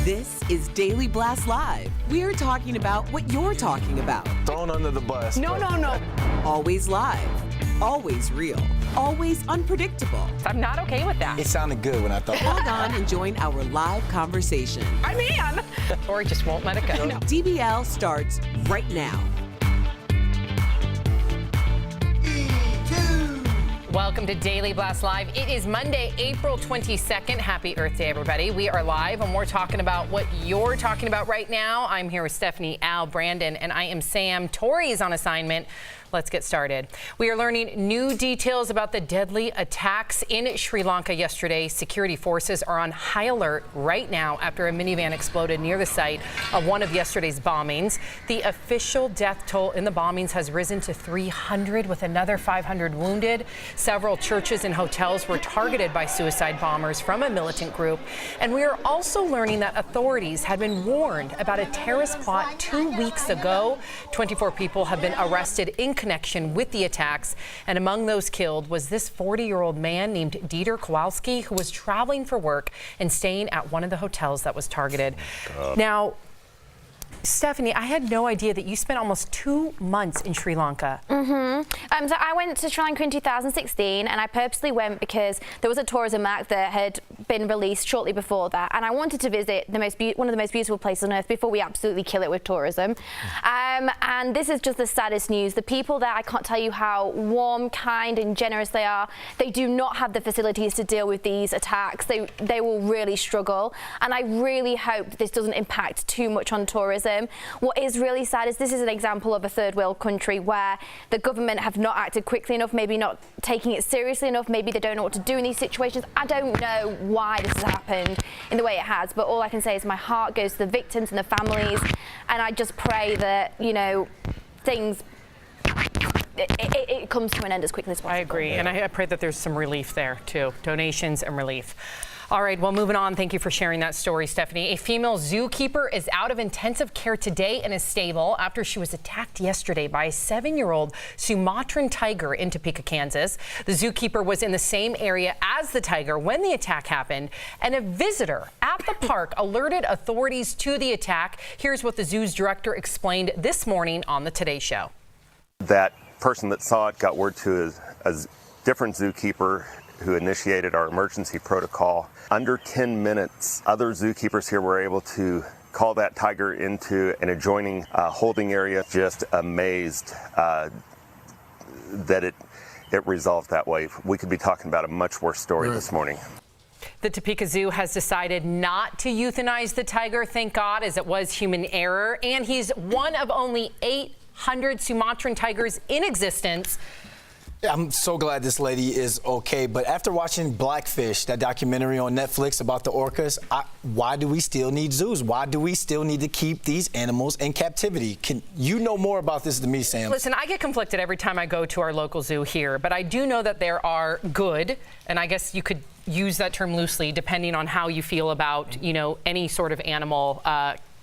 This is Daily Blast Live. We're talking about what you're talking about. Thrown under the bus. No. Always live, always real, always unpredictable. I'm not okay with that. It sounded good when I thought. Log on and join our live conversation. I'm in. Tori just won't let it go. DBL starts right now. Welcome to Daily Blast Live. It is Monday, April 22nd. Happy Earth Day, everybody. We are live and we're talking about what you're talking about right now. I'm here with Stephanie, Al, Brandon, and I am Sam. Tori is on assignment. Let's get started. We are learning new details about the deadly attacks in Sri Lanka yesterday. Security forces are on high alert right now after a minivan exploded near the site of one of yesterday's bombings. The official death toll in the bombings has risen to 300 with another 500 wounded. Several churches and hotels were targeted by suicide bombers from a militant group. And we are also learning that authorities had been warned about a terrorist plot 2 weeks ago. 24 people have been arrested in connection with the attacks, and among those killed was this 40-year-old man named Dieter Kowalski, who was traveling for work and staying at one of the hotels that was targeted. Now, Stephanie, I had no idea that you spent almost 2 months in Sri Lanka. So I went to Sri Lanka in 2016, and I purposely went because there was a tourism act that had been released shortly before that, and I wanted to visit one of the most beautiful places on earth before we absolutely kill it with tourism. And this is just the saddest news. The people there, I can't tell you how warm, kind, and generous they are. They do not have the facilities to deal with these attacks. They will really struggle, and I really hope this doesn't impact too much on tourism. What is really sad is this is an example of a third world country where the government have not acted quickly enough, maybe not taking it seriously enough, maybe they don't know what to do in these situations. I don't know why this has happened in the way it has, but all I can say is my heart goes to the victims and the families, and I just pray that, you know, things it comes to an end as quickly as possible. I agree, and I pray that there's some relief there too, donations and relief. All right, well, moving on. Thank you for sharing that story, Stephanie. A female zookeeper is out of intensive care today and is stable after she was attacked yesterday by a 7-year-old Sumatran tiger in Topeka, Kansas. The zookeeper was in the same area as the tiger when the attack happened, and a visitor at the park alerted authorities to the attack. Here's what the zoo's director explained this morning on the Today Show. That person that saw it got word to a different zookeeper who initiated our emergency protocol. Under 10 minutes, other zookeepers here were able to call that tiger into an adjoining holding area. Just amazed that it resolved that way. We could be talking about a much worse story this morning. The Topeka Zoo has decided not to euthanize the tiger, thank God, as it was human error. And he's one of only 800 Sumatran tigers in existence. I'm so glad this lady is okay, but after watching Blackfish, that documentary on Netflix about the orcas, why do we still need zoos? Why do we still need to keep these animals in captivity? Can you know more about this than me, Sam? Listen, I get conflicted every time I go to our local zoo here, but I do know that there are good, and I guess you could use that term loosely depending on how you feel about, you know, any sort of animal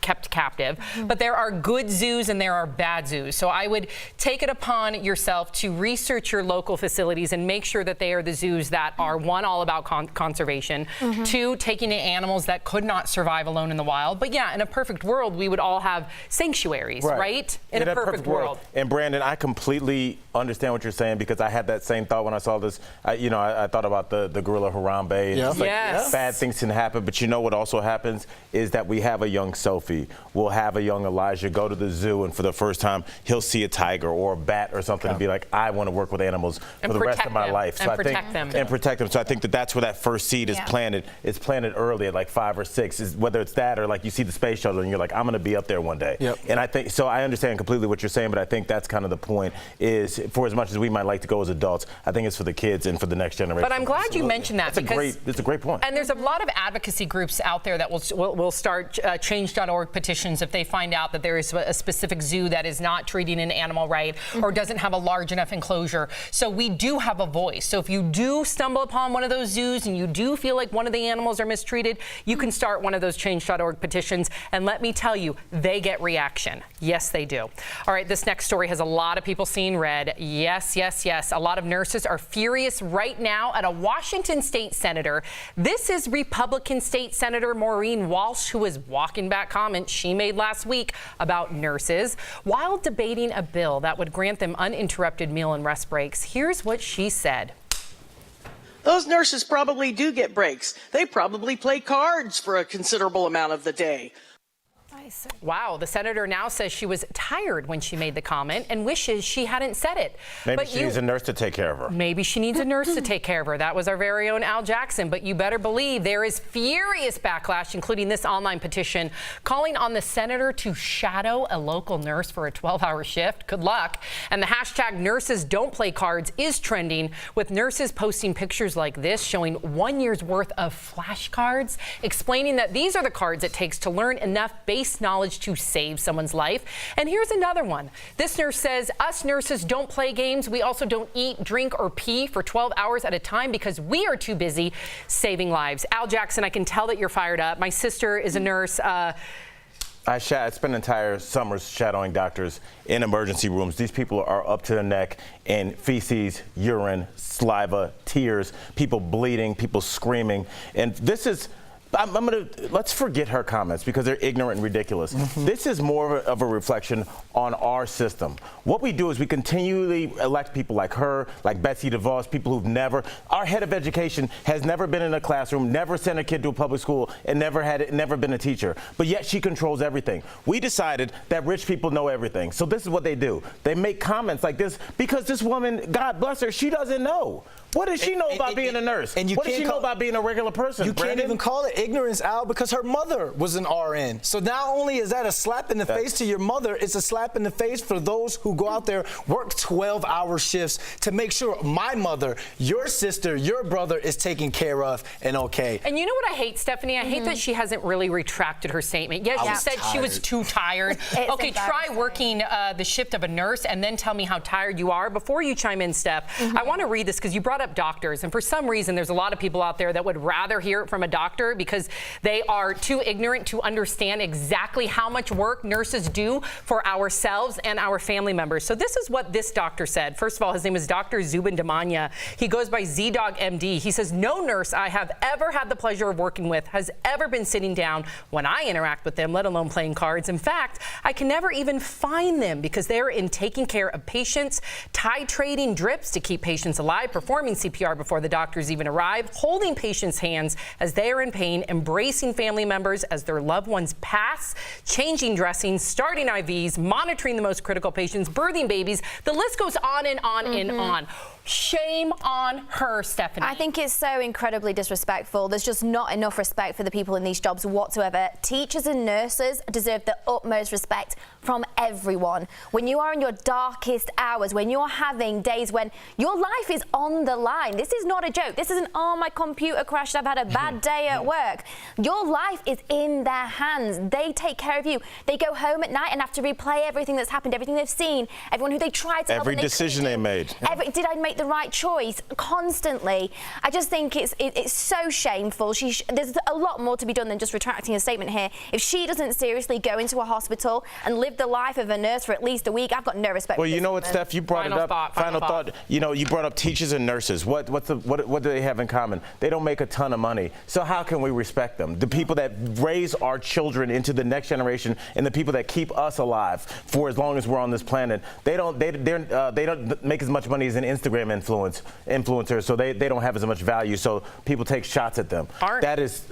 kept captive. But there are good zoos and there are bad zoos. So I would take it upon yourself to research your local facilities and make sure that they are the zoos that are, one, all about conservation, two, taking in animals that could not survive alone in the wild. But yeah, in a perfect world, we would all have sanctuaries, right? In a perfect world. And Brandon, I completely understand what you're saying because I had that same thought when I saw this. I thought about the gorilla Harambe. And it's like, bad things can happen, but you know what also happens is that we have a young Sophie. We'll have a young Elijah go to the zoo, and for the first time, he'll see a tiger or a bat or something and be like, I want to work with animals for the rest of my life. So protect them. And protect them. So I think that's where that first seed is planted. It's planted early at like 5 or 6, whether it's that or like you see the space shuttle and you're like, I'm going to be up there one day. And I think, so I understand completely what you're saying, but I think that's kind of the point is, for as much as we might like to go as adults, I think it's for the kids and for the next generation. But I'm glad you mentioned that. It's a great point. And there's a lot of advocacy groups out there that will start change.org Change.org petitions if they find out that there is a specific zoo that is not treating an animal right or doesn't have a large enough enclosure. So we do have a voice. So if you do stumble upon one of those zoos and you do feel like one of the animals are mistreated, you can start one of those Change.org petitions. And let me tell you, they get reaction. Yes, they do. All right, this next story has a lot of people seeing red. Yes, yes, yes. A lot of nurses are furious right now at a Washington state senator. This is Republican State Senator Maureen Walsh, who is walking back comments she made last week about nurses while debating a bill that would grant them uninterrupted meal and rest breaks. Here's what she said. Those nurses probably do get breaks. They probably play cards for a considerable amount of the day. Wow, the senator now says she was tired when she made the comment and wishes she hadn't said it. Maybe she needs a nurse to take care of her. Maybe she needs a nurse to take care of her. That was our very own Al Jackson. But you better believe there is furious backlash, including this online petition calling on the senator to shadow a local nurse for a 12-hour shift. Good luck. And the hashtag nurses don't play cards is trending, with nurses posting pictures like this showing 1 year's worth of flashcards, explaining that these are the cards it takes to learn enough base knowledge to save someone's life. And here's another one. This nurse says, us nurses don't play games. We also don't eat, drink, or pee for 12 hours at a time because we are too busy saving lives. Al Jackson, I can tell that you're fired up. My sister is a nurse. I spent entire summers shadowing doctors in emergency rooms. These people are up to their neck in feces, urine, saliva, tears, people bleeding, people screaming. And this is, let's forget her comments because they're ignorant and ridiculous. This is more of a reflection on our system. What we do is we continually elect people like her, like Betsy DeVos, people who've never, our head of education has never been in a classroom, never sent a kid to a public school, and never been a teacher. But yet she controls everything. We decided that rich people know everything. So this is what they do. They make comments like this because this woman, God bless her, she doesn't know. What does she know about being a nurse? And what does she know about being a regular person? You can't even call it ignorance, Al, because her mother was an RN. So not only is that a slap in the face to your mother, it's a slap in the face for those who go out there, work 12-hour shifts to make sure my mother, your sister, your brother is taken care of and okay. And you know what I hate, Stephanie? I hate that she hasn't really retracted her statement. Yes, she said she was too tired. Okay, try working the shift of a nurse and then tell me how tired you are. Before you chime in, Steph, I want to read this because you brought up doctors, and for some reason there's a lot of people out there that would rather hear it from a doctor because they are too ignorant to understand exactly how much work nurses do for ourselves and our family members. So this is what this doctor said. First of all, his name is Dr. Zubin Damania. He goes by ZDog MD. He says, no nurse I have ever had the pleasure of working with has ever been sitting down when I interact with them, let alone playing cards. In fact, I can never even find them because they're in taking care of patients, titrating drips to keep patients alive, performing CPR before the doctors even arrive, holding patients' hands as they are in pain, embracing family members as their loved ones pass, changing dressings, starting IVs, monitoring the most critical patients, birthing babies. The list goes on and on and on. Shame on her, Stephanie. I think it's so incredibly disrespectful. There's just not enough respect for the people in these jobs whatsoever. Teachers and nurses deserve the utmost respect from everyone. When you are in your darkest hours, when you're having days when your life is on the line, this is not a joke. This isn't, oh, my computer crashed, I've had a bad day at work. Your life is in their hands. They take care of you. They go home at night and have to replay everything that's happened, everything they've seen, everyone who they tried to help. Every decision they made. Did I make the right choice? Constantly. I just think it's so shameful. There's a lot more to be done than just retracting a statement here. If she doesn't seriously go into a hospital and live the life of a nurse for at least a week, I've got no respect for this. Well, you know what, Steph, you brought it up. Final thought. You know, you brought up teachers and nurses. What do they have in common? They don't make a ton of money. So how can we respect them? The people that raise our children into the next generation and the people that keep us alive for as long as we're on this planet, they don't make as much money as an Instagram influencer, so they don't have as much value. So people take shots at them. That is,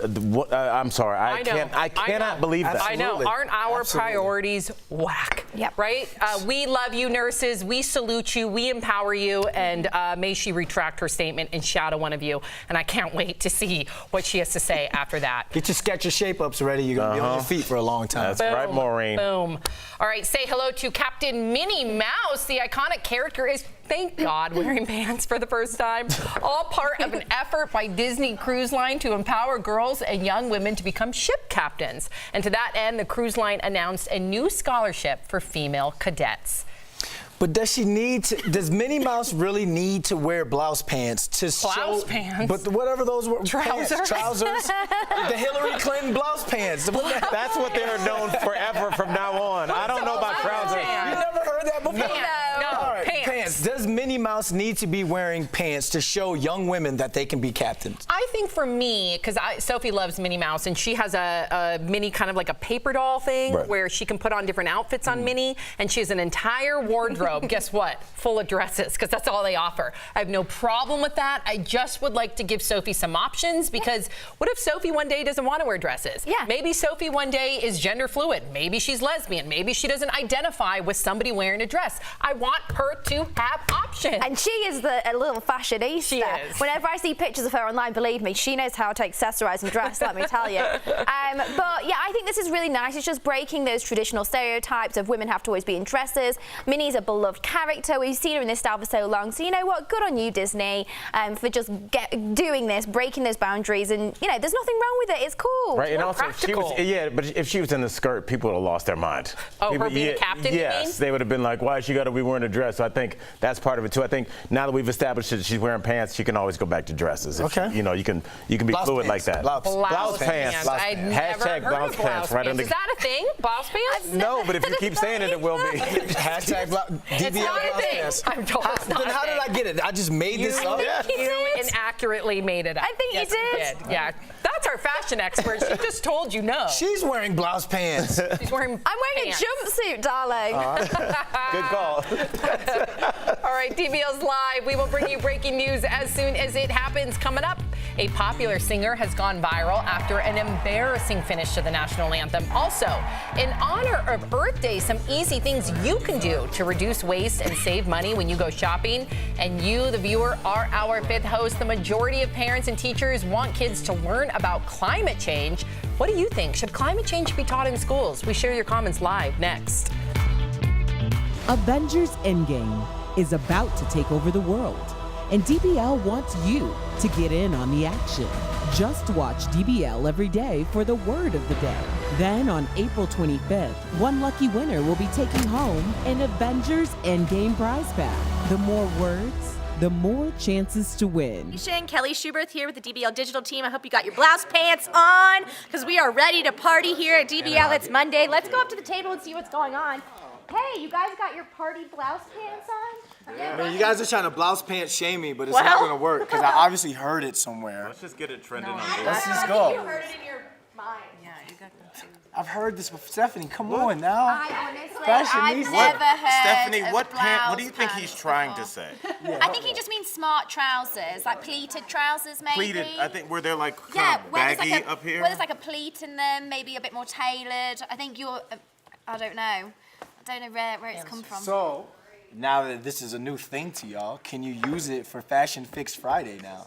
I'm sorry, I cannot believe that. I know. Aren't our priorities whack? Yep. Right? We love you, nurses. We salute you. We empower you. And may she retract her statement and shadow one of you. And I can't wait to see what she has to say after that. Get your sketch your shape ups ready. You're gonna be on your feet for a long time. That's right, Maureen. Boom. All right, say hello to Captain Minnie Mouse. The iconic character is, thank God, wearing pants for the first time. All part of an effort by Disney Cruise Line to empower girls and young women to become ship captains. And to that end, the cruise line announced a new scholarship for female cadets. But does Minnie Mouse really need to wear blouse pants to show? Pants? But whatever those were. Trousers. Trousers. The Hillary Clinton blouse pants. That's what they're known forever from now on. I don't know about trousers. You never heard that before? No, All right, pants. Does Minnie Mouse need to be wearing pants to show young women that they can be captains? I think for me, because Sophie loves Minnie Mouse, and she has a Minnie kind of like a paper doll thing where she can put on different outfits on Minnie, and she has an entire wardrobe, guess what, full of dresses, because that's all they offer. I have no problem with that. I just would like to give Sophie some options, because what if Sophie one day doesn't want to wear dresses? Yeah. Maybe Sophie one day is gender fluid. Maybe she's lesbian. Maybe she doesn't identify with somebody wearing a dress. I want her to have options. And she is a little fashionista. She is. Whenever I see pictures of her online, believe me, she knows how to accessorize and dress, let me tell you. But yeah, I think this is really nice. It's just breaking those traditional stereotypes of women have to always be in dresses. Minnie's a beloved character. We've seen her in this style for so long. So you know what? Good on you, Disney, for just doing this, breaking those boundaries. And you know, there's nothing wrong with it. It's cool. Right, and also practical. but if she was in the skirt, people would have lost their mind. Oh, her being a captain, you yes, mean? they would have been like, why she got to be wearing a dress? So I think that's part of it too. I think now that we've established that she's wearing pants, she can always go back to dresses. Okay. You know, you can be Blouse fluid pants. like that. Blouse pants. I've never Hashtag heard blouse of pants. Right pants. Is that a thing? Blouse pants? No, but if you keep saying it, it will be. Hashtag DBL It's not a blouse thing. pants. I'm told it's not Then a how did thing. I get it? I just made this up? You inaccurately made it up. I think yes, you did. Yeah, that's our fashion expert. She just told you no. She's wearing blouse pants. She's wearing I'm wearing pants. a jumpsuit, darling. Good call. All right, DBL's live. We will bring you breaking news as soon as it happens. Coming up, a popular singer has gone viral after an embarrassing finish to the national anthem. Also, in honor of Earth Day, some easy things you can do to reduce waste and save money when you go shopping. And you, the viewer, are our fifth host. The majority of parents and teachers want kids to learn about climate change. What do you think? Should climate change be taught in schools? We share your comments live next. Avengers Endgame is about to take over the world, and DBL wants you to get in on the action. Just watch DBL every day for the word of the day. Then on April 25th, one lucky winner will be taking home an Avengers Endgame prize pack. The more words, the more chances to win. Kelly Schuberth here with the DBL Digital team. I hope you got your blouse pants on because we are ready to party here at DBL. It's Monday. Let's go up to the table and see what's going on. Hey, you guys got your party blouse pants on? I mean, you guys are trying to blouse pants shame me, but it's not going to work because I obviously heard it somewhere. Let's just get it trending on Let's just You go. heard it in your mind. Yeah, you got them too. I've heard this before. Stephanie, come on now. I honestly, Fashionista. I've never heard Stephanie, of what blouse do you think he's pants trying before. to say? I think he just means smart trousers, like pleated trousers, maybe. Pleated. I think where they're like Yeah, kind of where there's baggy like a, up here. where there's like a pleat in them, maybe a bit more tailored. I think you're, I don't know. I don't know where it's come from. So, now that this is a new thing to y'all, can you use it for Fashion Fix Friday now?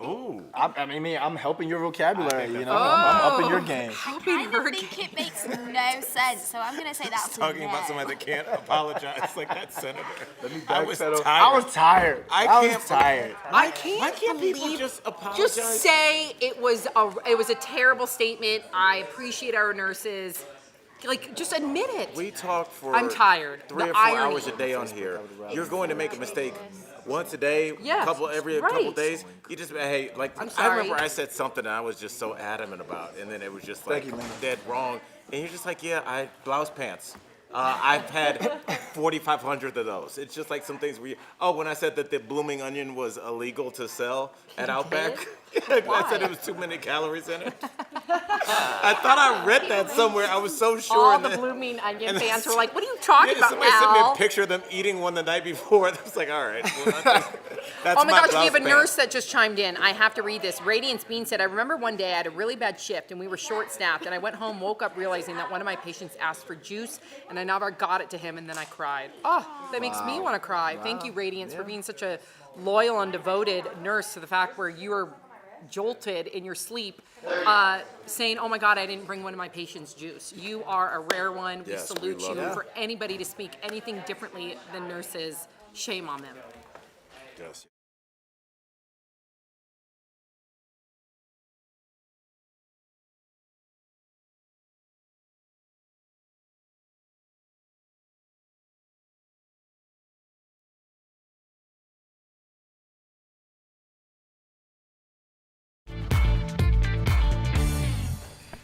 Ooh. I mean, I'm helping your vocabulary, you know? I'm upping your game. I kind of think it makes no sense, so I'm going to say that's Talking no. about somebody that can't apologize like that senator. Let me I was backpedal. tired. I was tired. I was tired. I can't Why can't people believe- just apologize? Just say it was a terrible statement. I appreciate our nurses. Like, just admit it. We talk for I'm tired. 3 The or 4 irony. hours a day on here. You're going to make a mistake once a day, Yes, every right. couple days. You just hey, like I'm I sorry. remember I said something that I was just so adamant about, and then it was just like Thank you, Lena. dead wrong. And you're just like, yeah, I blouse pants. I've had 4,500 of those. It's just like some things where when I said that the blooming onion was illegal to sell at Outback, I said it was too many calories in it. I thought I read that somewhere. I was so sure. All and the then- blooming onion and fans then- were like, what are you talking yeah, about, somebody sent me Al? a picture of them eating one the night before. I was like, all right. Well, that's Oh my gosh, we have a blouse nurse pants. that just chimed in. I have to read this. Radiance Bean said, I remember one day I had a really bad shift and we were short-staffed and I went home, woke up realizing that one of my patients asked for juice and I never got it to him and then I cried. Oh, that makes me want to cry. Thank you, Radiance, for being such a loyal and devoted nurse to the fact where you are jolted in your sleep saying, oh my God, I didn't bring one of my patients' juice. You are a rare one. We salute you. For anybody to speak anything differently than nurses, shame on them. Yes.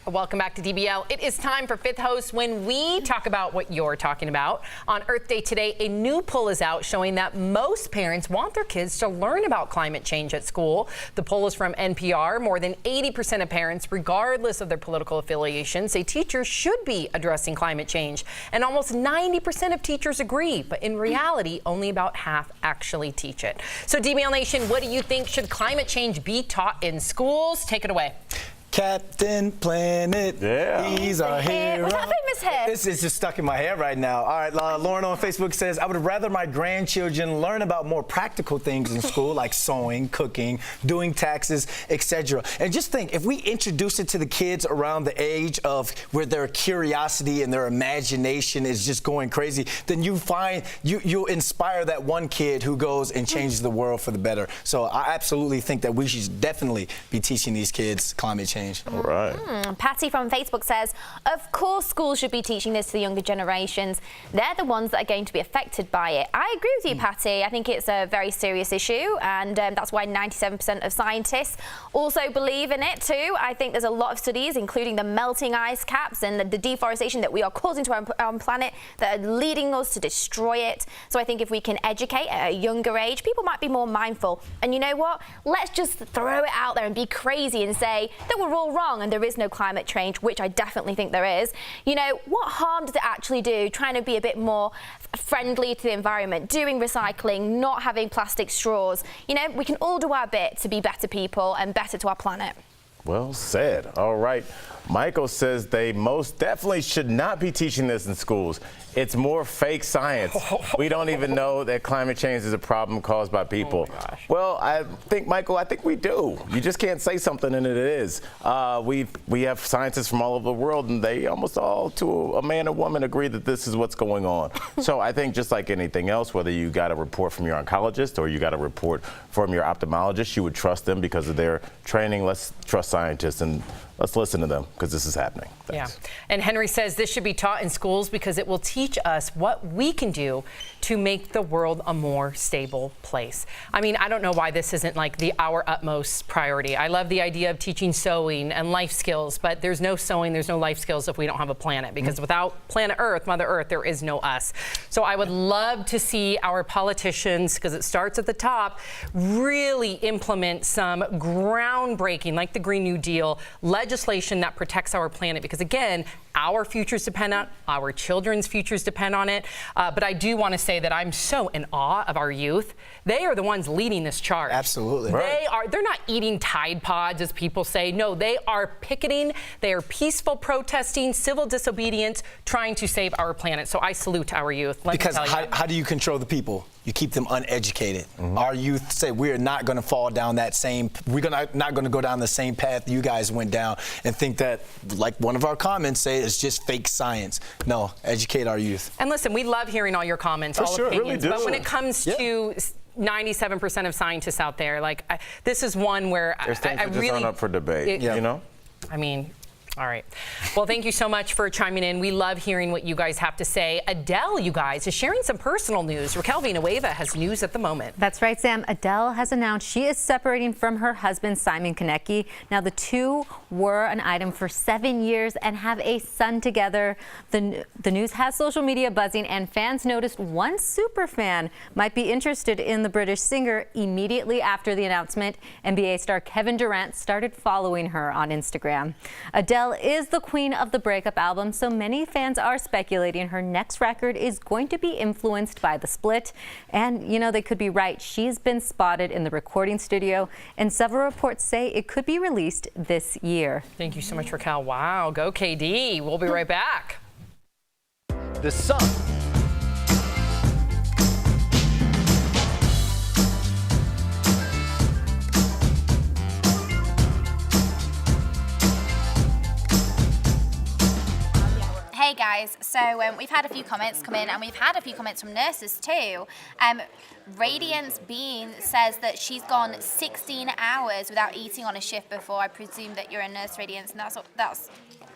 Welcome back to DBL. It is time for Fifth Host, when we talk about what you're talking about. On Earth Day today, a new poll is out showing that most parents want their kids to learn about climate change at school. The poll is from NPR. More than 80% of parents, regardless of their political affiliation, say teachers should be addressing climate change. And almost 90% of teachers agree, but in reality, only about half actually teach it. So DBL Nation, what do you think? Should climate change be taught in schools? Take it away. Captain Planet, he's our hero. What's that famous hair? This is just stuck in my hair right now. All right, Lauren on Facebook says, I would rather my grandchildren learn about more practical things in school, like sewing, cooking, doing taxes, etc. And just think, if we introduce it to the kids around the age of where their curiosity and their imagination is just going crazy, then you'll inspire that one kid who goes and changes the world for the better. So I absolutely think that we should definitely be teaching these kids climate change. All right. Patty from Facebook says, of course schools should be teaching this to the younger generations. They're the ones that are going to be affected by it. I agree with you, Patty. I think it's a very serious issue, and that's why 97% of scientists also believe in it too. I think there's a lot of studies, including the melting ice caps and the deforestation that we are causing to our own planet, that are leading us to destroy it. So I think if we can educate at a younger age, people might be more mindful. And you know what? Let's just throw it out there and be crazy and say that we're all wrong and there is no climate change, which I definitely think there is. You know, what harm does it actually do trying to be a bit more friendly to the environment, doing recycling, not having plastic straws? You know, we can all do our bit to be better people and better to our planet. Well said. All right. Michael says they most definitely should not be teaching this in schools. It's more fake science. We don't even know that climate change is a problem caused by people. Oh my gosh. Well, I think we do. You just can't say something and it is. We have scientists from all over the world, and they almost all, to a man and woman, agree that this is what's going on. So I think just like anything else, whether you got a report from your oncologist or you got a report from your ophthalmologist, you would trust them because of their training. Let's trust scientists and let's listen to them because this is happening. Thanks. Yeah. And Henry says this should be taught in schools because it will teach us what we can do to make the world a more stable place. I mean, I don't know why this isn't like our utmost priority. I love the idea of teaching sewing and life skills, but there's no sewing, there's no life skills if we don't have a planet, because without planet Earth, Mother Earth, there is no us. So I would love to see our politicians, because it starts at the top, really implement some groundbreaking, like the Green New Deal, legislation that protects our planet, because again, our futures depend on our children's futures depend on it. But I do want to say that I'm so in awe of our youth. They are the ones leading this charge. Absolutely. They're not eating Tide Pods, as people say. No, they are picketing. They are peaceful protesting, civil disobedience, trying to save our planet. So I salute our youth. Because how do you control the people? You keep them uneducated. Our youth say we're not going to fall down that same, not going to go down the same path you guys went down and think that, like one of our comments say, it's just fake science. No, educate our youth. And listen, we love hearing all your comments, all opinions. Really but when it comes to 97% of scientists out there, like this is one where I really aren't up for debate. You know? I mean, all right. Well, thank you so much for chiming in. We love hearing what you guys have to say. Adele, you guys, is sharing some personal news. Raquel Villanueva has news at the moment. That's right, Sam. Adele has announced she is separating from her husband, Simon Konecki. Now, the two were an item for 7 years and have a son together. The news has social media buzzing, and fans noticed one super fan might be interested in the British singer. Immediately after the announcement, NBA star Kevin Durant started following her on Instagram. Adele is the queen of the breakup album, so many fans are speculating her next record is going to be influenced by the split. And, you know, they could be right. She's been spotted in the recording studio, and several reports say it could be released this year. Thank you so much, Raquel. Wow, go KD. We'll be right back. The sun. Hey guys, so we've had a few comments come in, and we've had a few comments from nurses too. Radiance Bean says that she's gone 16 hours without eating on a shift before. I presume that you're a nurse, Radiance, and that's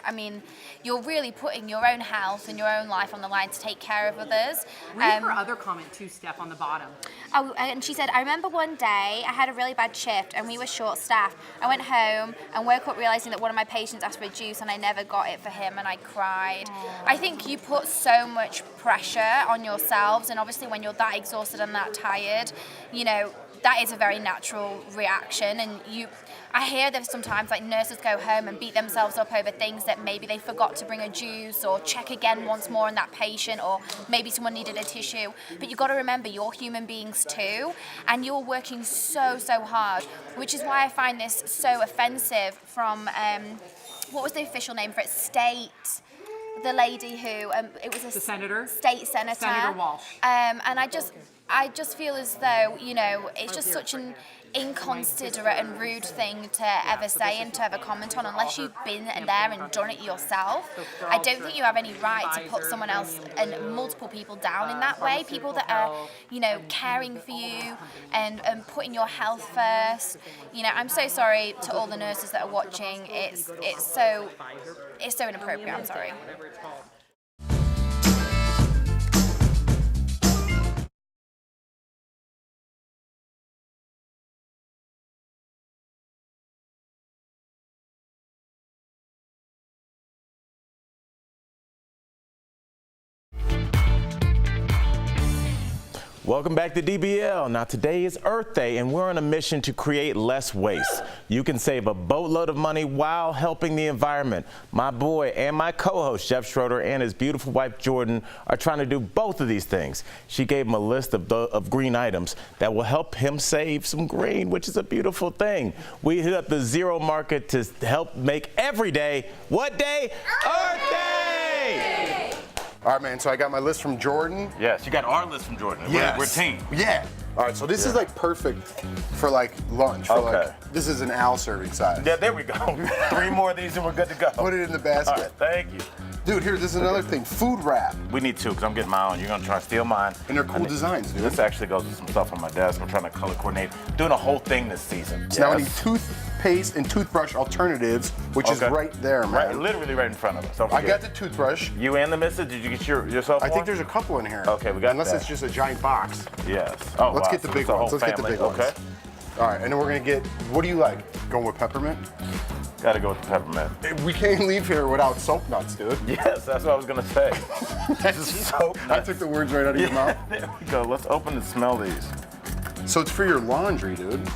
I mean, you're really putting your own health and your own life on the line to take care of others. Read her other comment too, Steph, on the bottom. Oh, and she said, I remember one day I had a really bad shift and we were short-staffed. I went home and woke up realizing that one of my patients asked for a juice and I never got it for him and I cried. Aww. I think you put so much pressure on yourselves, and obviously when you're that exhausted and that tired, you know, that is a very natural reaction. And I hear that sometimes like nurses go home and beat themselves up over things that maybe they forgot to bring a juice or check again once more on that patient, or maybe someone needed a tissue. But you've got to remember, you're human beings too, and you're working so hard, which is why I find this so offensive from, what was the official name for it? The lady who, it was the senator? State senator. Senator Walsh. And I just feel as though, you know, it's just such an inconsiderate and rude thing to ever say and to ever comment on unless you've been there and done it yourself. I don't think you have any right to put someone else and multiple people down in that way. People that are, you know, caring for you and putting your health first. You know, I'm so sorry to all the nurses that are watching. It's so inappropriate. I'm sorry. Welcome back to DBL. Now today is Earth Day and we're on a mission to create less waste. You can save a boatload of money while helping the environment. My boy and my co-host Jeff Schroeder and his beautiful wife Jordan are trying to do both of these things. She gave him a list of green items that will help him save some green, which is a beautiful thing. We hit up the Zero Market to help make every day, what day? Earth Day! All right, man, so I got my list from Jordan. Yes, you got our list from Jordan. Yes. We're team. Yeah. All right, so this is like perfect for like lunch. For like, this is an Al serving size. Yeah, there we go. 3 more of these and we're good to go. Put it in the basket. All right, thank you. Dude, here, this is another thing. Food wrap. We need 2 because I'm getting my own. You're going to try to steal mine. And they're cool designs, dude. This actually goes with some stuff on my desk. I'm trying to color coordinate. Doing a whole thing this season. So now I need toothpaste and toothbrush alternatives, which is right there, man. Right, literally right in front of us. I got the toothbrush. You and the missus, did you get yourself one? I think there's a couple in here. Okay, we got Unless it's just a giant box. Yes. Oh, Let's get the big ones. Let's get the big ones. Okay. All right, and then we're going to get, what do you like? Going with peppermint? Got to go with the peppermint. We can't leave here without soap nuts, dude. Yes, that's what I was going to say. Soap nuts. I took the words right out of your mouth. There we go. Let's open and smell these. So it's for your laundry, dude.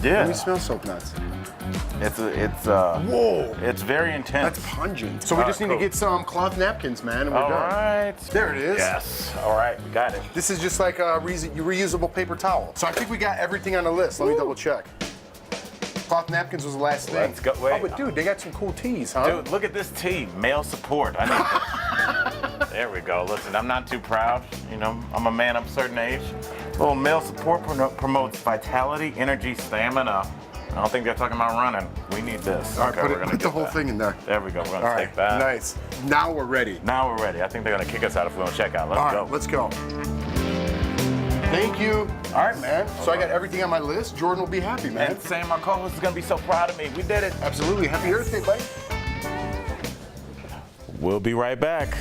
Yeah. Let me smell soap nuts. Whoa. It's very intense. That's pungent. So we just need to get some cloth napkins, man, and we're done. All right. There it is. Yes. All right, we got it. This is just like a reusable paper towel. So I think we got everything on the list. Let me double check. Cloth napkins was the last thing. Let's go. Wait. Oh, but dude, they got some cool tees, huh? Dude, look at this tee. Male support. I need this. There we go. Listen, I'm not too proud. You know, I'm a man of a certain age. Little male support promotes vitality, energy, stamina. I don't think they're talking about running. We need this. All right, okay, put the whole thing in there. There we go. We're going to take that. Nice. Now we're ready. Now we're ready. I think they're going to kick us out if we don't check out. Let's go. Let's go. Thank you. All right, man. So I got everything on my list. Jordan will be happy, man. And Sam, our co-host, is going to be so proud of me. We did it. Absolutely. Happy Earth Day, buddy. We'll be right back.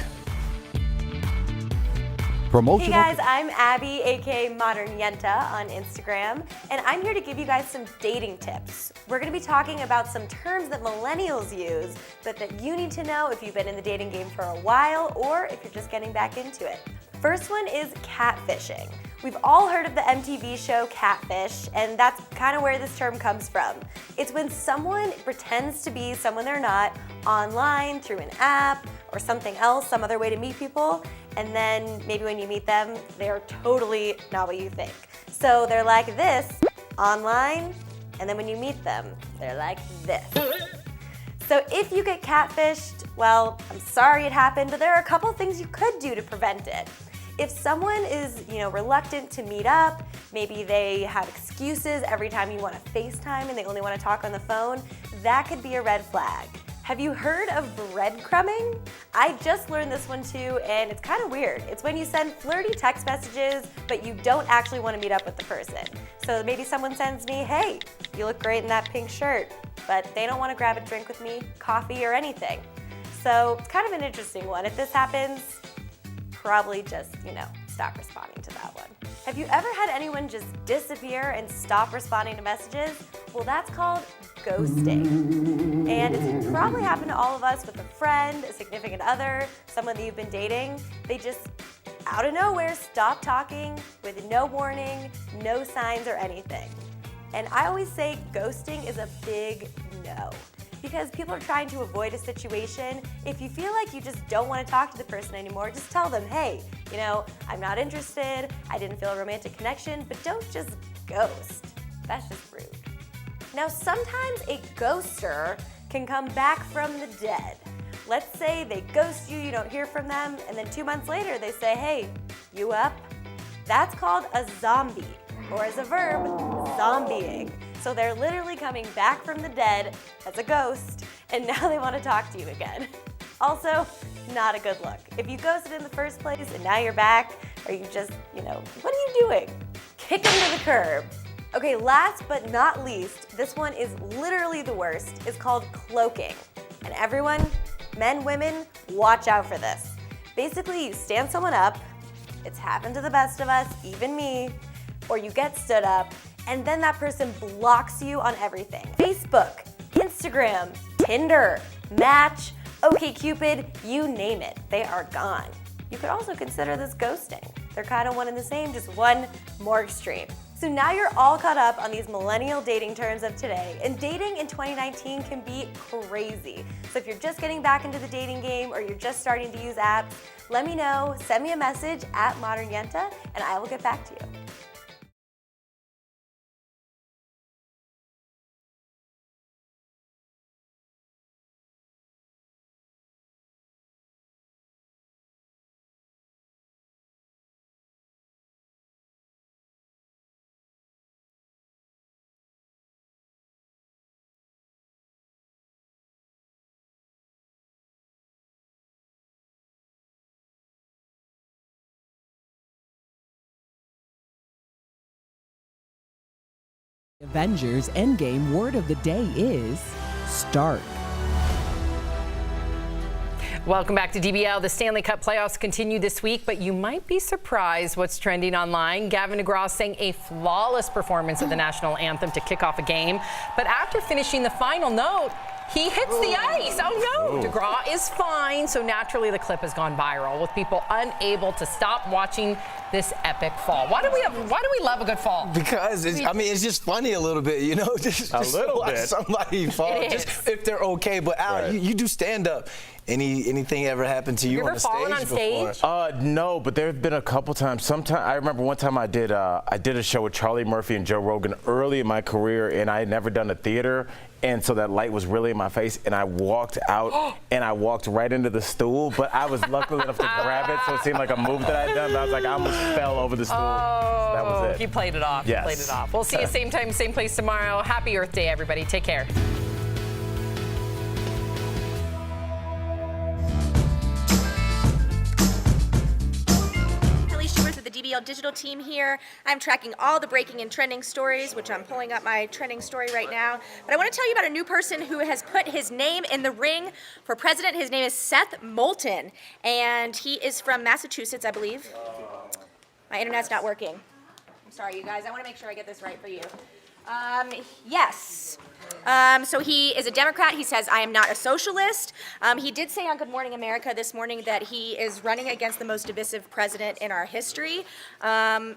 Hey guys, I'm Abby, aka Modern Yenta on Instagram, and I'm here to give you guys some dating tips. We're going to be talking about some terms that millennials use, but that you need to know if you've been in the dating game for a while or if you're just getting back into it. First one is catfishing. We've all heard of the MTV show Catfish, and that's kind of where this term comes from. It's when someone pretends to be someone they're not online through an app or something else, some other way to meet people, and then maybe when you meet them, they're totally not what you think. So they're like this online, and then when you meet them, they're like this. So if you get catfished, well, I'm sorry it happened, but there are a couple things you could do to prevent it. If someone is, reluctant to meet up, maybe they have excuses every time you want to FaceTime and they only want to talk on the phone, that could be a red flag. Have you heard of breadcrumbing? I just learned this one too, and it's kind of weird. It's when you send flirty text messages, but you don't actually want to meet up with the person. So maybe someone sends me, hey, you look great in that pink shirt, but they don't want to grab a drink with me, coffee, or anything. So it's kind of an interesting one. If this happens, probably just, stop responding to that one. Have you ever had anyone just disappear and stop responding to messages? Well, that's called ghosting. And it's probably happened to all of us with a friend, a significant other, someone that you've been dating. They just, out of nowhere, stop talking with no warning, no signs or anything. And I always say ghosting is a big no. Because people are trying to avoid a situation. If you feel like you just don't want to talk to the person anymore, just tell them, hey, I'm not interested, I didn't feel a romantic connection, but don't just ghost. That's just rude. Now, sometimes a ghoster can come back from the dead. Let's say they ghost you, you don't hear from them, and then 2 months later they say, hey, you up? That's called a zombie, or as a verb, zombieing. So they're literally coming back from the dead as a ghost, and now they want to talk to you again. Also, not a good look. If you ghosted in the first place and now you're back, or you just, what are you doing? Kick them to the curb. Okay, last but not least, this one is literally the worst. It's called cloaking. And everyone, men, women, watch out for this. Basically, you stand someone up, it's happened to the best of us, even me, or you get stood up, and then that person blocks you on everything. Facebook, Instagram, Tinder, Match, OkCupid, you name it, they are gone. You could also consider this ghosting. They're kind of one and the same, just one more extreme. So now you're all caught up on these millennial dating terms of today, and dating in 2019 can be crazy. So if you're just getting back into the dating game or you're just starting to use apps, let me know, send me a message at ModernYenta, and I will get back to you. Avengers Endgame word of the day is start. Welcome back to DBL. The Stanley Cup playoffs continue this week, but you might be surprised what's trending online. Gavin DeGraw sang a flawless performance of the national anthem to kick off a game, but after finishing the final note, he hits the ice. Oh no, DeGraw is fine. So naturally the clip has gone viral with people unable to stop watching this epic fall. Why do we love a good fall? Because it's just funny a little bit, just a little watch bit. somebody fall, just if they're okay. But Al, Right. you do stand up. Anything ever happened to you ever on the fallen on stage before? stage? No, but there have been a couple times. I remember one time I did a show with Charlie Murphy and Joe Rogan early in my career, and I had never done a theater. And so that light was really in my face, and I walked out, and I walked right into the stool, but I was lucky enough to grab it, so it seemed like a move that I had done, but I was like, I almost fell over the stool. Oh, that was it. He played it off. Yes. He played it off. We'll see you same time, same place tomorrow. Happy Earth Day, everybody. Take care. The DBL digital team here. I'm tracking all the breaking and trending stories, which I'm pulling up my trending story right now. But I want to tell you about a new person who has put his name in the ring for president. His name is Seth Moulton, and he is from Massachusetts, I believe. My internet's not working. I'm sorry, you guys. I want to make sure I get this right for you. Yes. So he is a Democrat. He says, I am not a socialist. He did say on Good Morning America this morning that he is running against the most divisive president in our history. But I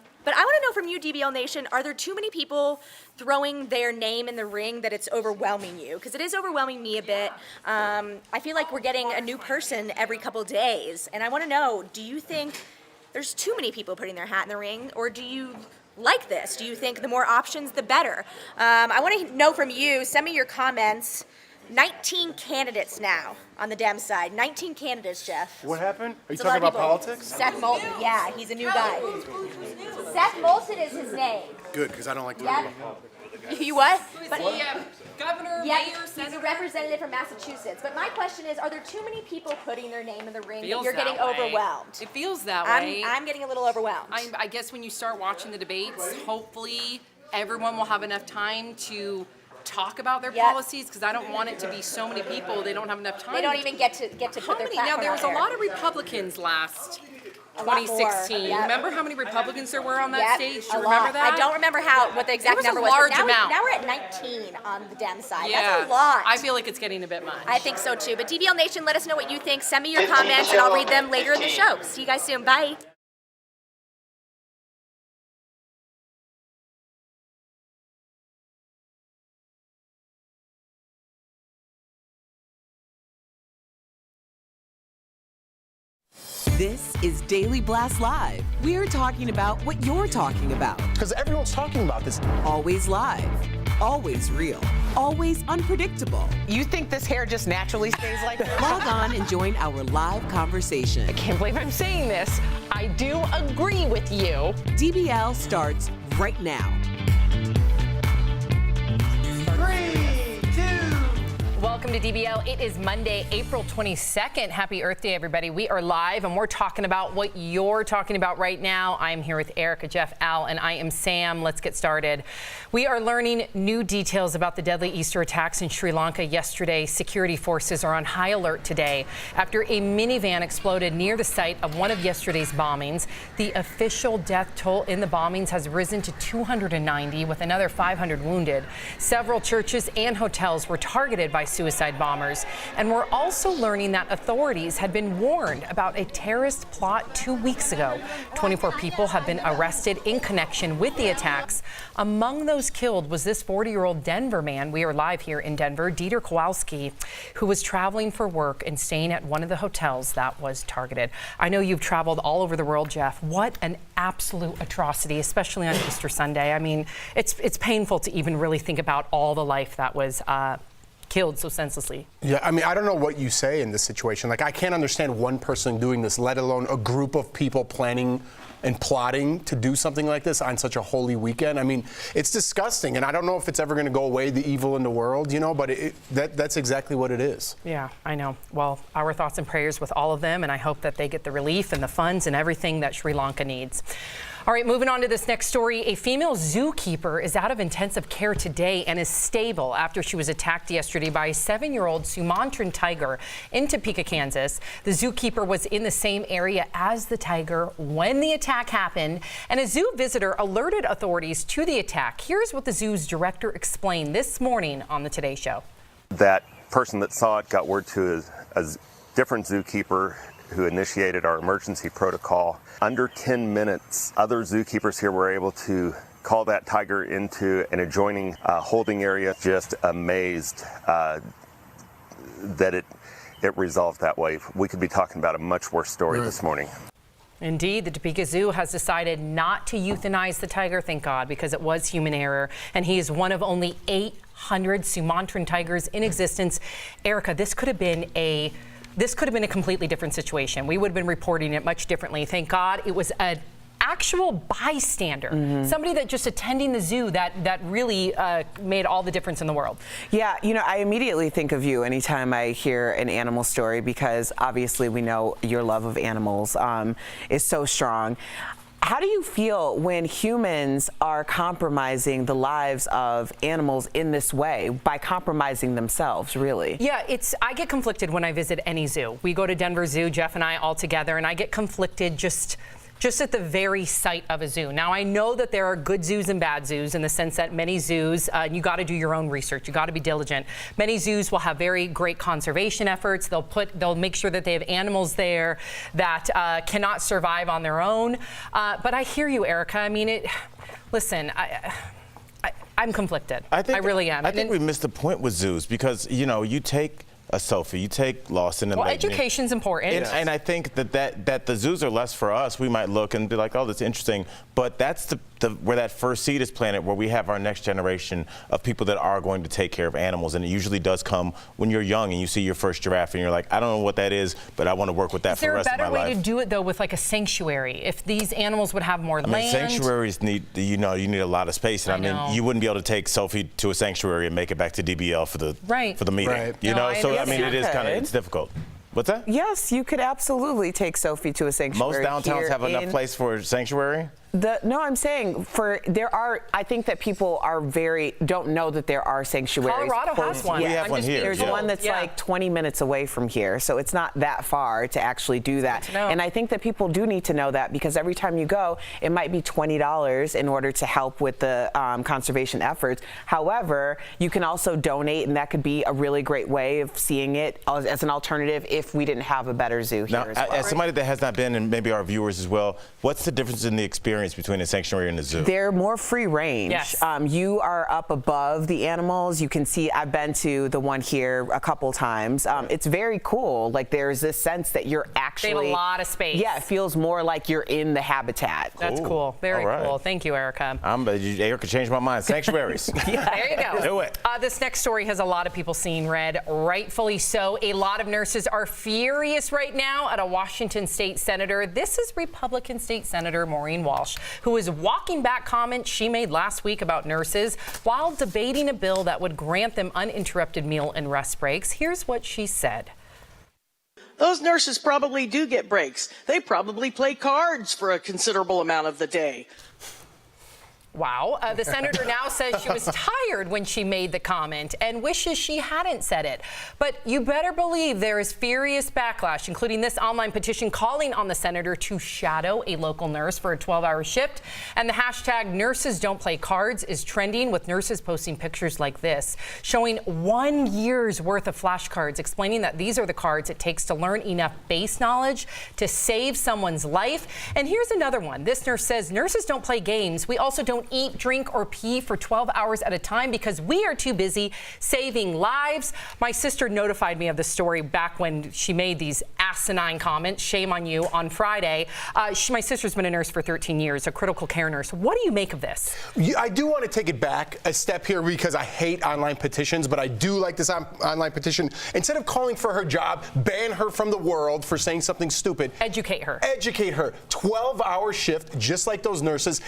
want to know from you, DBL Nation, are there too many people throwing their name in the ring that it's overwhelming you? Because it is overwhelming me a bit. I feel like we're getting a new person every couple days. And I want to know, do you think there's too many people putting their hat in the ring, or do you like this? Do you think the more options, the better? I want to know from you. Send me your comments. 19 candidates now on the Dem side. 19 candidates, Jeff. What happened? Are you It's a lot talking of about people. politics? Seth Moulton. Yeah, he's a new guy. Seth Moulton is his name. Good, because I don't like to Yep. talk about politics. You what? But governor, yeah, mayor, he's senator? a representative from Massachusetts. But my question is, are there too many people putting their name in the ring that Feels you're getting that way. overwhelmed? It feels that way. I'm getting a little overwhelmed. I guess when you start watching the debates, hopefully everyone will have enough time to talk about their policies, because I don't want it to be so many people they don't have enough time. They don't even get to put their platform Now there was out a lot of Republicans last 2016. Yep. Remember how many Republicans there were on that stage? Do you a remember lot. that? I don't remember what the exact number It was. was a but large amount. Now we're at 19 on the Dem side. Yeah, That's a lot. I feel like it's getting a bit much. I think so too. But DBL Nation, let us know what you think. Send me your comments and I'll read them later in the show. See you guys soon. Bye. This is Daily Blast Live. We're talking about what you're talking about. Because everyone's talking about this. Always live, always real, always unpredictable. You think this hair just naturally stays like that? Log on and join our live conversation. I can't believe I'm saying this. I do agree with you. DBL starts right now. Welcome to DBL. It is Monday, April 22nd. Happy Earth Day, everybody. We are live and we're talking about what you're talking about right now. I'm here with Erica, Jeff, Al, and I am Sam. Let's get started. We are learning new details about the deadly Easter attacks in Sri Lanka yesterday. Security forces are on high alert today after a minivan exploded near the site of one of yesterday's bombings. The official death toll in the bombings has risen to 290, with another 500 wounded. Several churches and hotels were targeted by suicide bombers. And we're also learning that authorities had been warned about a terrorist plot 2 weeks ago. 24 people have been arrested in connection with the attacks. Among those killed was this 40-year-old Denver man. We are live here in Denver, Dieter Kowalski, who was traveling for work and staying at one of the hotels that was targeted. I know you've traveled all over the world, Jeff. What an absolute atrocity, especially on Easter Sunday. I mean, it's painful to even really think about all the life that was killed so senselessly. Yeah, I mean, I don't know what you say in this situation. Like, I can't understand one person doing this, let alone a group of people planning and plotting to do something like this on such a holy weekend. I mean, it's disgusting, and I don't know if it's ever going to go away, the evil in the world, you know, but that's exactly what it is. Yeah, I know. Well, our thoughts and prayers with all of them, and I hope that they get the relief and the funds and everything that Sri Lanka needs. All right, moving on to this next story. A female zookeeper is out of intensive care today and is stable after she was attacked yesterday by a 7-year-old Sumatran tiger in Topeka, Kansas. The zookeeper was in the same area as the tiger when the attack happened, and a zoo visitor alerted authorities to the attack. Here's what the zoo's director explained this morning on the Today Show. That person that saw it got word to a different zookeeper who initiated our emergency protocol. Under 10 minutes, other zookeepers here were able to call that tiger into an adjoining holding area. Just amazed that it resolved that way. We could be talking about a much worse story this morning. Indeed, the Topeka Zoo has decided not to euthanize the tiger, thank God, because it was human error, and he is one of only 800 Sumatran tigers in existence. Erica, this could have been a completely different situation. We would have been reporting it much differently. Thank God it was an actual bystander, somebody that just attending the zoo that really made all the difference in the world. Yeah, you know, I immediately think of you anytime I hear an animal story, because obviously we know your love of animals is so strong. How do you feel when humans are compromising the lives of animals in this way, by compromising themselves, really? Yeah, I get conflicted when I visit any zoo. We go to Denver Zoo, Jeff and I all together, and I get conflicted just at the very sight of a zoo. Now, I know that there are good zoos and bad zoos in the sense that many zoos, you got to do your own research. You got to be diligent. Many zoos will have very great conservation efforts. They'll make sure that they have animals there that cannot survive on their own. But I hear you, Erica. I mean, listen, I'm conflicted. I really am. I think we missed the point with zoos, because, you know, you take a Sophie, you take Lawson and well, Lightning. education's important. And I think that the zoos are less for us. We might look and be like, oh, that's interesting. But that's where that first seed is planted, where we have our next generation of people that are going to take care of animals. And it usually does come when you're young and you see your first giraffe and you're like, I don't know what that is, but I want to work with that for the rest of my life. Is there a better way to do it, though, with like a sanctuary? If these animals would have more land? Sanctuaries need, you need a lot of space. And I mean, you wouldn't be able to take Sophie to a sanctuary and make it back to DBL for the meeting. Right. You know, so I mean, it is kind of, it's difficult. What's that? Yes, you could absolutely take Sophie to a sanctuary. Most downtowns have enough place for a sanctuary? No, I'm saying I think that people don't know that there are sanctuaries. Colorado has one. We have one here. There's one that's like 20 minutes away from here, so it's not that far to actually do that. And I think that people do need to know that, because every time you go, it might be $20 in order to help with the conservation efforts. However, you can also donate, and that could be a really great way of seeing it as an alternative if we didn't have a better zoo here as well. As somebody that has not been, and maybe our viewers as well, what's the difference in the experience between a sanctuary and a zoo? They're more free range. Yes. You are up above the animals. You can see, I've been to the one here a couple times. It's very cool. Like, there's this sense that you're actually... They have a lot of space. Yeah, it feels more like you're in the habitat. That's cool. Very cool. Thank you, Erica. Erica changed my mind. Sanctuaries. There you go. Do it. This next story has a lot of people seeing red, rightfully so. A lot of nurses are furious right now at a Washington state senator. This is Republican State Senator Maureen Walsh, who is walking back comments she made last week about nurses while debating a bill that would grant them uninterrupted meal and rest breaks. Here's what she said. Those nurses probably do get breaks. They probably play cards for a considerable amount of the day. Wow. The senator now says she was tired when she made the comment and wishes she hadn't said it. But you better believe there is furious backlash, including this online petition calling on the senator to shadow a local nurse for a 12-hour shift. And the hashtag nurses don't play cards is trending, with nurses posting pictures like this, showing 1 year's worth of flashcards, explaining that these are the cards it takes to learn enough base knowledge to save someone's life. And here's another one. This nurse says nurses don't play games. We also don't eat, drink, or pee for 12 hours at a time because we are too busy saving lives. My sister notified me of the story back when she made these asinine comments, shame on you, on Friday. My sister's been a nurse for 13 years, a critical care nurse. What do you make of this? I do want to take it back a step here, because I hate online petitions, but I do like this online petition. Instead of calling for her job, ban her from the world for saying something stupid. Educate her. Educate her. 12-hour shift, just like those nurses.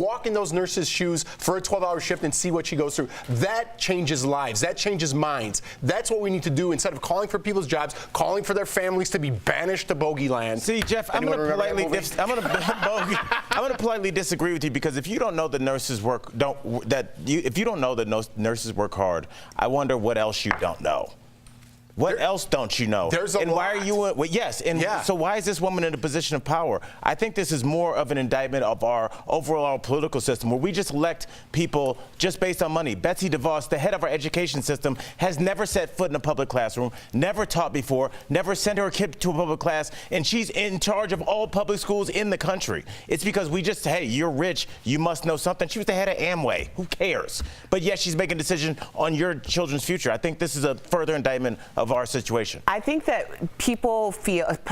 Walk in those nurses' shoes for a 12-hour shift and see what she goes through. That changes lives. That changes minds. That's what we need to do, instead of calling for people's jobs, calling for their families to be banished to bogey land. See, Jeff, I'm going to politely disagree with you, because if you don't know that nurses work nurses work hard, I wonder what else you don't know. What else don't you know? There's a lot. Why are you? So why is this woman in a position of power? I think this is more of an indictment of our overall political system, where we just elect people just based on money. Betsy DeVos, the head of our education system, has never set foot in a public classroom, never taught before, never sent her kid to a public class, and she's in charge of all public schools in the country. It's because we just, hey, you're rich, you must know something. She was the head of Amway. Who cares? But yet she's making a decision on your children's future. I think this is a further indictment of our situation. I think that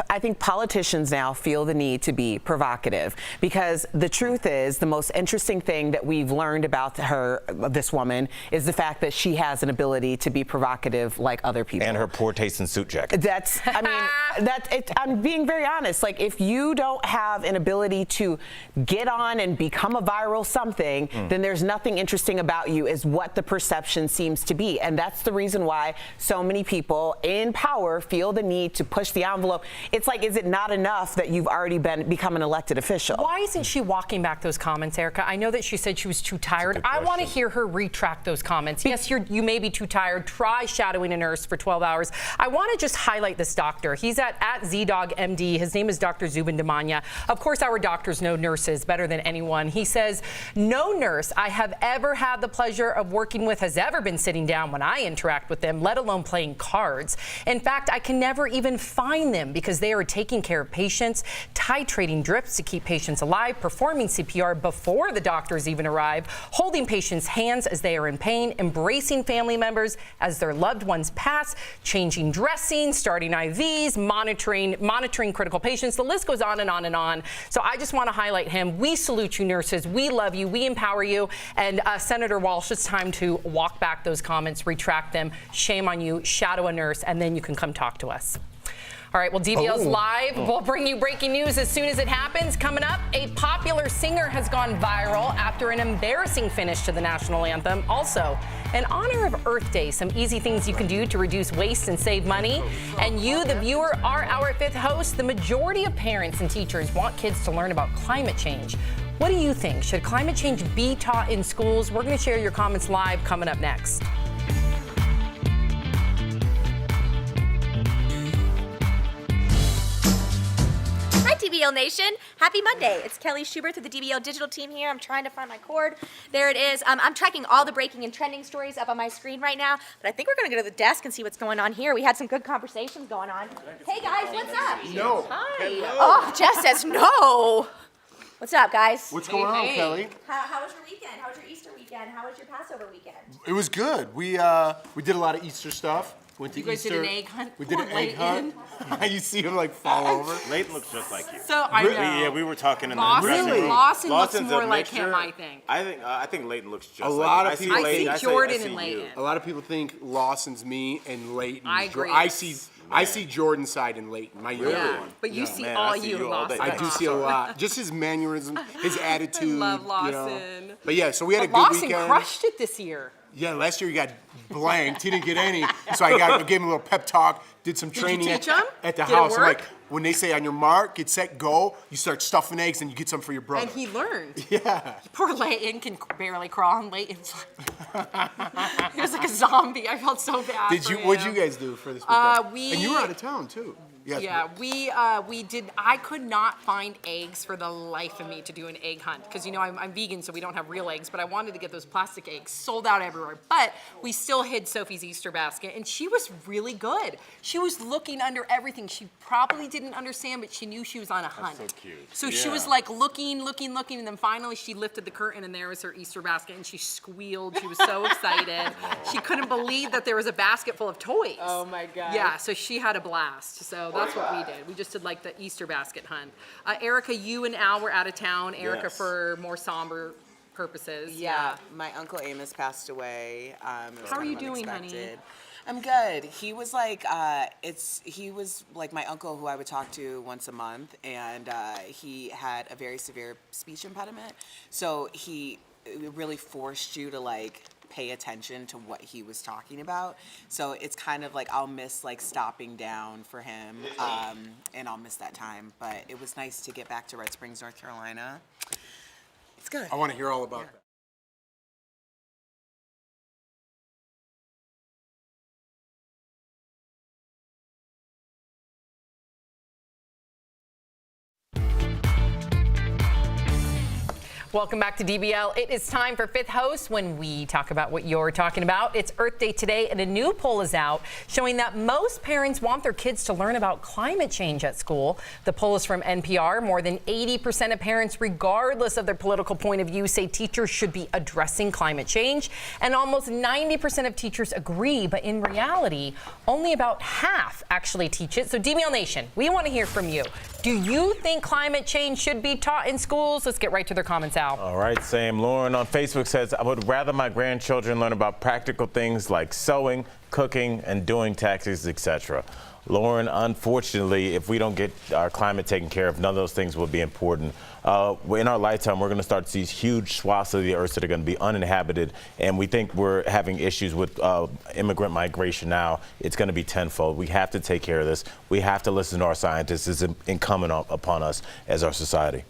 I think politicians now feel the need to be provocative, because the truth is, the most interesting thing that we've learned about this woman, is the fact that she has an ability to be provocative like other people. And her poor taste in suit jacket. I'm being very honest. Like, if you don't have an ability to get on and become a viral something, then there's nothing interesting about you, is what the perception seems to be. And that's the reason why so many people in power feel the need to push the envelope. It's like, is it not enough that you've already become an elected official? Why isn't she walking back those comments, Erica? I know that she said she was too tired. I want to hear her retract those comments. Yes, you may be too tired. Try shadowing a nurse for 12 hours. I want to just highlight this doctor. He's at ZDogMD. His name is Dr. Zubin Damania. Of course, our doctors know nurses better than anyone. He says, no nurse I have ever had the pleasure of working with has ever been sitting down when I interact with them, let alone playing cards. cards. In fact, I can never even find them because they are taking care of patients, titrating drips to keep patients alive, performing CPR before the doctors even arrive, holding patients' hands as they are in pain, embracing family members as their loved ones pass, changing dressing, starting IVs, monitoring critical patients. The list goes on and on and on. So I just want to highlight him. We salute you, nurses. We love you. We empower you. And Senator Walsh, it's time to walk back those comments, retract them. Shame on you. Shadow a nurse, and then you can come talk to us. All right, well, DBL's live. We'll bring you breaking news as soon as it happens. Coming up, a popular singer has gone viral after an embarrassing finish to the national anthem. Also, in honor of Earth Day, some easy things you can do to reduce waste and save money. And you, the viewer, are our fifth host. The majority of parents and teachers want kids to learn about climate change. What do you think? Should climate change be taught in schools? We're going to share your comments live coming up next. DBL Nation, happy Monday. It's Kelly Schubert with the DBL digital team here. I'm trying to find my cord. There it is. I'm tracking all the breaking and trending stories up on my screen right now, but I think we're going to go to the desk and see what's going on here. We had some good conversations going on. Hey guys, what's up? No. Hi. Hello. Oh, Jess says no. What's up, guys? What's going on, Kelly? How was your weekend? How was your Easter weekend? How was your Passover weekend? It was good. We did a lot of Easter stuff. Went to you guys Easter. did an egg hunt? We did an egg hunt. You see him like fall over. Leighton looks just like you. So I know. Yeah, we were talking in Lawson, the dressing room. Lawson looks Lawson's more a like mixture. him, I think. I think Leighton looks just A like lot you. of people. I see Jordan and Leighton. A lot of people think Lawson's me and Leighton. I agree. I see Jordan's side in Leighton, my younger one. But you see Man, all I see you, you all Lawson. day. I do see a lot. Just his mannerism, his attitude. I love Lawson. You know. But yeah, so we had a good Lawson weekend. crushed it this year. Yeah, last year he got blanked. He didn't get any. So I gave him a little pep talk, did some training teach him? at the Did it house. I'm work? like, when they say on your mark, get set, go, you start stuffing eggs and you get some for your brother. And he learned. Yeah. Poor Leighton can barely crawl, and Leighton's like, he was like a zombie. I felt so bad. What'd you guys do for this weekend? And you were out of town too. Yes. Yeah, we did. I could not find eggs for the life of me to do an egg hunt because I'm vegan, so we don't have real eggs. But I wanted to get those plastic eggs, sold out everywhere. But we still hid Sophie's Easter basket, and she was really good. She was looking under everything. She probably didn't understand, but she knew she was on a hunt. That's so cute. So she was like looking, and then finally she lifted the curtain, and there was her Easter basket, and she squealed. She was so excited. She couldn't believe that there was a basket full of toys. Oh my God. Yeah, so she had a blast. So that's what we did. We just did like the Easter basket hunt. Erica, you and Al were out of town. Erica Yes. for more somber purposes. Yeah, my Uncle Amos passed away. How are you doing, honey? I'm good. He was like, he was like my uncle who I would talk to once a month, and he had a very severe speech impediment. So it really forced you to like pay attention to what he was talking about. So it's kind of like I'll miss like stopping down for him, and I'll miss that time. But it was nice to get back to Red Springs, North Carolina. It's good. I want to hear all about that. Welcome back to DBL. It is time for Fifth Host when we talk about what you're talking about. It's Earth Day today, and a new poll is out showing that most parents want their kids to learn about climate change at school. The poll is from NPR. More than 80% of parents, regardless of their political point of view, say teachers should be addressing climate change. And almost 90% of teachers agree, but in reality, only about half actually teach it. So DBL Nation, we want to hear from you. Do you think climate change should be taught in schools? Let's get right to their comments, Al. All right, Sam. Lauren on Facebook says, I would rather my grandchildren learn about practical things like sewing, cooking, and doing taxes, etc. Lauren, unfortunately, if we don't get our climate taken care of, none of those things will be important. In our lifetime, we're going to start to see huge swaths of the earth that are going to be uninhabited, and we think we're having issues with immigrant migration now. It's going to be tenfold. We have to take care of this. We have to listen to our scientists. It's incumbent upon us as our society.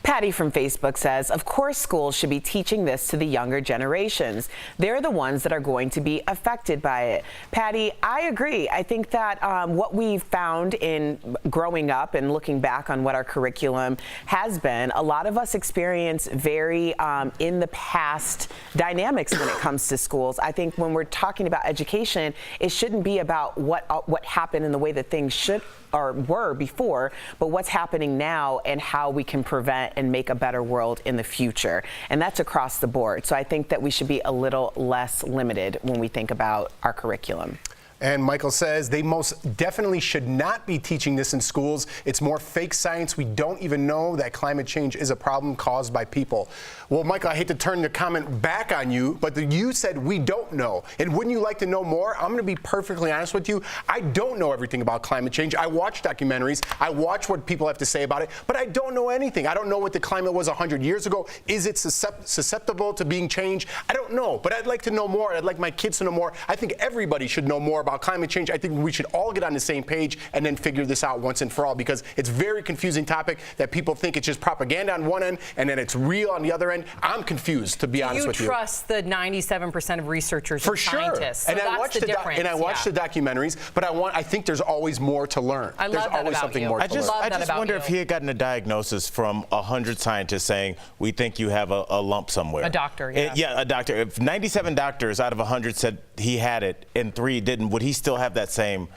Patty from Facebook says, of course schools should be teaching this to the younger generations. They're the ones that are going to be affected by it. Patty, I agree. I think that what we've found in growing up and looking back on what our curriculum has been, a lot of us experience very in the past dynamics when it comes to schools. I think when we're talking about education, it shouldn't be about what happened in the way that things should or were before, but what's happening now and how we can prevent and make a better world in the future. And that's across the board. So I think that we should be a little less limited when we think about our curriculum. And Michael says they most definitely should not be teaching this in schools. It's more fake science. We don't even know that climate change is a problem caused by people. Well, Michael, I hate to turn the comment back on you, but you said we don't know. And wouldn't you like to know more? I'm going to be perfectly honest with you. I don't know everything about climate change. I watch documentaries. I watch what people have to say about it, but I don't know anything. I don't know what the climate was 100 years ago. Is it susceptible to being changed? I don't know, but I'd like to know more. I'd like my kids to know more. I think everybody should know more about climate change. I think we should all get on the same page and then figure this out once and for all, because it's a very confusing topic that people think it's just propaganda on one end and then it's real on the other end. I'm confused, to be honest with you. You trust the 97% of researchers for and sure. scientists. So and I watch the documentaries, but I think there's always more to learn. I love there's that always about something you. more to learn. I just wonder if he had gotten a diagnosis from 100 scientists saying, we think you have a lump somewhere. A doctor, yeah. A doctor. If 97 doctors out of 100 said he had it and 3 didn't, would he still have that same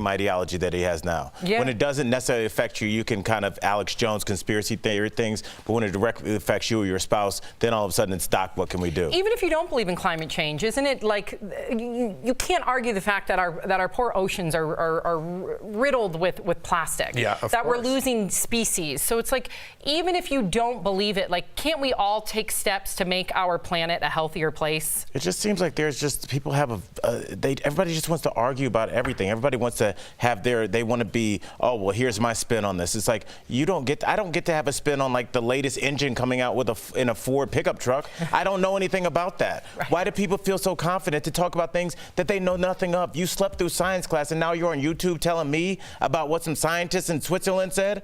ideology that he has now? Yeah. When it doesn't necessarily affect you, you can kind of Alex Jones conspiracy theory things, but when it directly affects you or your spouse, then all of a sudden it's doc, what can we do? Even if you don't believe in climate change, isn't it like you can't argue the fact that our poor oceans are riddled with plastic? Yeah, of that course. we're losing species. So it's like, even if you don't believe it, like, can't we all take steps to make our planet a healthier place? It just seems like there's just people have everybody just wants to argue about everything. Everybody wants to have they want to be, oh, well, here's my spin on this. It's like, I don't get to have a spin on like the latest engine coming out in a Ford pickup truck. I don't know anything about that. Right. Why do people feel so confident to talk about things that they know nothing of? You slept through science class and now you're on YouTube telling me about what some scientists in Switzerland said?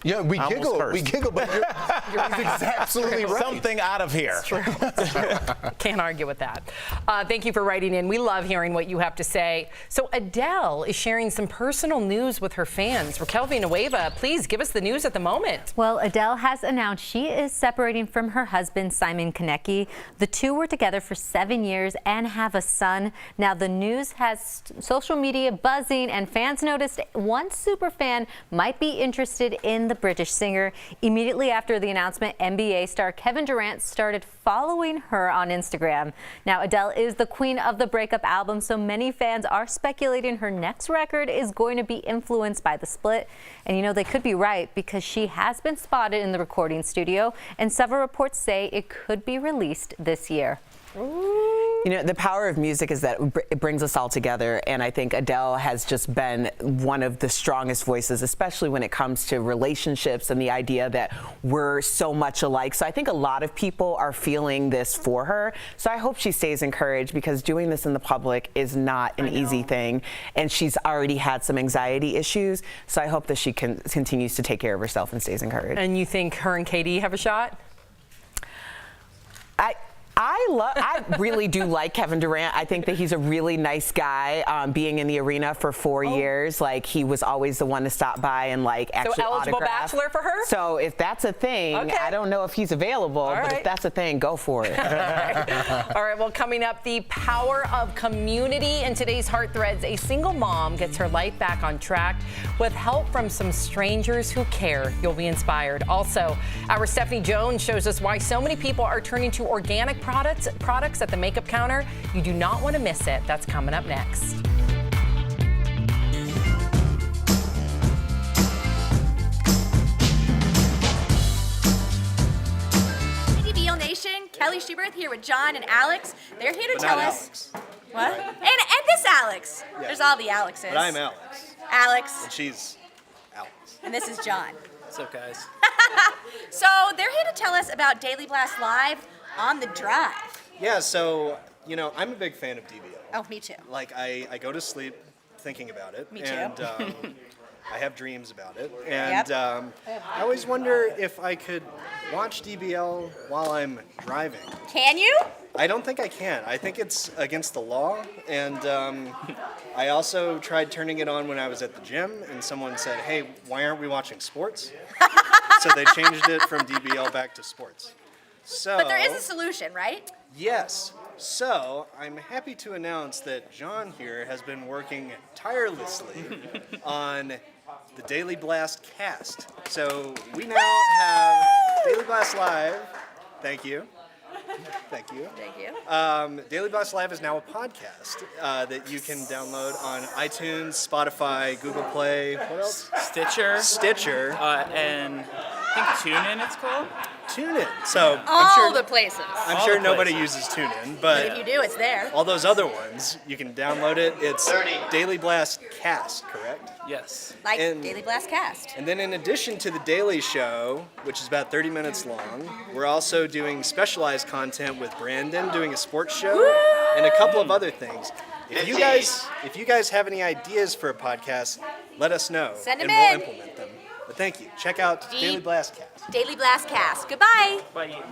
Yeah, we giggle, but you're absolutely right. Something out of here. It's true. Can't argue with that. Thank you for writing in. We love hearing what you have to say. So Adele is sharing some personal news with her fans. Raquel Villanueva, please give us the news at the moment. Well, Adele has announced she is separating from her husband, Simon Konecki. The two were together for 7 years and have a son. Now, the news has social media buzzing, and fans noticed one superfan might be interested in the British singer. Immediately after the announcement, NBA star Kevin Durant started following her on Instagram. Now, Adele is the queen of the breakup album, so many fans are speculating her next record is going to be influenced by the split. And you know, they could be right, because she has been spotted in the recording studio, and several reports say it could be released this year. You know, the power of music is that it brings us all together, and I think Adele has just been one of the strongest voices, especially when it comes to relationships and the idea that we're so much alike. So I think a lot of people are feeling this for her. So I hope she stays encouraged, because doing this in the public is not an easy thing, and she's already had some anxiety issues. So I hope that she continues to take care of herself and stays encouraged. And you think her and Katie have a shot? I really do like Kevin Durant. I think that he's a really nice guy. Being in the arena for 4 years, like, he was always the one to stop by and like actually so eligible autograph. bachelor for her? So if that's a thing, okay. I don't know if he's available, but if that's a thing, go for it. All right, well, coming up, the power of community in today's Heart Threads. A single mom gets her life back on track with help from some strangers who care. You'll be inspired. Also, our Stephanie Jones shows us why so many people are turning to organic products at the makeup counter. You do not want to miss it. That's coming up next. DBL Nation, Kelly Schubert here with John and Alex. They're here to tell us what? And this Alex. Yeah. There's all the Alexes. But I'm Alex. Alex. And she's Alex. And this is John. What's up, guys? So they're here to tell us about Daily Blast Live on the Drive. Yeah, so, you know, I'm a big fan of DBL. Oh, me too. Like, I go to sleep thinking about it. Me too. And I have dreams about it. And I always wonder if I could watch DBL while I'm driving. Can you? I don't think I can. I think it's against the law. And I also tried turning it on when I was at the gym, and someone said, hey, why aren't we watching sports? So they changed it from DBL back to sports. So, But there is a solution, right? Yes. So I'm happy to announce that John here has been working tirelessly on the Daily Blast cast. So we now have Daily Blast Live. Thank you. Thank you. Thank you. Daily Blast Live is now a podcast that you can download on iTunes, Spotify, Google Play. What else? Stitcher. And I think TuneIn it's called. TuneIn. So All the places. I'm sure nobody uses TuneIn, but if you do, it's there. all those other ones, you can download it. It's Daily Blast Cast, correct? Yes. Like And- Daily Blast Cast. And then in addition to the Daily Show, which is about 30 minutes long, we're also doing specialized content with Brandon, doing a sports show, and a couple of other things. If you guys have any ideas for a podcast, let us know. Send 'em and in. we'll implement them. But thank you. Check out Daily Blast Cast. Daily Blast Cast. Goodbye. Bye.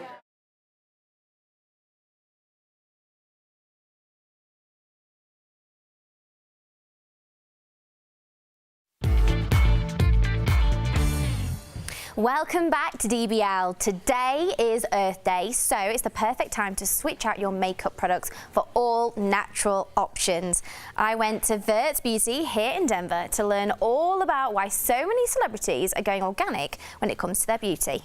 Welcome back to DBL. Today is Earth Day, so it's the perfect time to switch out your makeup products for all natural options. I went to Vert's Beauty here in Denver to learn all about why so many celebrities are going organic when it comes to their beauty.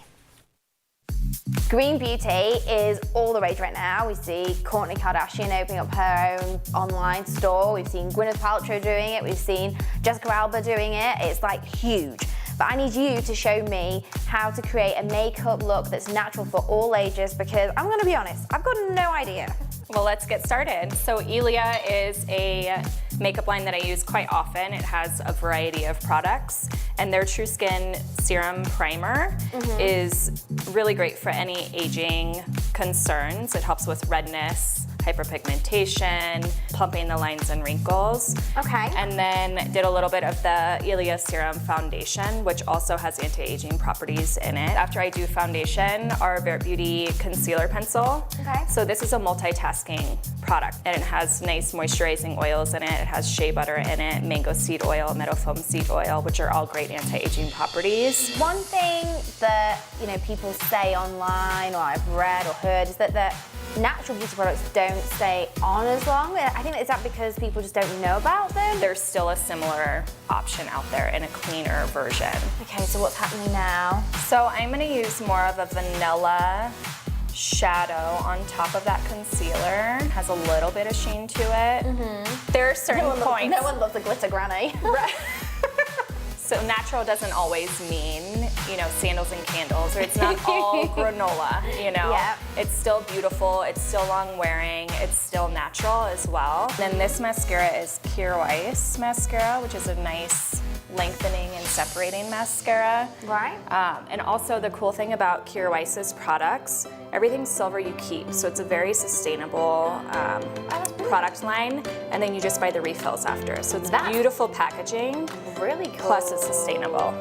Green beauty is all the rage right now. We see Kourtney Kardashian opening up her own online store. We've seen Gwyneth Paltrow doing it. We've seen Jessica Alba doing it. It's like huge. But I need you to show me how to create a makeup look that's natural for all ages, because I'm gonna be honest, I've got no idea. Well, let's get started. So Ilia is a makeup line that I use quite often. It has a variety of products, and their True Skin Serum Primer is really great for any aging concerns. It helps with redness, hyperpigmentation, plumping the lines and wrinkles. Okay. And then did a little bit of the Ilia Serum Foundation, which also has anti-aging properties in it. After I do foundation, our Vert Beauty Concealer Pencil. Okay. So this is a multitasking product, and it has nice moisturizing oils in it. It has shea butter in it, mango seed oil, meadow foam seed oil, which are all great anti-aging properties. One thing that people say online, or I've read or heard, is that the natural beauty products don't stay on as long. I think is that because people just don't know about them? There's still a similar option out there in a cleaner version. Okay, so what's happening now? So I'm gonna use more of a vanilla shadow on top of that concealer. It has a little bit of sheen to it. There are certain points. No one loves a glitter granny. Right. So natural doesn't always mean, sandals and candles, or it's not all granola, Yeah. It's still beautiful, it's still long wearing, it's still natural as well. And then this mascara is Kir Weiss mascara, which is a nice lengthening and separating mascara. Right. And also the cool thing about Kir Weiss's products, everything's silver you keep, so it's a very sustainable product line, and then you just buy the refills after. So it's beautiful packaging. Really cool. Plus it's sustainable.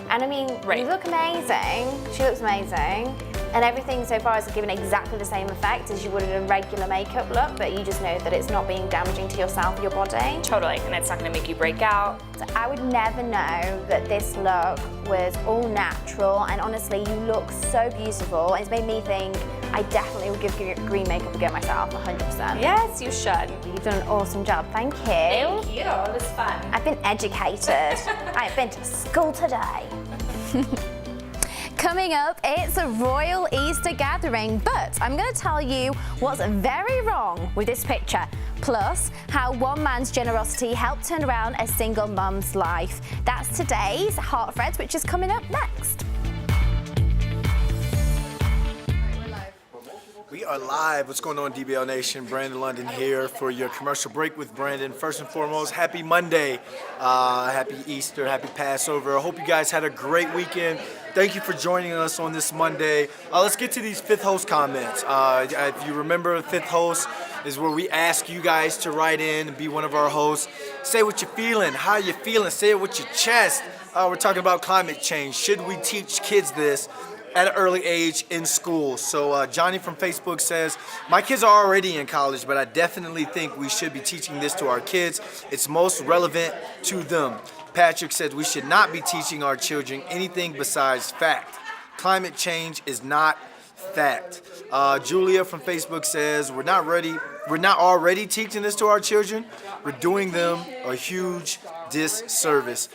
And I mean, you look amazing, she looks amazing, and everything so far has given exactly the same effect as you would in a regular makeup look, but you just know that it's not being damaging to yourself or your body. Totally, and it's not gonna make you break out. So I would never know that this look was all natural, and honestly, you look so beautiful. It's made me think I definitely would give green makeup a go myself, 100%. Yes, you should. You've done an awesome job, thank you. Thank you, it was fun. I've been educated. I've been to school today. Coming up, it's a royal Easter gathering, but I'm going to tell you what's very wrong with this picture. Plus, how one man's generosity helped turn around a single mum's life. That's today's Heart Threads, which is coming up next. We are live. What's going on, DBL Nation? Brandon London here for your commercial break with Brandon. First and foremost, happy Monday, happy Easter, happy Passover. I hope you guys had a great weekend. Thank you for joining us on this Monday. Let's get to these fifth host comments. If you remember, fifth host is where we ask you guys to write in and be one of our hosts. Say what you're feeling, how you're feeling, say it with your chest. We're talking about climate change. Should we teach kids this at an early age in school? So Johnny from Facebook says, my kids are already in college, but I definitely think we should be teaching this to our kids. It's most relevant to them. Patrick says we should not be teaching our children anything besides fact. Climate change is not fact. Julia from Facebook says we're not already teaching this to our children. We're doing them a huge disservice.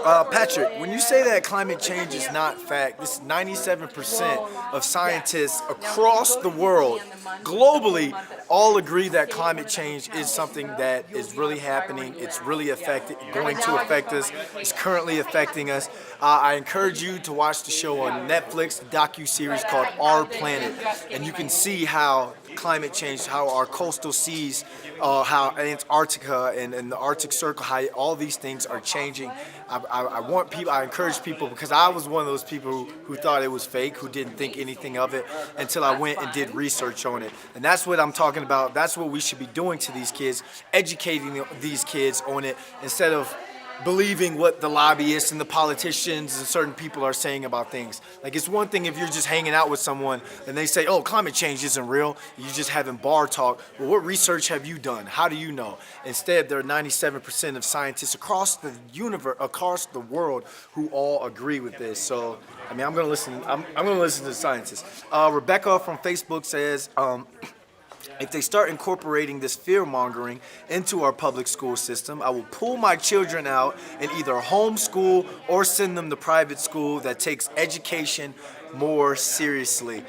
Patrick, when you say that climate change is not fact, this 97% of scientists across the world, globally, all agree that climate change is something that is really happening. It's really going to affect us. It's currently affecting us. I encourage you to watch the show on Netflix, the docu-series called Our Planet, and you can see how climate change, how our coastal seas, how Antarctica and the Arctic Circle, how all these things are changing. I encourage people, because I was one of those people who thought it was fake, who didn't think anything of it until I went and did research on it. And that's what I'm talking about. That's what we should be doing to these kids, educating these kids on it instead of believing what the lobbyists and the politicians and certain people are saying about things. Like, it's one thing if you're just hanging out with someone and they say, oh, climate change isn't real. You're just having bar talk. Well, what research have you done? How do you know? Instead, there are 97% of scientists across the universe, across the world, who all agree with this. So, I mean, I'm gonna listen to the scientists. Rebecca from Facebook says, if they start incorporating this fear-mongering into our public school system, I will pull my children out and either homeschool or send them to private school that takes education more seriously.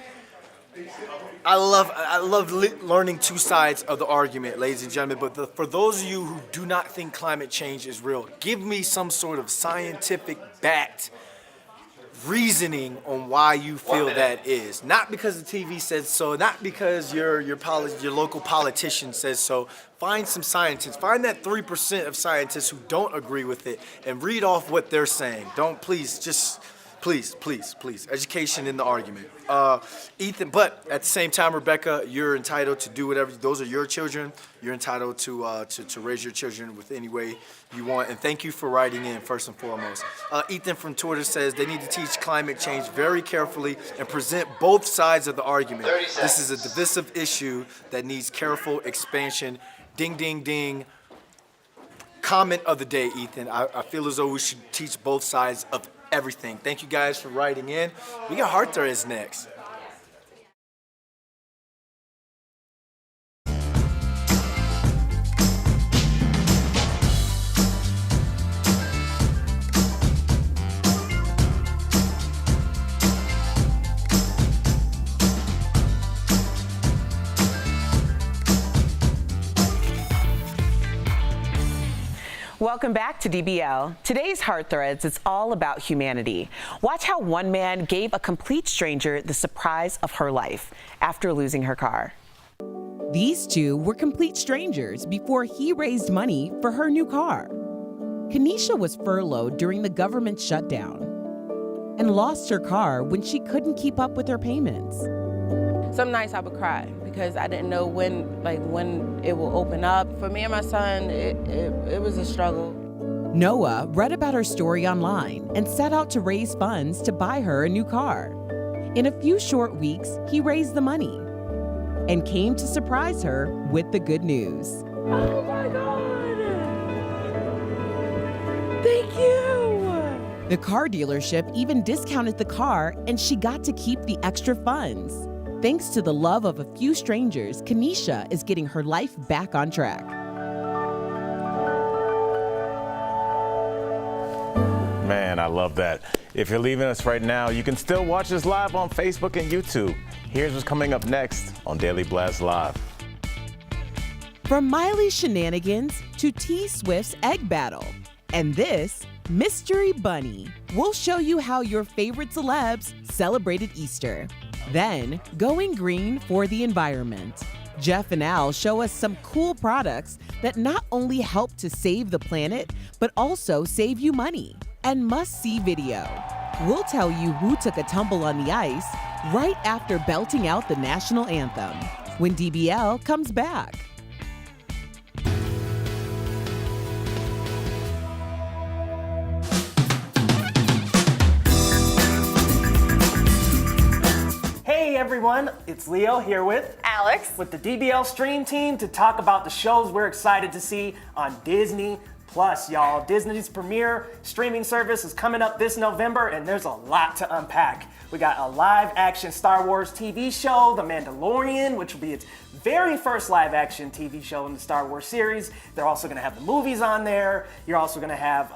I love learning two sides of the argument, ladies and gentlemen, but for those of you who do not think climate change is real, give me some sort of scientific-backed reasoning on why you feel that is. Not because the TV says so, not because your local politician says so. Find some scientists. Find that 3% of scientists who don't agree with it and read off what they're saying. Please, education in the argument. Ethan, but at the same time, Rebecca, you're entitled to do whatever. Those are your children. You're entitled to raise your children with any way you want. And thank you for writing in, first and foremost. Ethan from Twitter says they need to teach climate change very carefully and present both sides of the argument. This is a divisive issue that needs careful expansion. Ding, ding, ding. Comment of the day, Ethan. I feel as though we should teach both sides of everything. Thank you guys for writing in. We got Heart Threads next. Welcome back to DBL. Today's Heart Threads is all about humanity. Watch how one man gave a complete stranger the surprise of her life after losing her car. These two were complete strangers before he raised money for her new car. Kenesha was furloughed during the government shutdown and lost her car when she couldn't keep up with her payments. Some nights I would cry because I didn't know when it will open up. For me and my son, it was a struggle. Noah read about her story online and set out to raise funds to buy her a new car. In a few short weeks, he raised the money and came to surprise her with the good news. Oh my God! Thank you! The car dealership even discounted the car and she got to keep the extra funds. Thanks to the love of a few strangers, Kenesha is getting her life back on track. Man, I love that. If you're leaving us right now, you can still watch us live on Facebook and YouTube. Here's what's coming up next on Daily Blast Live. From Miley's shenanigans to T Swift's egg battle, and this Mystery Bunny. We'll show you how your favorite celebs celebrated Easter. Then, going green for the environment. Jeff and Al show us some cool products that not only help to save the planet, but also save you money. And must-see video. We'll tell you who took a tumble on the ice right after belting out the national anthem when DBL comes back. Hey everyone, it's Leo here with Alex with the DBL Stream Team to talk about the shows we're excited to see on Disney Plus, y'all. Disney's premier streaming service is coming up this November, and there's a lot to unpack. We got a live-action Star Wars TV show, The Mandalorian, which will be its very first live-action TV show in the Star Wars series. They're also going to have the movies on there. You're also going to have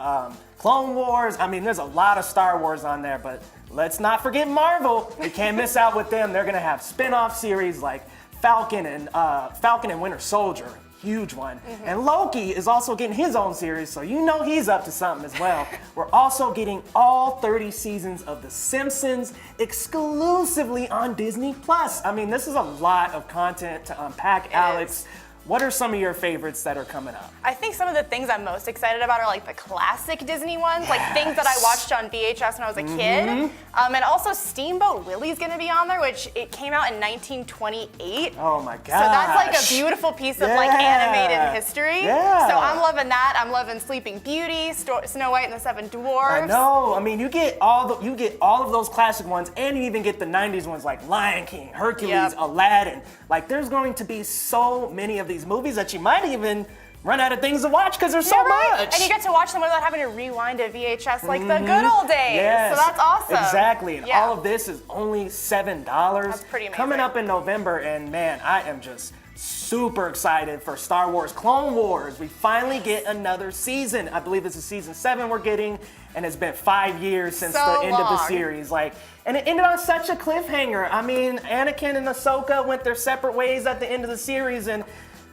Clone Wars. I mean, there's a lot of Star Wars on there, but let's not forget Marvel. We can't miss out with them. They're going to have spin-off series like Falcon and Winter Soldier. Huge one. And Loki is also getting his own series, so you know he's up to something as well. We're also getting all 30 seasons of The Simpsons exclusively on Disney Plus. I mean, this is a lot of content to unpack, Alex. What are some of your favorites that are coming up? I think some of the things I'm most excited about are like the classic Disney ones, like things that I watched on VHS when I was a kid. And also Steamboat Willie's gonna be on there, which it came out in 1928. Oh my gosh. So that's like a beautiful piece of like animated history. Yeah. So I'm loving that. I'm loving Sleeping Beauty, Snow White and the Seven Dwarfs. I know. I mean, you get all of those classic ones, and you even get the 90s ones like Lion King, Hercules, Aladdin. Like, there's going to be so many of these movies that you might even run out of things to watch because there's so much. And you get to watch them without having to rewind a VHS like the good old days. Yes, so that's awesome. Exactly. And all of this is only $7. That's pretty amazing. Coming up in November, and man, I am just super excited for Star Wars Clone Wars. We finally get another season. I believe this is season 7 we're getting, and it's been 5 years since the end of the series. And it ended on such a cliffhanger. I mean, Anakin and Ahsoka went their separate ways at the end of the series, and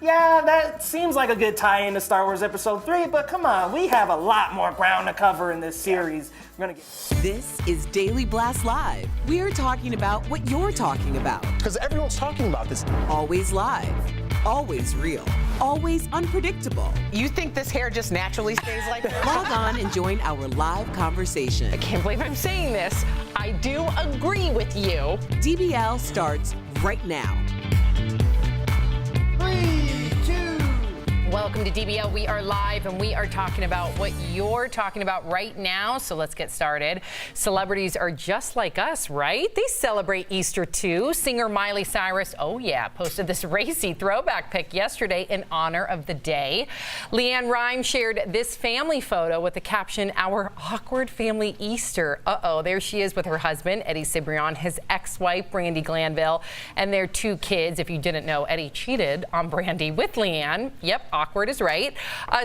yeah, that seems like a good tie-in to Star Wars Episode 3, but come on, we have a lot more ground to cover in this series. This is Daily Blast Live. We are talking about what you're talking about. Because everyone's talking about this. Always live, always real, always unpredictable. You think this hair just naturally stays like this? Log on and join our live conversation. I can't believe I'm saying this. I do agree with you. DBL starts right now. Welcome to DBL. We are live and we are talking about what you're talking about right now. So let's get started. Celebrities are just like us, right? They celebrate Easter too. Singer Miley Cyrus, oh yeah, posted this racy throwback pic yesterday in honor of the day. Leanne Rimes shared this family photo with the caption, "Our awkward family Easter." Uh-oh, there she is with her husband, Eddie Cibrian, his ex-wife, Brandy Glanville, and their 2 kids. If you didn't know, Eddie cheated on Brandy with Leanne. Yep, awkward is right.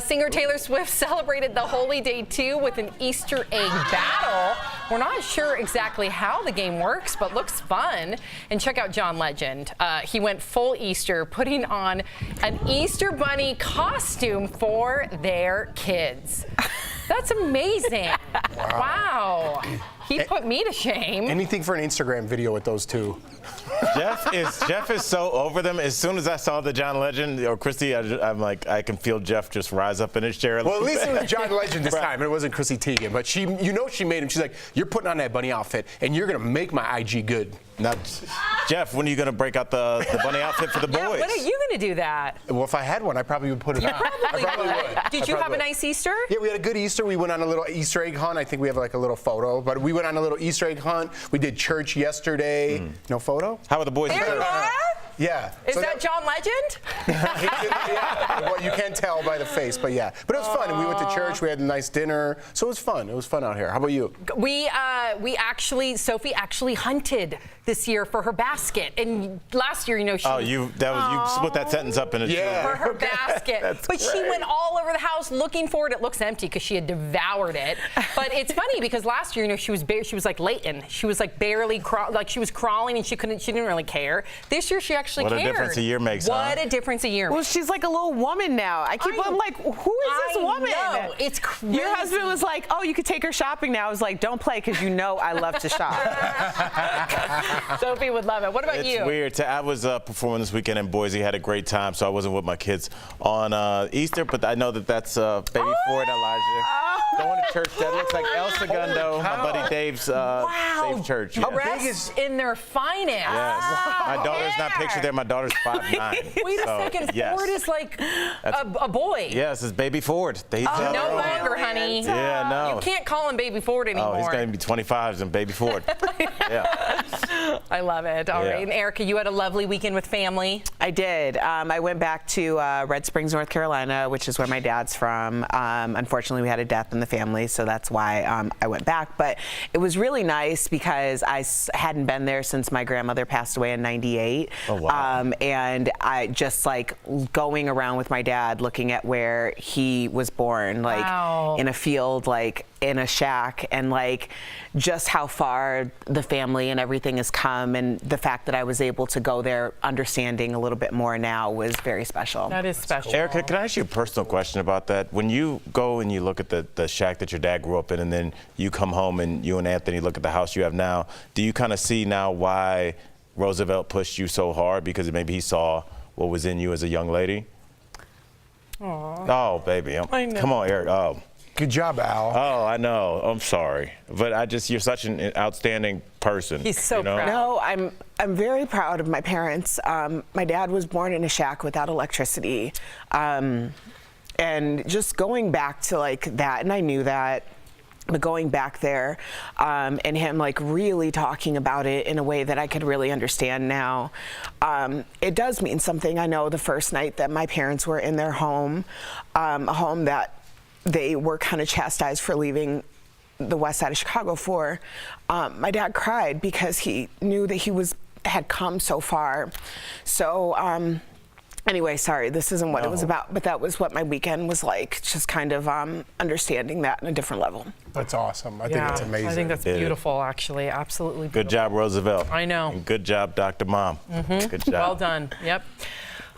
Singer Taylor Swift celebrated the holy day too with an Easter egg battle. We're not sure exactly how the game works, but looks fun. And check out John Legend. He went full Easter, putting on an Easter bunny costume for their kids. That's amazing. Wow. He put me to shame. Anything for an Instagram video with those two. Jeff is so over them. As soon as I saw the John Legend or Chrissy, I'm like, I can feel Jeff just rise up in his chair. Well, at least it was John Legend this time. It wasn't Chrissy Teigen. But she made him. She's like, you're putting on that bunny outfit, and you're gonna make my IG good. Now, Jeff, when are you gonna break out the bunny outfit for the boys? Yeah, when are you gonna do that? Well, if I had one, I probably would put it on. I probably would. Did you have a nice Easter? Yeah, we had a good Easter. We went on a little Easter egg hunt. I think we have like a little photo, but we went on a little Easter egg hunt. We did church yesterday. No photo? How are the boys? Yeah. Is that John Legend? Yeah. Well, you can't tell by the face, but yeah. But it was fun. And we went to church. We had a nice dinner. So it was fun. It was fun out here. How about you? Sophie actually hunted this year for her basket. And last year, you split that sentence up in a for her basket. But she went all over the house looking for it. It looks empty because she had devoured it. But it's funny because last year, she was like Leighton. She was like barely she was crawling and she didn't really care. This year, she actually actually What cared. a difference a year makes, What huh? a difference a year Well, makes. she's like a little woman now. I'm like, who is this woman? I know. It's crazy. Your husband was like, oh, you could take her shopping now. I was like, don't play because you know I love to shop. Sophie would love it. What about you? It's weird. I was performing this weekend in Boise. Had a great time, so I wasn't with my kids on Easter, but I know that that's baby Ford, Elijah. Going to church. That looks like El Segundo, my buddy Dave's church. Yeah. Dressed in their finest. Yes. My daughter's not pictured there. My daughter's 5'9". Wait a second. Yes. Ford is like a boy. Yes, it's baby Ford. No longer, honey. Yeah, no. You can't call him baby Ford anymore. Oh, he's going to be 25s and baby Ford. Yeah. I love it. All right. And Erica, you had a lovely weekend with family. I did. I went back to Red Springs, North Carolina, which is where my dad's from. Unfortunately, we had a death in the family, so that's why I went back. But it was really nice because I hadn't been there since my grandmother passed away in '98. Oh, wow. And I just like going around with my dad, looking at where he was born, like in a field, like in a shack, and like just how far the family and everything has come, and the fact that I was able to go there understanding a little bit more now was very special. That is special. Erica, can I ask you a personal question about that? When you go and you look at the shack that your dad grew up in, and then you come home and you and Anthony look at the house you have now, do you kind of see now why Roosevelt pushed you so hard? Because maybe he saw what was in you as a young lady? Aww. Oh, baby. I know. Come on, Eric. Oh. Good job, Al. Oh, I know. I'm sorry. But you're such an outstanding person. He's so proud. No, I'm very proud of my parents. My dad was born in a shack without electricity. And just going back to like that, and I knew that, but going back there and him like really talking about it in a way that I could really understand now, it does mean something. I know the first night that my parents were in their home, a home that they were kind of chastised for leaving the west side of Chicago for, my dad cried because he knew that he had come so far. So anyway, sorry, this isn't what it was about, but that was what my weekend was like, just kind of understanding that on a different level. That's awesome. I think it's amazing. I think that's beautiful, actually. Absolutely beautiful. Good job, Roosevelt. I know. And good job, Dr. Mom. Good job. Well done. Yep.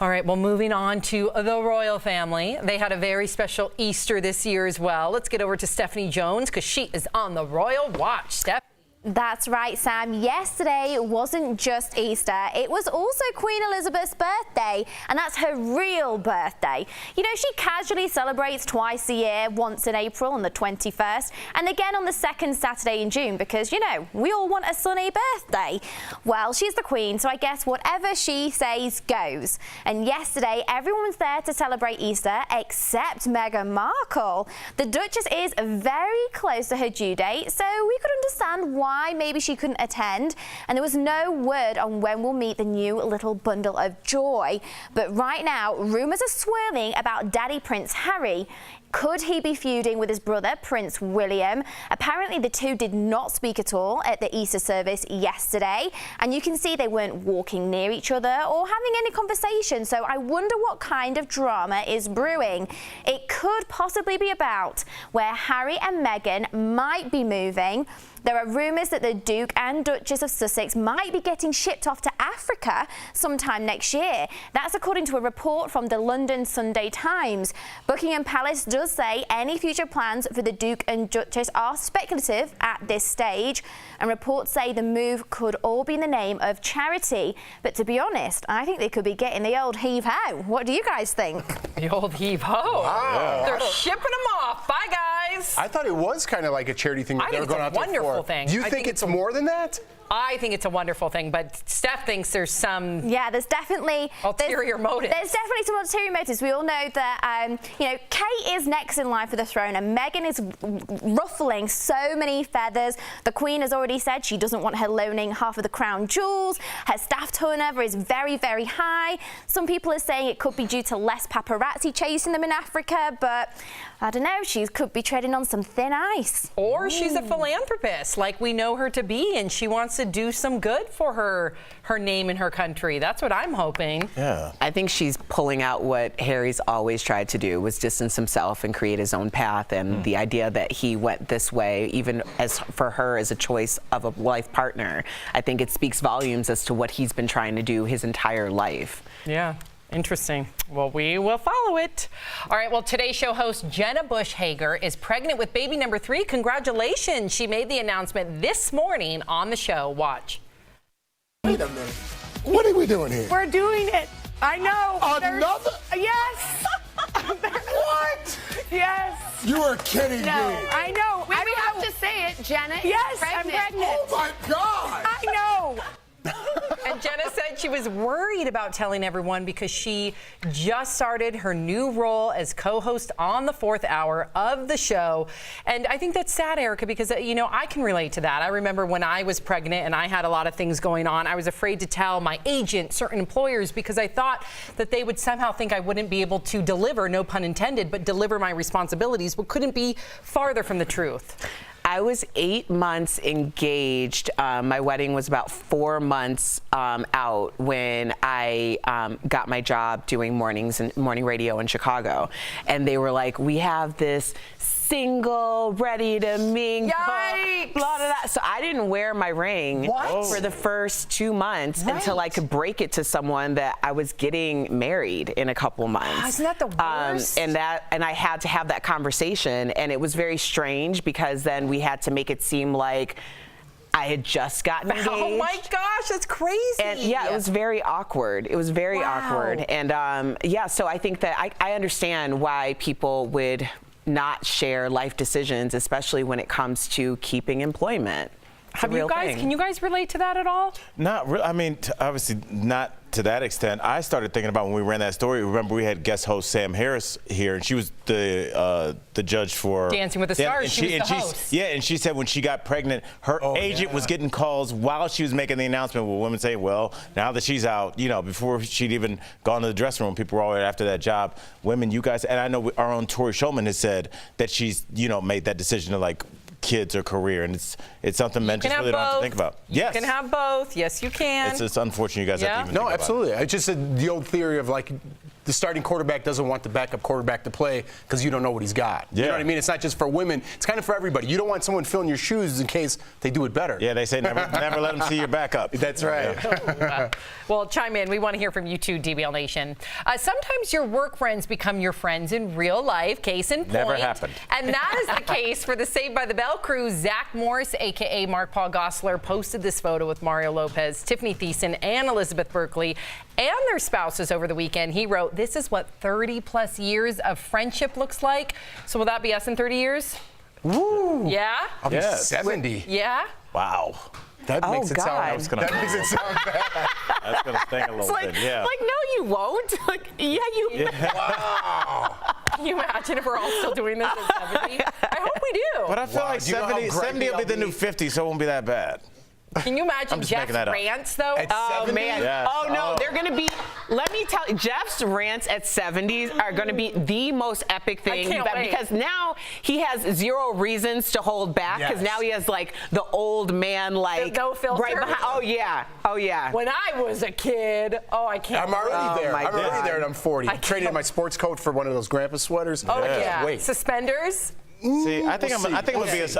All right, well, moving on to the royal family. They had a very special Easter this year as well. Let's get over to Stephanie Jones because she is on the royal watch. Steph. That's right, Sam. Yesterday wasn't just Easter. It was also Queen Elizabeth's birthday, and that's her real birthday. You know, she casually celebrates twice a year, once in April on the 21st, and again on the second Saturday in June, because, you know, we all want a sunny birthday. Well, she's the Queen, so I guess whatever she says goes. And yesterday, everyone was there to celebrate Easter except Meghan Markle. The Duchess is very close to her due date, so we could understand why maybe she couldn't attend, and there was no word on when we'll meet the new little bundle of joy. But right now, rumours are swirling about Daddy Prince Harry. Could he be feuding with his brother, Prince William? Apparently, the two did not speak at all at the Easter service yesterday, and you can see they weren't walking near each other or having any conversation, so I wonder what kind of drama is brewing. It could possibly be about where Harry and Meghan might be moving. There are rumours that the Duke and Duchess of Sussex might be getting shipped off to Africa sometime next year. That's according to a report from the London Sunday Times. Buckingham Palace does say any future plans for the Duke and Duchess are speculative at this stage, and reports say the move could all be in the name of charity. But to be honest, I think they could be getting the old heave-ho. What do you guys think? The old heave-ho. Wow. They're shipping them off. Bye, guys. I thought it was kind of like a charity thing that they were going out there for. I think it's a wonderful thing. Do you think it's more than that? I think it's a wonderful thing, but Steph thinks there's some there's definitely ulterior motives. There's definitely some ulterior motives. We all know that you know, Kate is next in line for the throne, and Meghan is ruffling so many feathers. The Queen has already said she doesn't want her loaning half of the crown jewels. Her staff turnover is very, very high. Some people are saying it could be due to less paparazzi chasing them in Africa, but I don't know. She could be treading on some thin ice. Or she's a philanthropist, like we know her to be, and she wants to do some good for her name and her country. That's what I'm hoping. Yeah. I think she's pulling out what Harry's always tried to do, was distance himself and create his own path. And the idea that he went this way, even as for her as a choice of a life partner, I think it speaks volumes as to what he's been trying to do his entire life. Yeah. Interesting. Well, we will follow it. All right. Well, today's show host Jenna Bush Hager is pregnant with baby number 3. Congratulations. She made the announcement this morning on the show. Watch. Wait a minute. What are we doing here? We're doing it. I know. Another? Yes. What? Yes. You are kidding me. I know. We have to say it, Jenna. Yes, pregnant. I'm pregnant. Oh my God. I know. And Jenna said she was worried about telling everyone because she just started her new role as co-host on the 4th hour of the show. And I think that's sad, Erica, because, you know, I can relate to that. I remember when I was pregnant and I had a lot of things going on, I was afraid to tell my agent, certain employers, because I thought that they would somehow think I wouldn't be able to deliver, no pun intended, but deliver my responsibilities, but couldn't be farther from the truth. I was 8 months engaged. My wedding was about 4 months out when I got my job doing mornings and morning radio in Chicago. And they were like, we have this single, ready to mingle, Yikes! blah, blah, blah. So I didn't wear my ring for the first 2 months until I could break it to someone that I was getting married in a couple months. Isn't that the worst? And I had to have that conversation, and it was very strange because then we had to make it seem like I had just gotten engaged. Oh my gosh, that's crazy. And yeah, it was very awkward. It was very awkward. And yeah, so I think that I understand why people would not share life decisions, especially when it comes to keeping employment. Have you guys, can you guys relate to that at all? Not really. I mean, obviously not to that extent. I started thinking about when we ran that story. Remember, we had guest host Sam Harris here, and she was the judge for Dancing with the Stars. And she was the host. Yeah, and she said when she got pregnant, her agent was getting calls while she was making the announcement. Where women say, "Well, now that she's out, you know, before she'd even gone to the dressing room, people were already after that job. Women, you guys." And I know our own Tori Shulman has said that she's, you know, made that decision to like kids or career, and it's something men just really don't have to think about. You can have both. Yes, you can. It's unfortunate you guys have to even think about it. Absolutely. It's just the old theory of like the starting quarterback doesn't want the backup quarterback to play because you don't know what he's got. You know what I mean? It's not just for women. It's kind of for everybody. You don't want someone filling your shoes in case they do it better. Yeah, they say never let them see your backup. That's right. Yeah. Well, chime in. We want to hear from you too, DBL Nation. Sometimes your work friends become your friends in real life. Case in point. Never happened. And that is the case for the Saved by the Bell crew. Zach Morris, a.k.a. Mark Paul Gosselaar, posted this photo with Mario Lopez, Tiffany Thiessen, and Elizabeth Berkley and their spouses over the weekend. He wrote, "This is what 30-plus years of friendship looks like." So will that be us in 30 years? Woo! Yeah? I'll be 70. Yeah? Wow. That makes it sound bad. That's gonna sting a little bit. Yeah. Like, no, you won't. Like, yeah, you. Yeah. Wow. Can you imagine if we're all still doing this at 70? I hope we do. But I feel like 70 will be the new 50, so it won't be that bad. Can you imagine Jeff's rants, though? Oh, man. Yes. Oh, no. They're going to be, let me tell you, Jeff's rants at 70s are going to be the most epic thing. I can't wait. Because now he has zero reasons to hold back because now he has, like, the old man, like, no filter. right behind. Oh, yeah. Oh, yeah. When I was a kid, I can't. I'm already there. I'm already there, and I'm 40. I traded my sports coat for one of those grandpa sweaters. Oh, yeah. Wait. Suspenders? See, I think I'm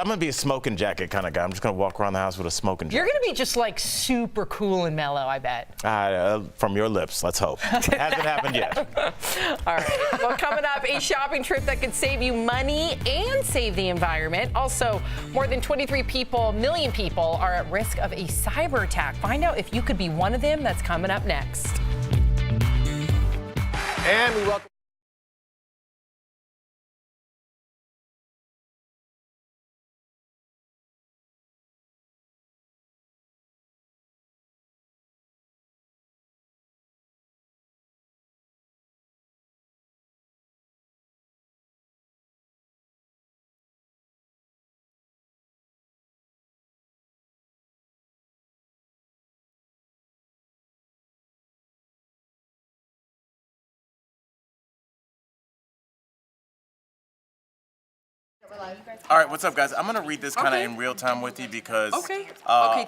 gonna be a smoking jacket kind of guy. I'm just gonna walk around the house with a smoking jacket. You're gonna be just like super cool and mellow, I bet. From your lips, let's hope. Hasn't happened yet. All right. Well, coming up, a shopping trip that could save you money and save the environment. Also, more than 23 million people are at risk of a cyber attack. Find out if you could be one of them. That's coming up next. And we welcome All right, what's up, guys? I'm gonna read this kind of in real time with you because thank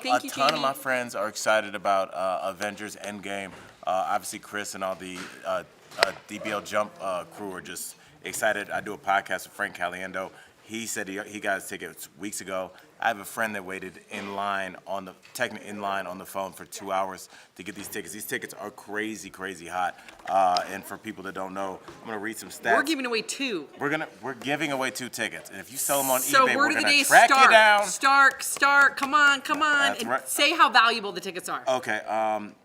you, a ton Jamie. of my friends are excited about Avengers Endgame. Obviously, Chris and all the DBL Jump crew are just excited. I do a podcast with Frank Caliendo. He said he got his tickets weeks ago. I have a friend that waited in line on the phone for 2 hours to get these tickets. These tickets are crazy, crazy hot. And for people that don't know, I'm gonna read some stats. We're giving away 2. We're giving away 2 tickets, and if you sell them on So eBay, word we're of the gonna day, track you down. Stark. Come on. That's And right. say how valuable the tickets are. Okay.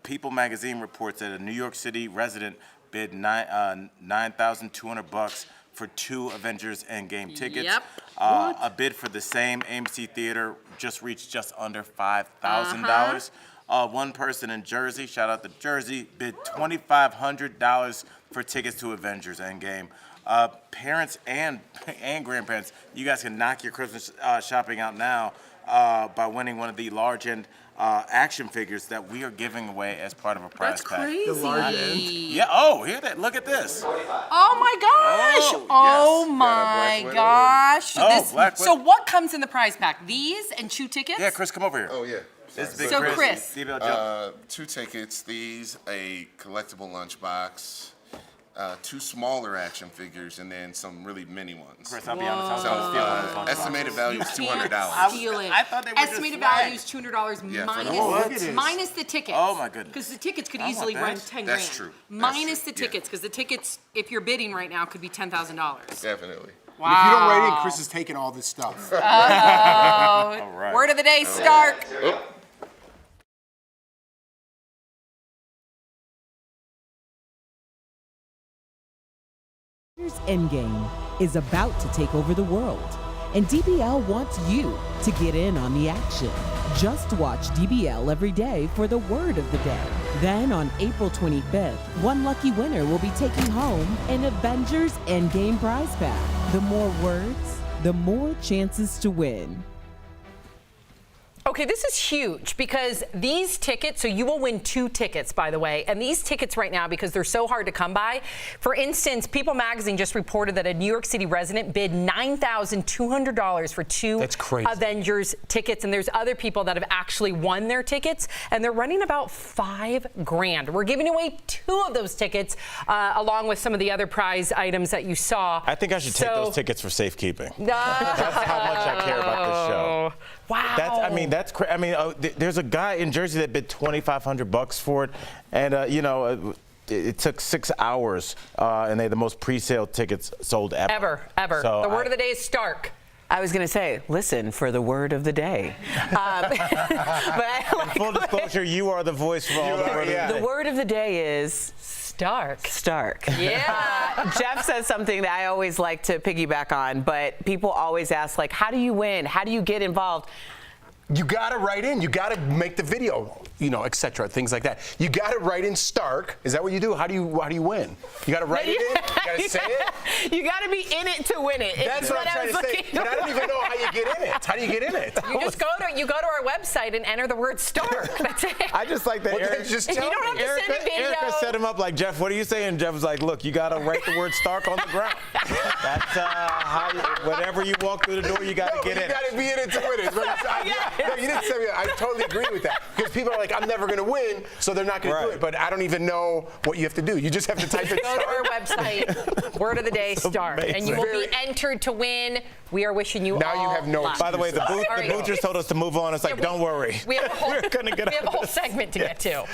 People Magazine reports that a New York City resident bid $9,200 for 2 Avengers Endgame tickets. Yep. A bid for the same AMC theater just reached just under $5,000. One person in Jersey, shout out to Jersey, bid $2,500 for tickets to Avengers Endgame. Parents and grandparents, you guys can knock your Christmas shopping out now by winning one of the large-end action figures that we are giving away as part of a prize pack. Crazy. The large end? Yeah. Oh, hear that? Look at this. Oh my gosh! Oh, My gosh! Oh, Black So Widow. what comes in the prize pack? These and 2 tickets? Yeah, Chris, come over here. Oh, yeah. This is Big So, Chris. Chris. DBL Jump. 2 tickets, these, a collectible lunchbox, 2 smaller action figures, and then some really mini ones. Chris, I'll be honest, I was So, gonna steal one of those estimated value is $200. Steal it. I thought they were just Estimated snacks. value is $200 Yeah, for the minus, whole- Look at this. minus the tickets. Oh, my goodness. Because the tickets could I want easily that. run 10 That's grand. true. That's Minus true. the tickets, because the tickets, if you're bidding right now, could be $10,000. Definitely. Wow. If you don't write in, Chris is taking all this stuff. Oh. All right. Word of the day, Stark. Avengers Endgame is about to take over the world, and DBL wants you to get in on the action. Just watch DBL every day for the word of the day. Then on April 25th, one lucky winner will be taking home an Avengers Endgame prize pack. The more words, the more chances to win. Okay, this is huge because these tickets, so you will win 2 tickets, by the way, and these tickets right now, because they're so hard to come by, for instance, People Magazine just reported that a New York City resident bid $9,200 for 2 That's crazy. Avengers tickets, and there's other people that have actually won their tickets, and they're running about $5 grand. We're giving away 2 of those tickets, along with some of the other prize items that you saw. I think I should take those tickets for safekeeping. That's how much I care about this show. Wow. That's crazy. I mean, there's a guy in Jersey that bid $2,500 for it, and it took 6 hours, and they had the most pre-sale tickets sold ever. Ever. So the word of the day is Stark. I was going to say, listen for the word of the day. But full disclosure, you are the voice for all the word of the day. The word of the day is Stark. Yeah. Jeff says something that I always like to piggyback on, but people always ask, like, how do you win? How do you get involved? You gotta write in. You gotta make the video, etc. Things like that. You gotta write in Stark. Is that what you do? How do you win? You gotta write it in. You gotta say it. You gotta be in it to win it. That's what I'm trying to say. But I don't even know how you get in it. How do you get in it? You just go to our website and enter the word Stark. That's it. I just like that. Well, then just If you tell don't me. have to send a video. Erica set him up like, Jeff, what are you saying? Jeff was like, look, you got to write the word Stark on the ground. That's how whenever you walk through the door, you got to get in. You got to be in it to win it. No, you didn't say I totally agree with that. Because people are like, I'm never going to win, so they're not going to do it. But I don't even know what you have to do. You just have to type in Go to our website, word of the day, Stark. And you will be entered to win. We are wishing you Now all you have no luck. By the way, the boothers told us to move on. It's like, don't worry. We have a whole, We're gonna get we have a whole segment to get to.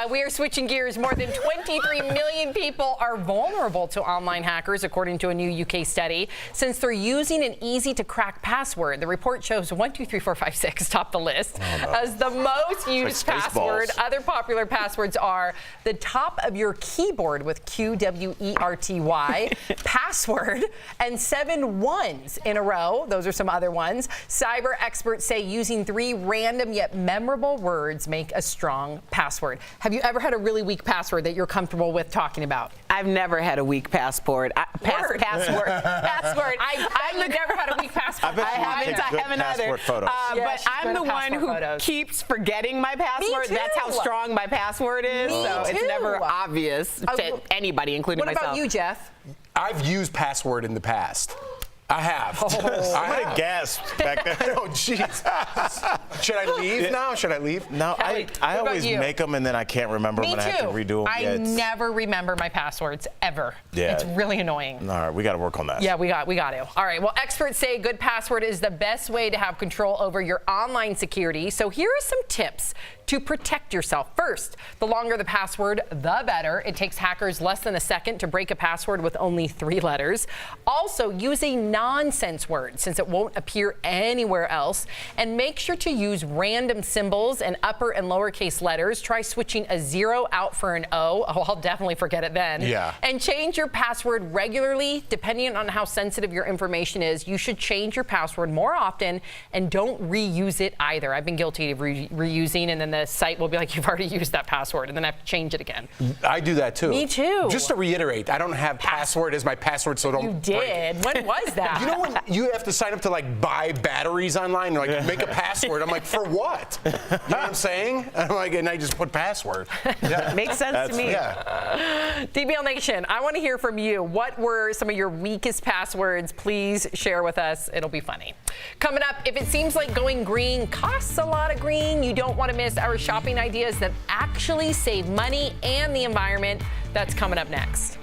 We are switching gears. More than 23 million people are vulnerable to online hackers, according to a new UK study, since they're using an easy-to-crack password. The report shows 123456 top the list as the most used password. Other popular passwords are the top of your keyboard with QWERTY, password, and 7 ones in a row. Those are some other ones. Cyber experts say using 3 random yet memorable words make a strong password. Have you ever had a really weak password that you're comfortable with talking about? I've never had a weak password. Password. I've never had a weak password. I haven't either. But I'm the one who keeps forgetting my password. That's how strong my password is. So it's never obvious to anybody, including myself. What about you, Jeff? I've used password in the past. I have. I would gasped back there. Oh, jeez. Should I leave now? Should I leave? No, Kelly, I what always about you? make them and then I can't remember them Me and I have to redo them. I never remember my passwords ever. Yeah. It's really annoying. All right, we got to work on that. Yeah, we got to. All right, well, experts say a good password is the best way to have control over your online security. So here are some tips to protect yourself. First, the longer the password, the better. It takes hackers less than a second to break a password with only 3 letters. Also, use a nonsense word since it won't appear anywhere else. And make sure to use random symbols and upper and lowercase letters. Try switching a 0 out for an O. Oh, I'll definitely forget it then. Yeah. And change your password regularly, depending on how sensitive your information is. You should change your password more often and don't reuse it either. I've been guilty of reusing, and then the site will be like, you've already used that password, and then I have to change it again. I do that too. Me too. Just to reiterate, I don't have password as my password, so don't. You did. When was that? You know when you have to sign up to like buy batteries online, like make a password. I'm like, for what? You know what I'm saying? I'm like, and I just put password. Yeah. Makes sense to me. Yeah. DBL Nation, I want to hear from you. What were some of your weakest passwords? Please share with us. It'll be funny. Coming up, if it seems like going green costs a lot of green, you don't want to miss our shopping ideas that actually save money and the environment. That's coming up next.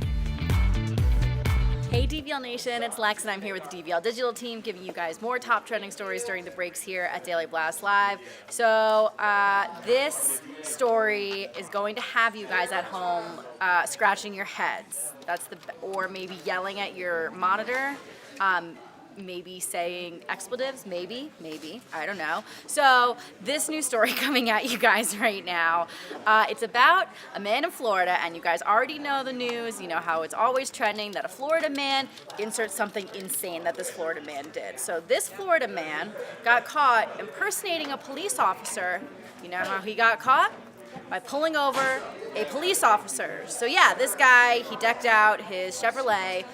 Hey DBL Nation, it's Lex and I'm here with the DBL Digital team giving you guys more top trending stories during the breaks here at Daily Blast Live. So this story is going to have you guys at home scratching your heads. Or maybe yelling at your monitor. Maybe saying expletives, maybe, I don't know. So this new story coming at you guys right now, it's about a man in Florida, and you guys already know the news, you know how it's always trending that a Florida man inserts something insane that this Florida man did. So this Florida man got caught impersonating a police officer. You know how he got caught? By pulling over a police officer. So yeah, this guy, he decked out his Chevrolet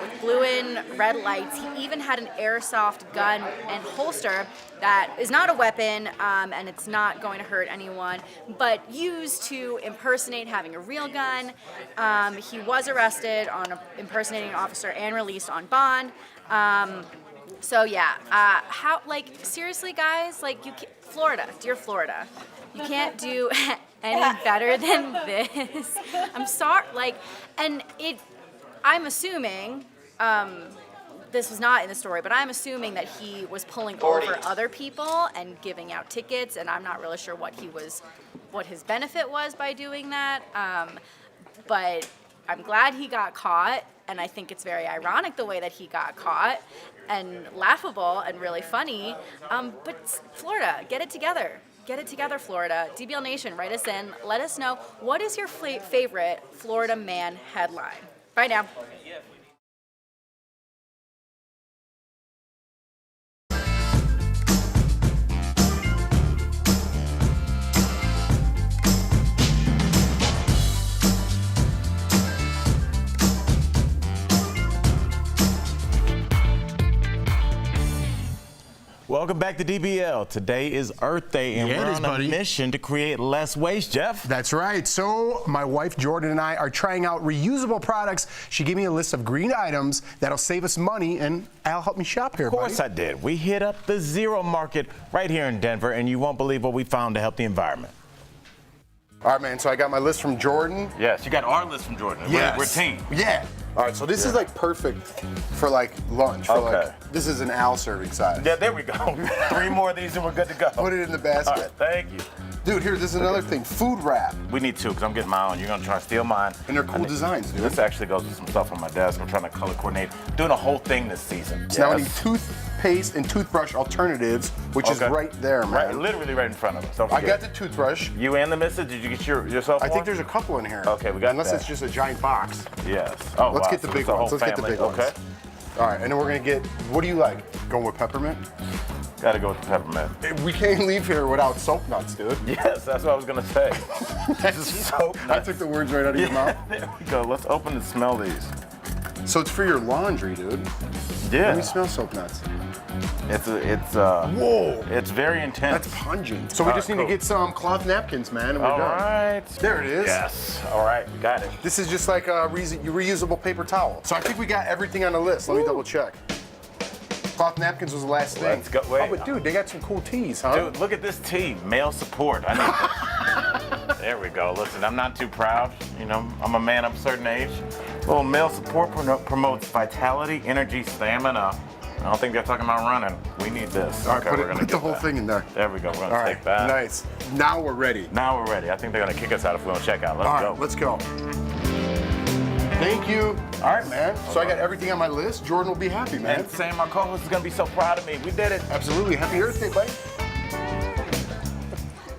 with blue and red lights. He even had an airsoft gun and holster that is not a weapon and it's not going to hurt anyone, but used to impersonate having a real gun. He was arrested on impersonating an officer and released on bond. So yeah, seriously guys, Florida, dear Florida, you can't do any better than this. I'm sorry, I'm assuming, this was not in the story, but I'm assuming that he was pulling over other people and giving out tickets, and I'm not really sure what his benefit was by doing that. But I'm glad he got caught, and I think it's very ironic the way that he got caught, and laughable and really funny. But Florida, get it together. Get it together, Florida. DBL Nation, write us in. Let us know, what is your favorite Florida man headline? Bye now. Welcome back to DBL. Today is Earth Day, and we're on a mission to create less waste, Jeff. That's right. So my wife Jordan and I are trying out reusable products. She gave me a list of green items that'll save us money, and Al helped me shop here, Of course I did. We hit up the Zero Market right here in Denver, and you won't believe what we found to help the environment. All right, man, so I got my list from Jordan. Yes, you got our list from Jordan. Yes. We're team. Yeah. All right, so this is perfect for lunch. This is an Al serving size. Yeah, there we go. 3 more of these and we're good to go. Put it in the basket. All right, thank you. Dude, here, this is another thing. Food wrap. We need 2 because I'm getting my own. You're going to try to steal mine. And they're cool designs, dude. This actually goes with some stuff on my desk. I'm trying to color coordinate. Doing a whole thing this season. So now I need toothpaste and toothbrush alternatives, which is right there, man. Right, literally right in front of us. Don't forget. I got the toothbrush. You and the missus, did you get yourself one? I think there's a couple in here. Okay, we got Unless it's just a giant box. Yes. Oh, Let's get the big ones. Let's get the big ones. Okay. All right, and then we're going to get, what do you like? Going with peppermint? Gotta go with the peppermint. We can't leave here without soap nuts, dude. Yes, that's what I was gonna say. Soap nuts. I took the words right out of your mouth. There we go. Let's open and smell these. So it's for your laundry, dude. Yeah. Let me smell soap nuts. Whoa. It's very intense. That's pungent. So we just need to get some cloth napkins, man, and we're done. All right. There it is. Yes. All right, got it. This is just like a reusable paper towel. So I think we got everything on the list. Let me double check. Cloth napkins was the last thing. Let's go. Wait. Oh, but dude, they got some cool tees, huh? Dude, look at this tee. Male support. I need There we go. Listen, I'm not too proud. You know, I'm a man of a certain age. Well, male support promotes vitality, energy, stamina. I don't think they're talking about running. We need this. All right, put the whole thing in there. There we go. We're going to All take right, that. nice. Now we're ready. Now we're ready. I think they're going to kick us out if we don't check out. Let's go. All right, let's go. Thank you. All right, man. So I got everything on my list. Jordan will be happy, man. And Sam, my co-host, is going to be so proud of me. We did it. Absolutely. Happy Earth Day, buddy.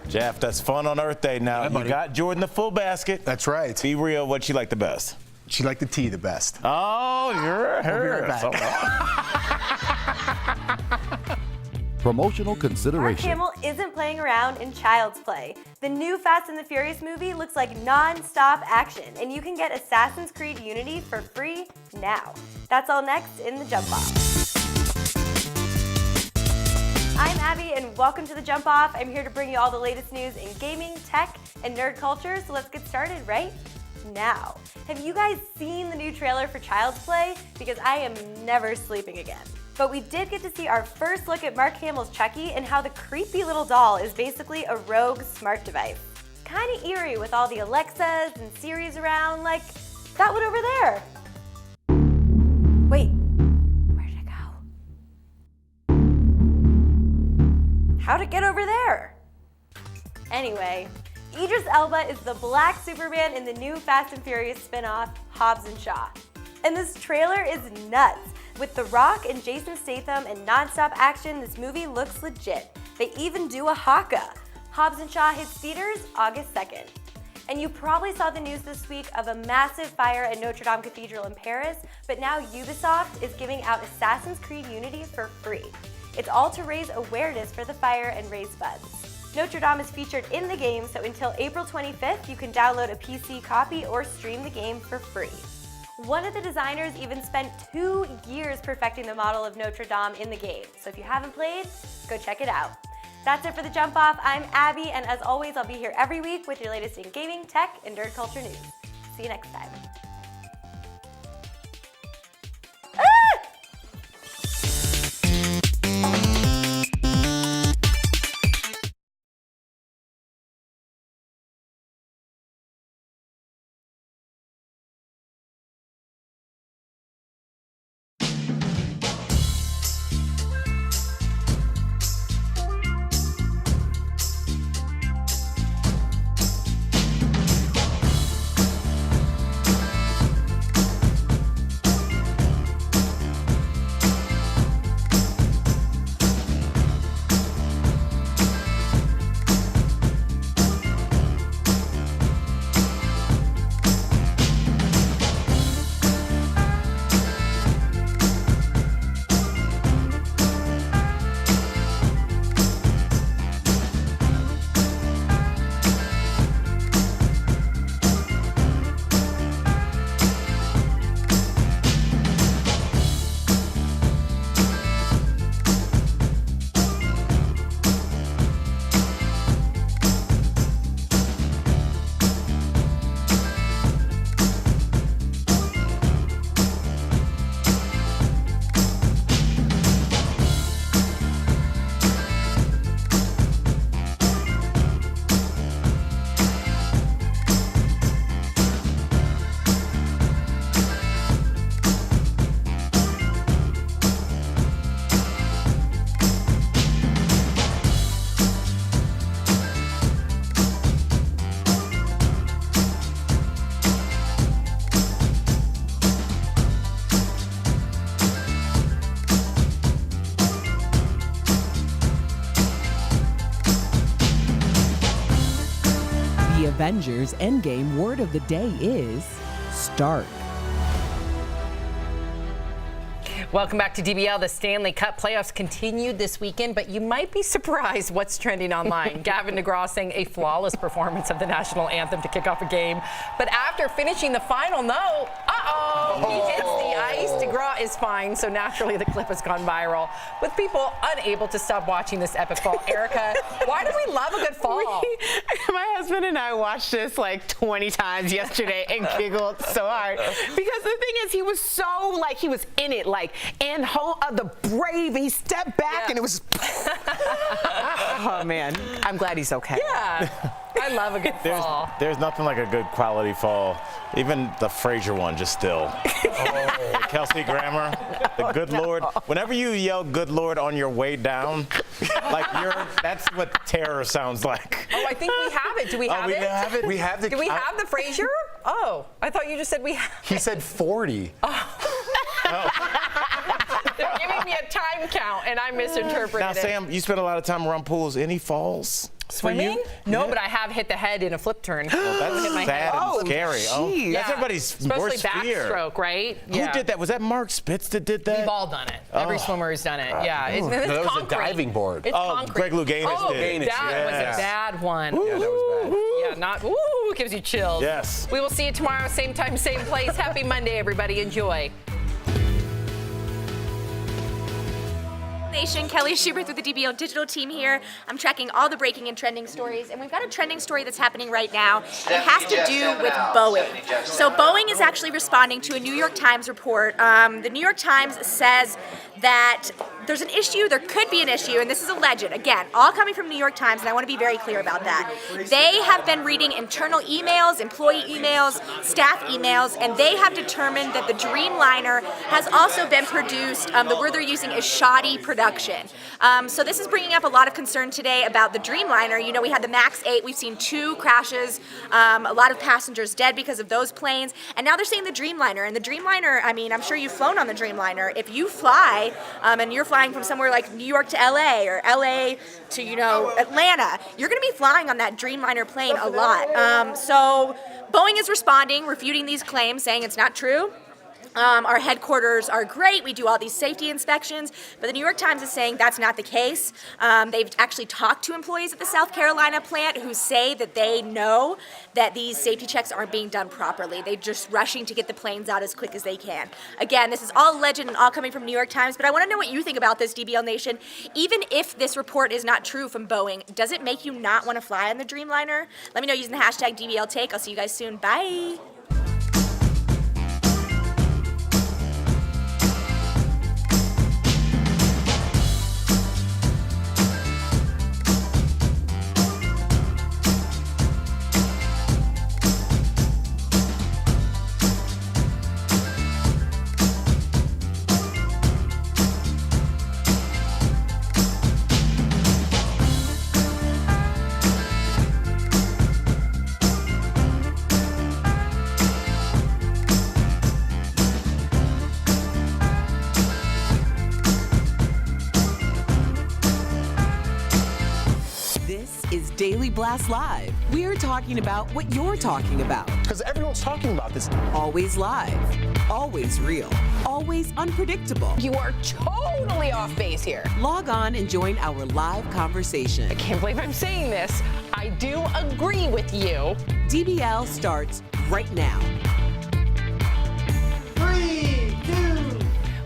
Jeff, that's fun on Earth Day now. You got Jordan the full basket. That's right. Be real. What she liked the best? She liked the tea the best. Oh, you're her. We'll be right back. Promotional consideration. Mark Hamill isn't playing around in Child's Play. The new Fast and the Furious movie looks like non-stop action, and you can get Assassin's Creed Unity for free now. That's all next in The Jump Off. I'm Abby, and welcome to The Jump Off. I'm here to bring you all the latest news in gaming, tech, and nerd culture, so let's get started right now. Have you guys seen the new trailer for Child's Play? Because I am never sleeping again. But we did get to see our first look at Mark Hamill's Chucky and how the creepy little doll is basically a rogue smart device. Kinda eerie with all the Alexas and Siris around, like that one over there. Wait, where'd it go? How'd it get over there? Anyway, Idris Elba is the Black Superman in the new Fast and Furious spin-off, Hobbs & Shaw. And this trailer is nuts. With The Rock and Jason Statham and non-stop action, this movie looks legit. They even do a haka. Hobbs & Shaw hits theaters August 2nd. And you probably saw the news this week of a massive fire at Notre Dame Cathedral in Paris, but now Ubisoft is giving out Assassin's Creed Unity for free. It's all to raise awareness for the fire and raise funds. Notre Dame is featured in the game, so until April 25th, you can download a PC copy or stream the game for free. One of the designers even spent 2 years perfecting the model of Notre Dame in the game, so if you haven't played, go check it out. That's it for The Jump Off. I'm Abby, and as always, I'll be here every week with your latest in gaming, tech, and nerd culture news. See you next time. Avengers Endgame word of the day is Stark. Welcome back to DBL. The Stanley Cup playoffs continued this weekend, but you might be surprised what's trending online. Gavin DeGraw sang a flawless performance of the national anthem to kick off a game, but after finishing the final note, he hits the ice. DeGraw is fine, so naturally the clip has gone viral, with people unable to stop watching this epic fall. Erica, why do we love a good fall? My husband and I watched this like 20 times yesterday and giggled so hard because the thing is, he was so he was in it. Like, in home of the brave. He stepped back and it was. Oh man, I'm glad he's okay. Yeah, I love a good fall. There's nothing like a good quality fall. Even the Frasier one, just still. Kelsey Grammer, the good Lord. Whenever you yell "Good Lord" on your way down, like that's what terror sounds like. Oh, I think we have it. Do we have we it? have it? We have the. Do we have the Frasier? Oh, I thought you just said we have. He said 40. They're giving me a time count, and I misinterpreted Now, it. Sam, you spend a lot of time around pools. Any falls? Swimming? No, but I have hit the head in a flip turn. Well, that's hit my sad head. and scary. Geez. That's everybody's worst fear. Backstroke, right? Who did that? Was that Mark Spitz that did that? We've all done it. Every swimmer has done it. Yeah. It's that was concrete. a diving board. It's concrete. Greg Louganis did. That was a bad one. Yeah, that was bad. Yeah, not. Ooh, it gives you chills. Yes. We will see you tomorrow, same time, same place. Happy Monday, everybody. Enjoy. Nation, Kelly Schubert with the DBL digital team here. I'm tracking all the breaking and trending stories, and we've got a trending story that's happening right now. It has to do with Boeing. So Boeing is actually responding to a New York Times report. The New York Times says that there's an issue, there could be an issue, and this is alleged. Again, all coming from New York Times, and I want to be very clear about that. They have been reading internal emails, employee emails, staff emails, and they have determined that the Dreamliner has also been produced. The word they're using is shoddy production. So this is bringing up a lot of concern today about the Dreamliner. You know, we had the MAX 8, we've seen 2 crashes, a lot of passengers dead because of those planes, and now they're saying the Dreamliner. And the Dreamliner, I mean, I'm sure you've flown on the Dreamliner. If you fly, and you're flying from somewhere like New York to LA or LA to, you know, Atlanta, you're going to be flying on that Dreamliner plane a lot. So Boeing is responding, refuting these claims, saying it's not true. Our headquarters are great. We do all these safety inspections. But the New York Times is saying that's not the case. They've actually talked to employees at the South Carolina plant who say that they know that these safety checks aren't being done properly. They're just rushing to get the planes out as quick as they can. Again, this is all alleged and all coming from New York Times, but I want to know what you think about this, DBL Nation. Even if this report is not true from Boeing, does it make you not want to fly on the Dreamliner? Let me know using the hashtag DBLTake. I'll see you guys soon. Bye. Daily Blast Live. We're talking about what you're talking about. Because everyone's talking about this. Always live, always real, always unpredictable. You are totally off base here. Log on and join our live conversation. I can't believe I'm saying this. I do agree with you. DBL starts right now. 3, 2.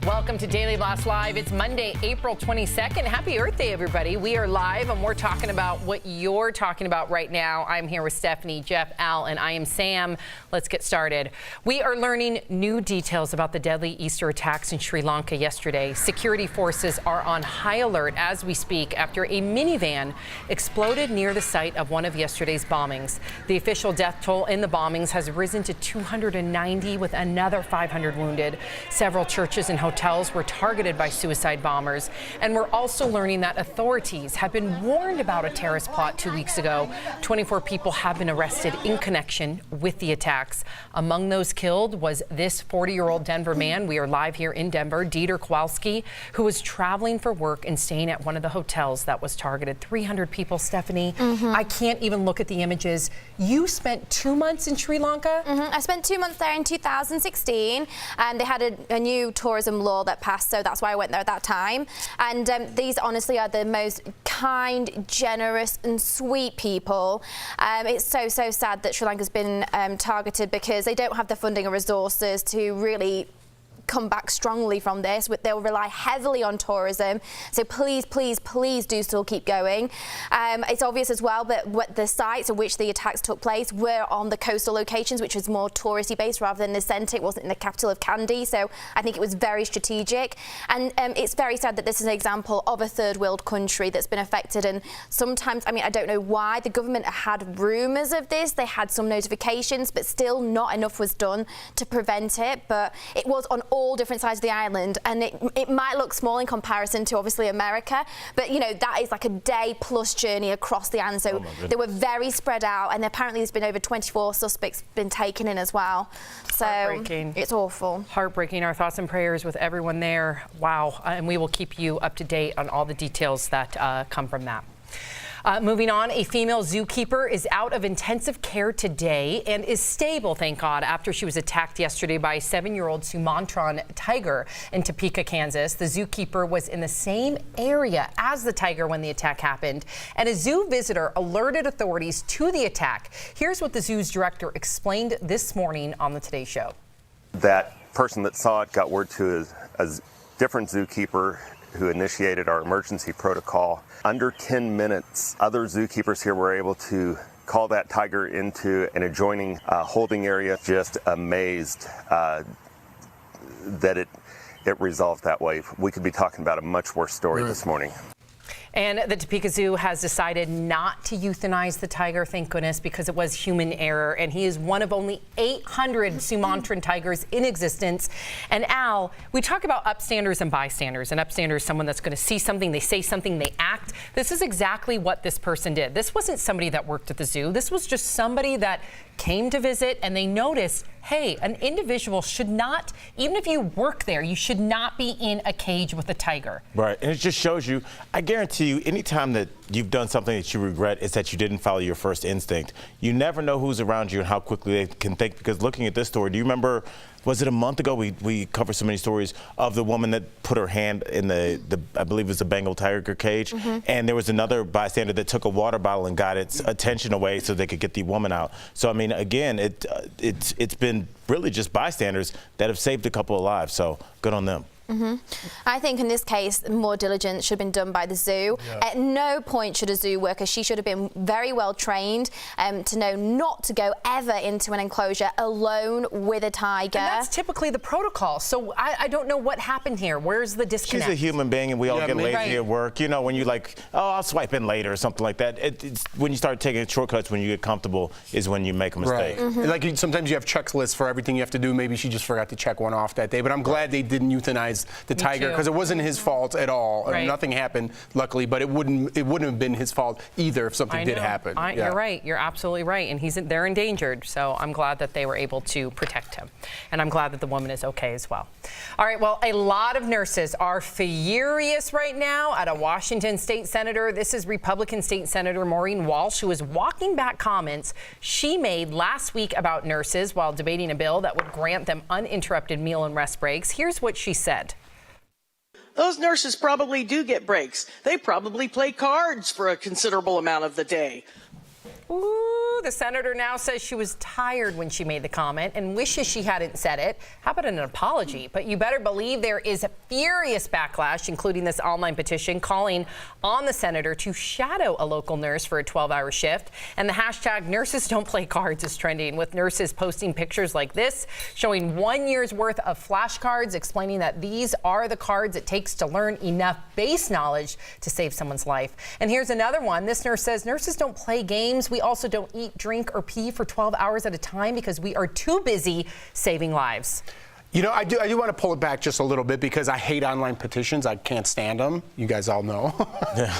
Welcome to Daily Blast Live. It's Monday, April 22nd. Happy Earth Day, everybody. We are live, and we're talking about what you're talking about right now. I'm here with Stephanie, Jeff, Al, and I am Sam. Let's get started. We are learning new details about the deadly Easter attacks in Sri Lanka yesterday. Security forces are on high alert as we speak after a minivan exploded near the site of one of yesterday's bombings. The official death toll in the bombings has risen to 290, with another 500 wounded. Several churches and hotels were targeted by suicide bombers. And we're also learning that authorities have been warned about a terrorist plot 2 weeks ago. 24 people have been arrested in connection with the attacks. Among those killed was this 40-year-old Denver man. We are live here in Denver, Dieter Kowalski, who was traveling for work and staying at one of the hotels that was targeted. 300 people, Stephanie. I can't even look at the images. You spent 2 months in Sri Lanka? I spent 2 months there in 2016, and they had a new tourism law that passed, so that's why I went there at that time. And these honestly are the most kind, generous and sweet people. It's so sad that Sri Lanka's been targeted because they don't have the funding or resources to really come back strongly from this. They'll rely heavily on tourism. So please, please, please do still keep going. It's obvious as well that what the sites at which the attacks took place were on the coastal locations, which was more touristy based rather than the centre. It wasn't in the capital of Kandy. So I think it was very strategic. And it's very sad that this is an example of a third world country that's been affected. And sometimes, I mean, I don't know why the government had rumours of this. They had some notifications, but still not enough was done to prevent it. But it was on all different sides of the island, and it might look small in comparison to obviously America, but you know, that is like a day plus journey across the island. So they were very spread out, and apparently there's been over 24 suspects been taken in as well. So it's awful. Heartbreaking. Our thoughts and prayers with everyone there. Wow. And we will keep you up to date on all the details that come from that. Moving on, a female zookeeper is out of intensive care today and is stable, thank God, after she was attacked yesterday by a 7-year-old Sumatran tiger in Topeka, Kansas. The zookeeper was in the same area as the tiger when the attack happened, and a zoo visitor alerted authorities to the attack. Here's what the zoo's director explained this morning on the Today Show. That person that saw it got word to a different zookeeper who initiated our emergency protocol. Under 10 minutes, other zookeepers here were able to call that tiger into an adjoining holding area. Just amazed that it resolved that way. We could be talking about a much worse story this morning. And the Topeka Zoo has decided not to euthanize the tiger, thank goodness, because it was human error. And he is one of only 800 Sumatran tigers in existence. And Al, we talk about upstanders and bystanders. An upstander is someone that's going to see something, they say something, they act. This is exactly what this person did. This wasn't somebody that worked at the zoo. This was just somebody that came to visit, and they noticed, hey, an individual should not, even if you work there, you should not be in a cage with a tiger. Right, and it just shows you, I guarantee you, anytime that you've done something that you regret, it's that you didn't follow your first instinct. You never know who's around you and how quickly they can think, because looking at this story, do you remember, was it a month ago, we covered so many stories of the woman that put her hand in the I believe it was the Bengal tiger cage, and there was another bystander that took a water bottle and got its attention away so they could get the woman out. So I mean, again, it's been really just bystanders that have saved a couple of lives, so good on them. I think in this case, more diligence should have been done by the zoo. At no point should a zoo worker, she should have been very well trained to know not to go ever into an enclosure alone with a tiger. And that's typically the protocol. So I don't know what happened here. Where's the disconnect? She's a human being, and we all get lazy at work. You know, when you like, oh, I'll swipe in later or something like that. It's when you start taking shortcuts, when you get comfortable, is when you make a mistake. Like sometimes you have checklists for everything you have to do. Maybe she just forgot to check one off that day. But I'm glad they didn't euthanize the tiger, because it wasn't his fault at all. Nothing happened, luckily, but it wouldn't have been his fault either if something did happen. You're right. You're absolutely right. And they're endangered. So I'm glad that they were able to protect him. And I'm glad that the woman is okay as well. All right. Well, a lot of nurses are furious right now at a Washington state senator. This is Republican State Senator Maureen Walsh, who is walking back comments she made last week about nurses while debating a bill that would grant them uninterrupted meal and rest breaks. Here's what she said. Those nurses probably do get breaks. They probably play cards for a considerable amount of the day. Ooh, the senator now says she was tired when she made the comment and wishes she hadn't said it. How about an apology? But you better believe there is a furious backlash, including this online petition calling on the senator to shadow a local nurse for a 12-hour shift. And the hashtag nurses don't play cards is trending, with nurses posting pictures like this, showing 1 year's worth of flashcards, explaining that these are the cards it takes to learn enough base knowledge to save someone's life. And here's another one. This nurse says nurses don't play games. We also don't eat, drink, or pee for 12 hours at a time because we are too busy saving lives. You know, I do want to pull it back just a little bit because I hate online petitions. I can't stand them. You guys all know.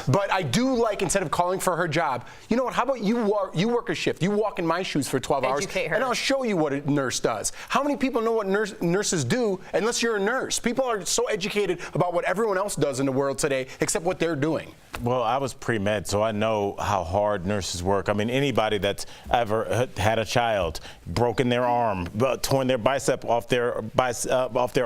But I do like, instead of calling for her job, you know what, how about you work a shift. You walk in my shoes for 12 hours, and I'll show you what a nurse does. How many people know what nurses do unless you're a nurse? People are so educated about what everyone else does in the world today except what they're doing. Well, I was pre-med, so I know how hard nurses work. I mean, anybody that's ever had a child, broken their arm, torn their bicep off their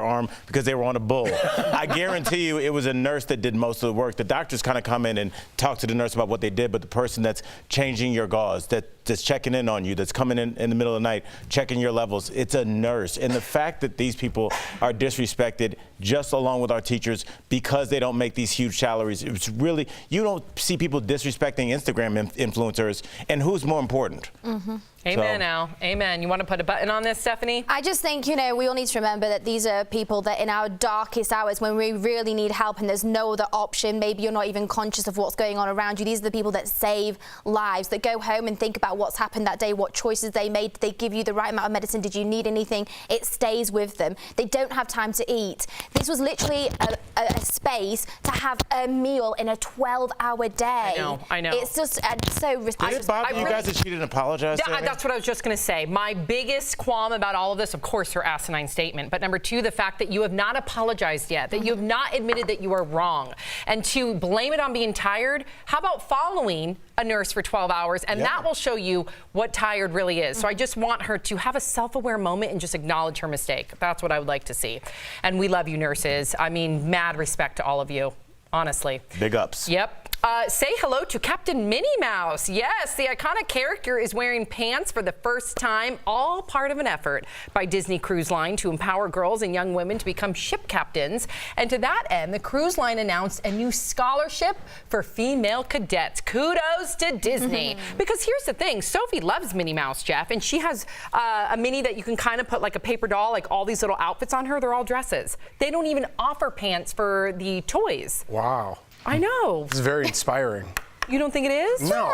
arm because they were on a bull. I guarantee you it was a nurse that did most of the work. The doctors kind of come in and talk to the nurse about what they did, but the person that's changing your gauze, that that's checking in on you, that's coming in the middle of the night, checking your levels. It's a nurse. And the fact that these people are disrespected just along with our teachers because they don't make these huge salaries, it's really, you don't see people disrespecting Instagram influencers. And who's more important? Mm-hmm. Amen, Al. Amen. You want to put a button on this, Stephanie? I just think, we all need to remember that these are people that in our darkest hours when we really need help and there's no other option, maybe you're not even conscious of what's going on around you. These are the people that save lives, that go home and think about what's happened that day, what choices they made. Did they give you the right amount of medicine? Did you need anything? It stays with them. They don't have time to eat. This was literally a space to have a meal in a 12-hour day. I know. It's just so ridiculous. Did it bother you guys that she didn't apologize? That's what I was just going to say. My biggest qualm about all of this, of course, her asinine statement, but number two, the fact that you have not apologized yet, that you have not admitted that you are wrong. And to blame it on being tired, how about following a nurse for 12 hours, and that will show you what tired really is. So I just want her to have a self-aware moment and just acknowledge her mistake. That's what I would like to see. And we love you, nurses. I mean, mad respect to all of you, honestly. Big ups. Yep. Say hello to Captain Minnie Mouse. Yes, the iconic character is wearing pants for the first time, all part of an effort by Disney Cruise Line to empower girls and young women to become ship captains. And to that end, the cruise line announced a new scholarship for female cadets. Kudos to Disney. Because here's the thing, Sophie loves Minnie Mouse, Jeff, and she has a Minnie that you can kind of put like a paper doll, like all these little outfits on her. They're all dresses. They don't even offer pants for the toys. Wow. I know. This is very inspiring. You don't think it is? No,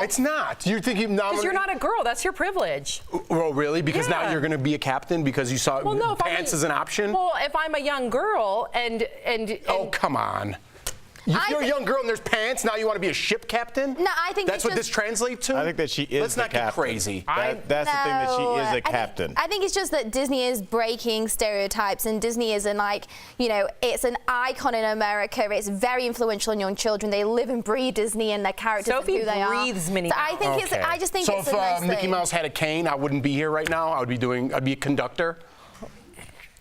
it's not. You think because you're not a girl. That's your privilege. Well, really? Because now you're going to be a captain because you saw pants as an option? Well, if I'm a young girl and oh, come on. You're a young girl and there's pants. Now you want to be a ship captain? No, I think that's what this translates to. I think that she is. Let's not get crazy. That's the thing, that she is a captain. I think it's just that Disney is breaking stereotypes, and Disney is it's an icon in America. It's very influential on young children. They live and breathe Disney and their characters and who they are. Sophie breathes Minnie So Mouse. I think I just think it's a nice if Mickey thing. Mouse had a cane, I wouldn't be here right now. I'd be a conductor.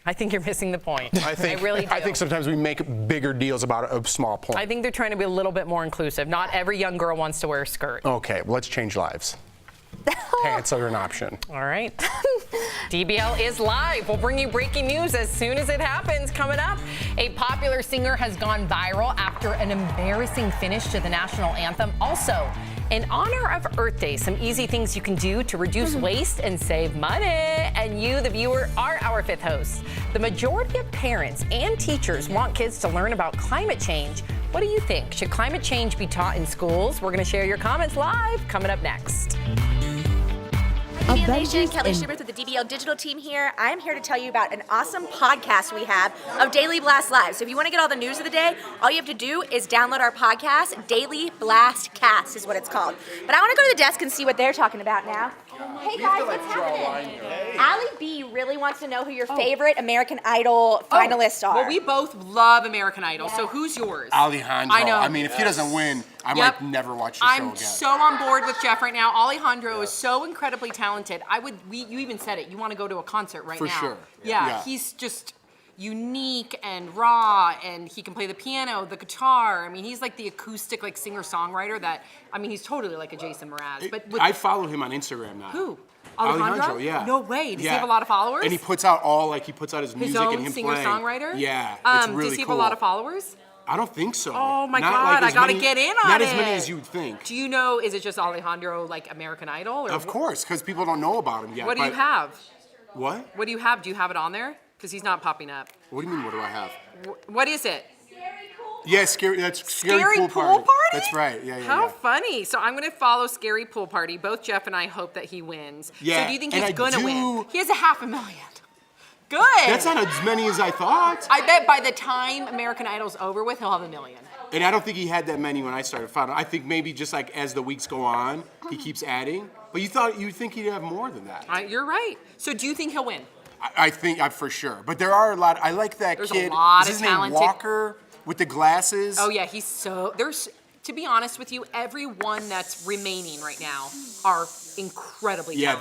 I think you're missing the point. I really do. I think sometimes we make bigger deals about a small point. I think they're trying to be a little bit more inclusive. Not every young girl wants to wear a skirt. Okay, well, let's change lives. Pants are an option. All right. DBL is live. We'll bring you breaking news as soon as it happens. Coming up, a popular singer has gone viral after an embarrassing finish to the national anthem. Also, in honor of Earth Day, some easy things you can do to reduce waste and save money. And you, the viewer, are our fifth host. The majority of parents and teachers want kids to learn about climate change. What do you think? Should climate change be taught in schools? We're going to share your comments live coming up next. DBL Nation, Kelly Schubert with the DBL Digital team here. I am here to tell you about an awesome podcast we have of Daily Blast Live. So if you want to get all the news of the day, all you have to do is download our podcast. Daily Blast Cast is what it's called. But I want to go to the desk and see what they're talking about now. Hey guys, what's happening? Allie B really wants to know who your favorite American Idol finalists are. Well, we both love American Idol, so who's yours? Alejandro. I know. I mean, if he doesn't win, I might never watch the show again. I'm so on board with Jeff right now. Alejandro is so incredibly talented. You even said it. You want to go to a concert right now. For sure. Yeah, he's just unique and raw, and he can play the piano, the guitar. I mean, he's like the acoustic, like singer-songwriter that, I mean, he's totally like a Jason Mraz. But I follow him on Instagram now. Who? Alejandro, yeah. No way. Does he have a lot of followers? And he puts out his music and him playing. Singer-songwriter? Yeah, it's really does he have cool. a lot of followers? I don't think so. Oh my Not God, like I gotta many, get in on Not it. as many as you would think. Do you know, is it just Alejandro like American Idol? Or Of course, because people don't know about him yet. What do you have? What? What do you have? Do you have it on there? Because he's not popping up. What do you mean, what do I have? What is it? Yeah, that's Scary Pool Party. Party? That's right. Yeah. How funny. So I'm going to follow Scary Pool Party. Both Jeff and I hope that he wins. Yeah. So do you think and he's going to win? He has 500,000. Good. That's not as many as I thought. I bet by the time American Idol's over with, he'll have 1 million. And I don't think he had that many when I started following. I think maybe just like as the weeks go on, he keeps adding. But you'd think he'd have more than that. You're right. So do you think he'll win? I think for sure. But there are a lot. I like that There's kid. a lot Is of his talented. name Walker with the glasses? Oh yeah, he's so to be honest with you, everyone that's remaining right now are incredibly talented.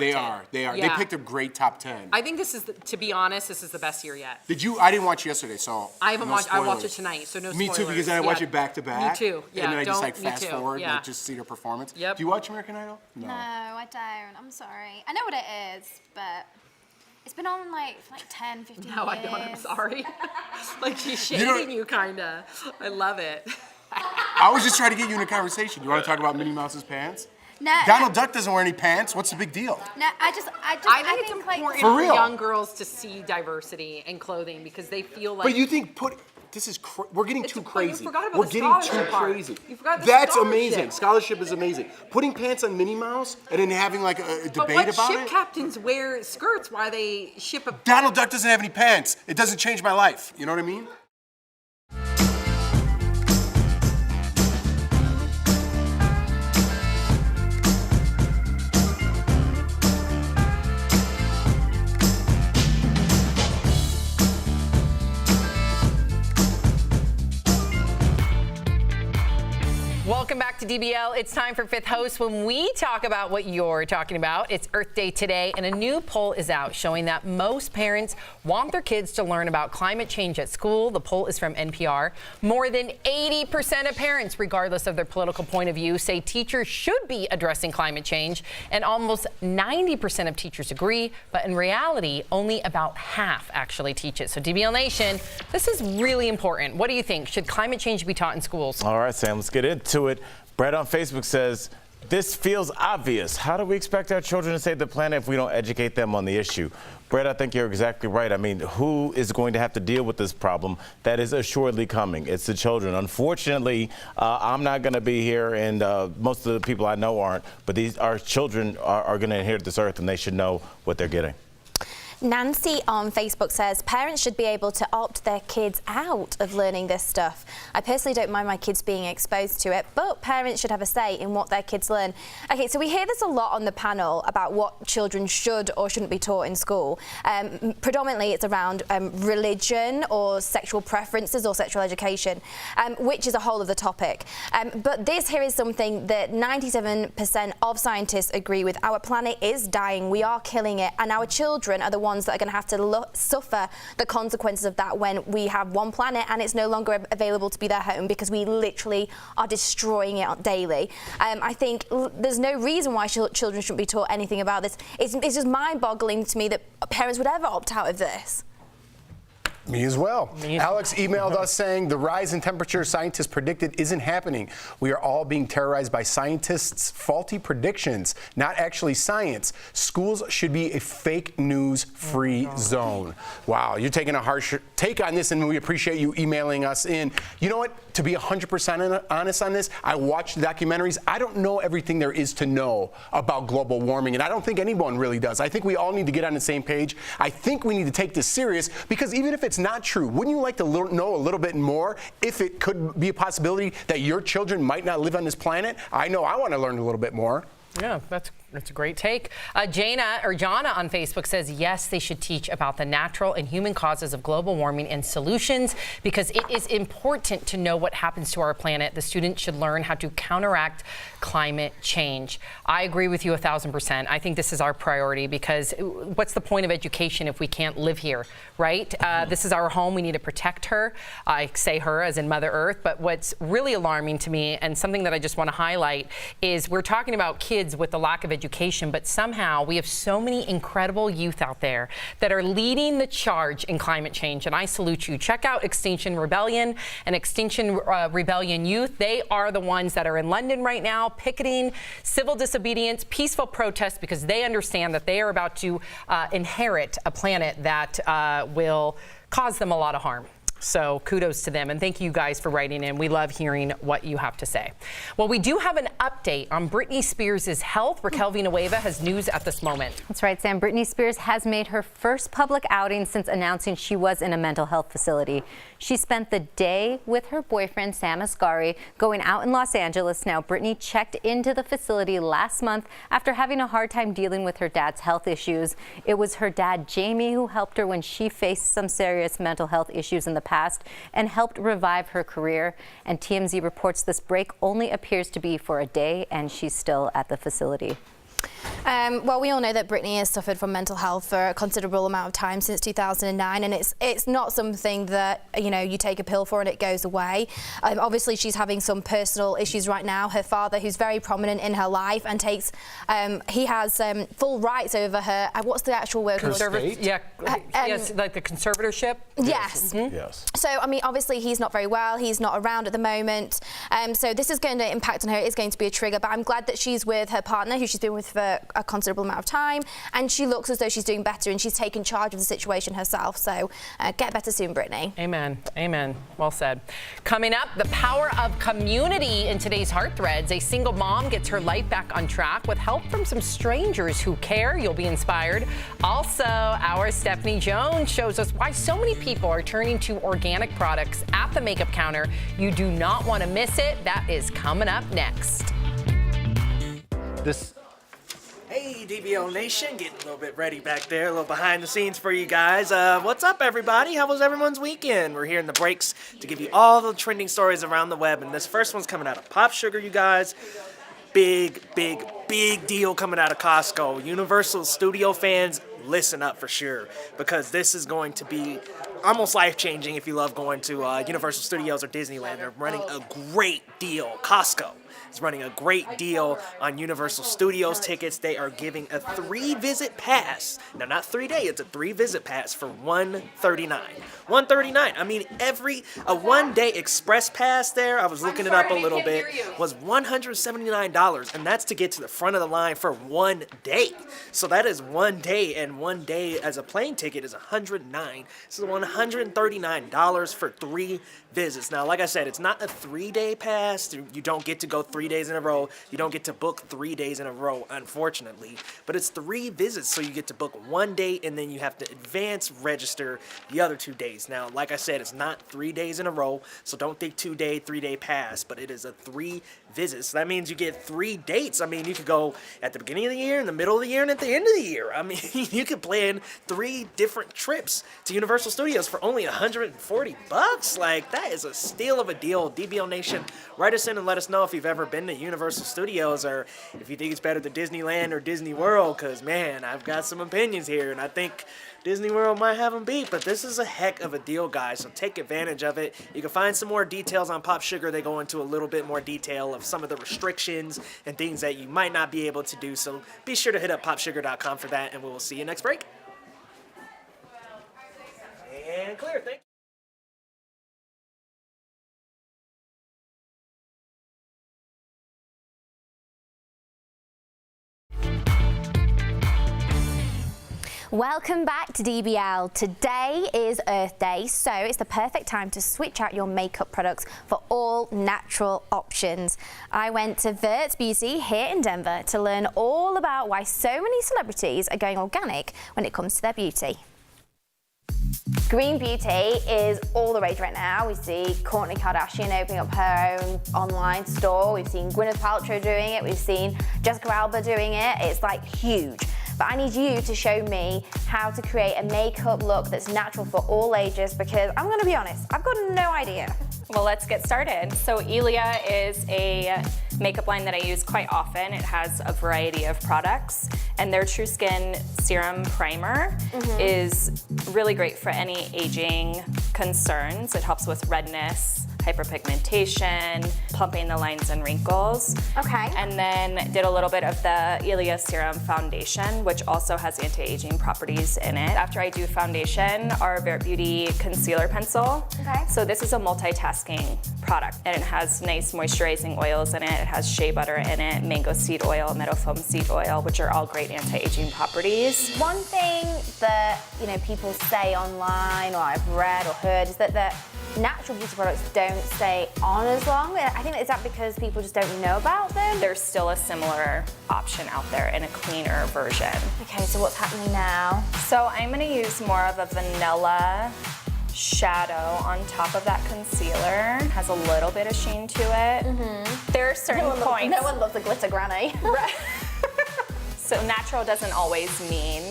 They are. Yeah. They picked a great top 10. I think to be honest, this is the best year yet. I didn't watch yesterday, so I haven't no watched. I watched spoilers. it tonight, so no Me spoilers. too, because I watch it back to back. Me too. Yeah. And then I just like me fast too. forward Yeah. and just see their performance. Yep. Do you watch American Idol? No, I don't. I'm sorry. I know what it is, but it's been on for 10, 15 years. No, I don't. I'm sorry. Like she's shading you, kinda. I love it. I was just trying to get you in a conversation. You want to talk about Minnie Mouse's pants? No. Donald Duck doesn't wear any pants. What's the big deal? No, I think it's important For for real. young girls to see diversity in clothing because they feel like. But you think we're getting too crazy. You forgot about We're the getting too scholarship part. crazy. You forgot the That's scholarship. amazing. Scholarship is amazing. Putting pants on Minnie Mouse and then having like a But debate what about ship it. captains wear skirts while they ship a. Donald Duck doesn't have any pants. It doesn't change my life. You know what I mean? Welcome back to DBL. It's time for Fifth Host when we talk about what you're talking about. It's Earth Day today, and a new poll is out showing that most parents want their kids to learn about climate change at school. The poll is from NPR. More than 80% of parents, regardless of their political point of view, say teachers should be addressing climate change, and almost 90% of teachers agree, but in reality, only about half actually teach it. So DBL Nation, this is really important. What do you think? Should climate change be taught in schools? All right, Sam, let's get into it. Brett on Facebook says, this feels obvious. How do we expect our children to save the planet if we don't educate them on the issue? Brett, I think you're exactly right. I mean, who is going to have to deal with this problem that is assuredly coming? It's the children. Unfortunately, I'm not going to be here, and most of the people I know aren't, but our children are going to inherit this earth, and they should know what they're getting. Nancy on Facebook says parents should be able to opt their kids out of learning this stuff. I personally don't mind my kids being exposed to it, but parents should have a say in what their kids learn. Okay, so we hear this a lot on the panel about what children should or shouldn't be taught in school. Predominantly it's around religion or sexual preferences or sexual education, which is a whole other topic. But this here is something that 97% of scientists agree with. Our planet is dying, we are killing it, and our children are the ones that are going to have to suffer the consequences of that when we have one planet and it's no longer available to be their home because we literally are destroying it daily. I think there's no reason why children shouldn't be taught anything about this. It's just mind-boggling to me that parents would ever opt out of this. Me as well. Alex emailed us saying the rise in temperature scientists predicted isn't happening. We are all being terrorized by scientists' faulty predictions, not actually science. Schools should be a fake news free zone. Wow, you're taking a harsh take on this, and we appreciate you emailing us in. You know what? To be 100% honest on this, I watched the documentaries. I don't know everything there is to know about global warming, and I don't think anyone really does. I think we all need to get on the same page. I think we need to take this serious because even if it's not true, wouldn't you like to know a little bit more if it could be a possibility that your children might not live on this planet? I know I want to learn a little bit more. Yeah, that's a great take. Jana on Facebook says, yes, they should teach about the natural and human causes of global warming and solutions because it is important to know what happens to our planet. The students should learn how to counteract climate change. I agree with you 1,000%. I think this is our priority because what's the point of education if we can't live here, right? This is our home. We need to protect her. I say her as in Mother Earth, but what's really alarming to me and something that I just want to highlight is we're talking about kids with the lack of education, but somehow we have so many incredible youth out there that are leading the charge in climate change, and I salute you. Check out Extinction Rebellion and Extinction Rebellion Youth. They are the ones that are in London right now picketing civil disobedience, peaceful protests, because they understand that they are about to inherit a planet that will cause them a lot of harm. So kudos to them, and thank you guys for writing in. We love hearing what you have to say. Well, we do have an update on Britney Spears' health. Raquel Villanueva has news at this moment. That's right, Sam. Britney Spears has made her first public outing since announcing she was in a mental health facility. She spent the day with her boyfriend, Sam Asghari, going out in Los Angeles. Now, Britney checked into the facility last month after having a hard time dealing with her dad's health issues. It was her dad, Jamie, who helped her when she faced some serious mental health issues in the past. past and helped revive her career. And TMZ reports this break only appears to be for a day, and she's still at the facility. Well, we all know that Britney has suffered from mental health for a considerable amount of time since 2009, and it's not something that, you know, you take a pill for and it goes away. Obviously, she's having some personal issues right now. Her father, who's very prominent in her life and takes, he has full rights over her. What's the actual word? Yeah, yes, like the conservatorship. Yes. Yes. So, I mean, obviously, he's not very well. He's not around at the moment. So this is going to impact on her. It's going to be a trigger. But I'm glad that she's with her partner, who she's been with for a considerable amount of time, and she looks as though she's doing better and she's taken charge of the situation herself. So get better soon, Britney. Amen. Amen. Well said. Coming up, the power of community in today's Heart Threads. A single mom gets her life back on track with help from some strangers who care. You'll be inspired. Also, our Stephanie Jones shows us why so many people are turning to organic products at the makeup counter. You do not want to miss it. That is coming up next. Hey, DBL Nation, getting a little bit ready back there, a little behind the scenes for you guys. What's up, everybody? How was everyone's weekend? We're here in the breaks to give you all the trending stories around the web, and this first one's coming out of Pop Sugar, you guys. Big deal coming out of Costco. Universal Studio fans, listen up for sure, because this is going to be almost life-changing if you love going to Universal Studios or Disneyland. They're running a great deal. Costco is running a great deal on Universal Studios tickets. They are giving a 3-visit pass. Now, not 3-day, it's a 3-visit pass for $139. $139. I mean, a 1-day express pass there, I was looking it up a little bit, was $179, and that's to get to the front of the line for 1 day. So that is 1 day, and 1 day as a plane ticket is $109. So $139 for 3 visits. Now, like I said, it's not a 3-day pass. You don't get to go 3 days in a row. You don't get to book 3 days in a row, unfortunately. But it's 3 visits, so you get to book 1 day, and then you have to advance register the other 2 days. Now, like I said, it's not 3 days in a row, so don't think 2-day, 3-day pass, but it is a 3 visits. So that means you get 3 dates. I mean, you could go at the beginning of the year, in the middle of the year, and at the end of the year. I mean, you could plan 3 different trips to Universal Studios for only $140. Like, that is a steal of a deal. DBL Nation, write us in and let us know if you've ever been to Universal Studios or if you think it's better than Disneyland or Disney World, because, man, I've got some opinions here, and I think Disney World might have them beat, but this is a heck of a deal, guys, so take advantage of it. You can find some more details on Pop Sugar. They go into a little bit more detail of some of the restrictions and things that you might not be able to do, so be sure to hit up popsugar.com for that, and we will see you next break. And clear, thank you. Welcome back to DBL. Today is Earth Day, so it's the perfect time to switch out your makeup products for all natural options. I went to Vert's Beauty here in Denver to learn all about why so many celebrities are going organic when it comes to their beauty. Green beauty is all the rage right now. We see Kourtney Kardashian opening up her own online store. We've seen Gwyneth Paltrow doing it. We've seen Jessica Alba doing it. It's like huge. But I need you to show me how to create a makeup look that's natural for all ages, because I'm gonna be honest, I've got no idea. Well, let's get started. So Ilia is a makeup line that I use quite often. It has a variety of products, and their True Skin Serum Primer is really great for any aging concerns. It helps with redness, hyperpigmentation, plumping the lines and wrinkles. Okay. And then did a little bit of the Ilia Serum Foundation, which also has anti-aging properties in it. After I do foundation, our Vert Beauty Concealer Pencil. Okay. So this is a multitasking product, and it has nice moisturizing oils in it. It has shea butter in it, mango seed oil, meadow foam seed oil, which are all great anti-aging properties. One thing that, you know, people say online, or I've read or heard, is that the natural beauty products don't stay on as long. I think is that because people just don't know about them? There's still a similar option out there in a cleaner version. Okay, so what's happening now? So I'm gonna use more of a vanilla shadow on top of that concealer. It has a little bit of sheen to it. There are certain points. No one loves a glitter granny. So natural doesn't always mean,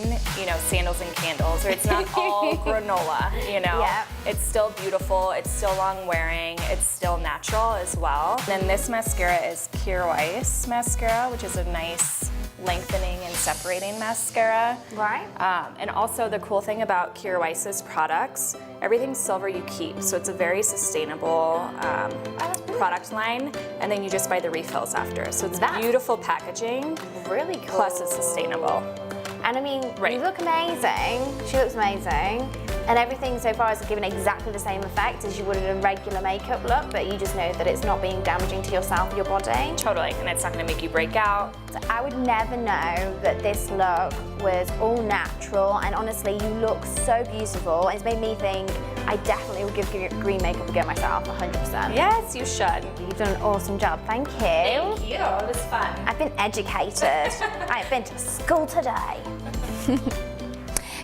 sandals and candles, or it's not all granola, Yeah. It's still beautiful, it's still long wearing, it's still natural as well. And then this mascara is Pure Ice mascara, which is a nice lengthening and separating mascara. Right. And also the cool thing about Pure Ice's products, everything's silver you keep, so it's a very sustainable product line, and then you just buy the refills after. So it's beautiful packaging. Really cool. Plus it's sustainable. And I mean, you look amazing. She looks amazing. And everything so far has given exactly the same effect as you would in a regular makeup look, but you just know that it's not being damaging to yourself or your body. Totally, and it's not gonna make you break out. So I would never know that this look was all natural, and honestly, you look so beautiful. It's made me think I definitely would give green makeup a go myself, 100%. Yes, you should. You've done an awesome job, thank you. Thank you, it was fun. I've been educated. I've been to school today.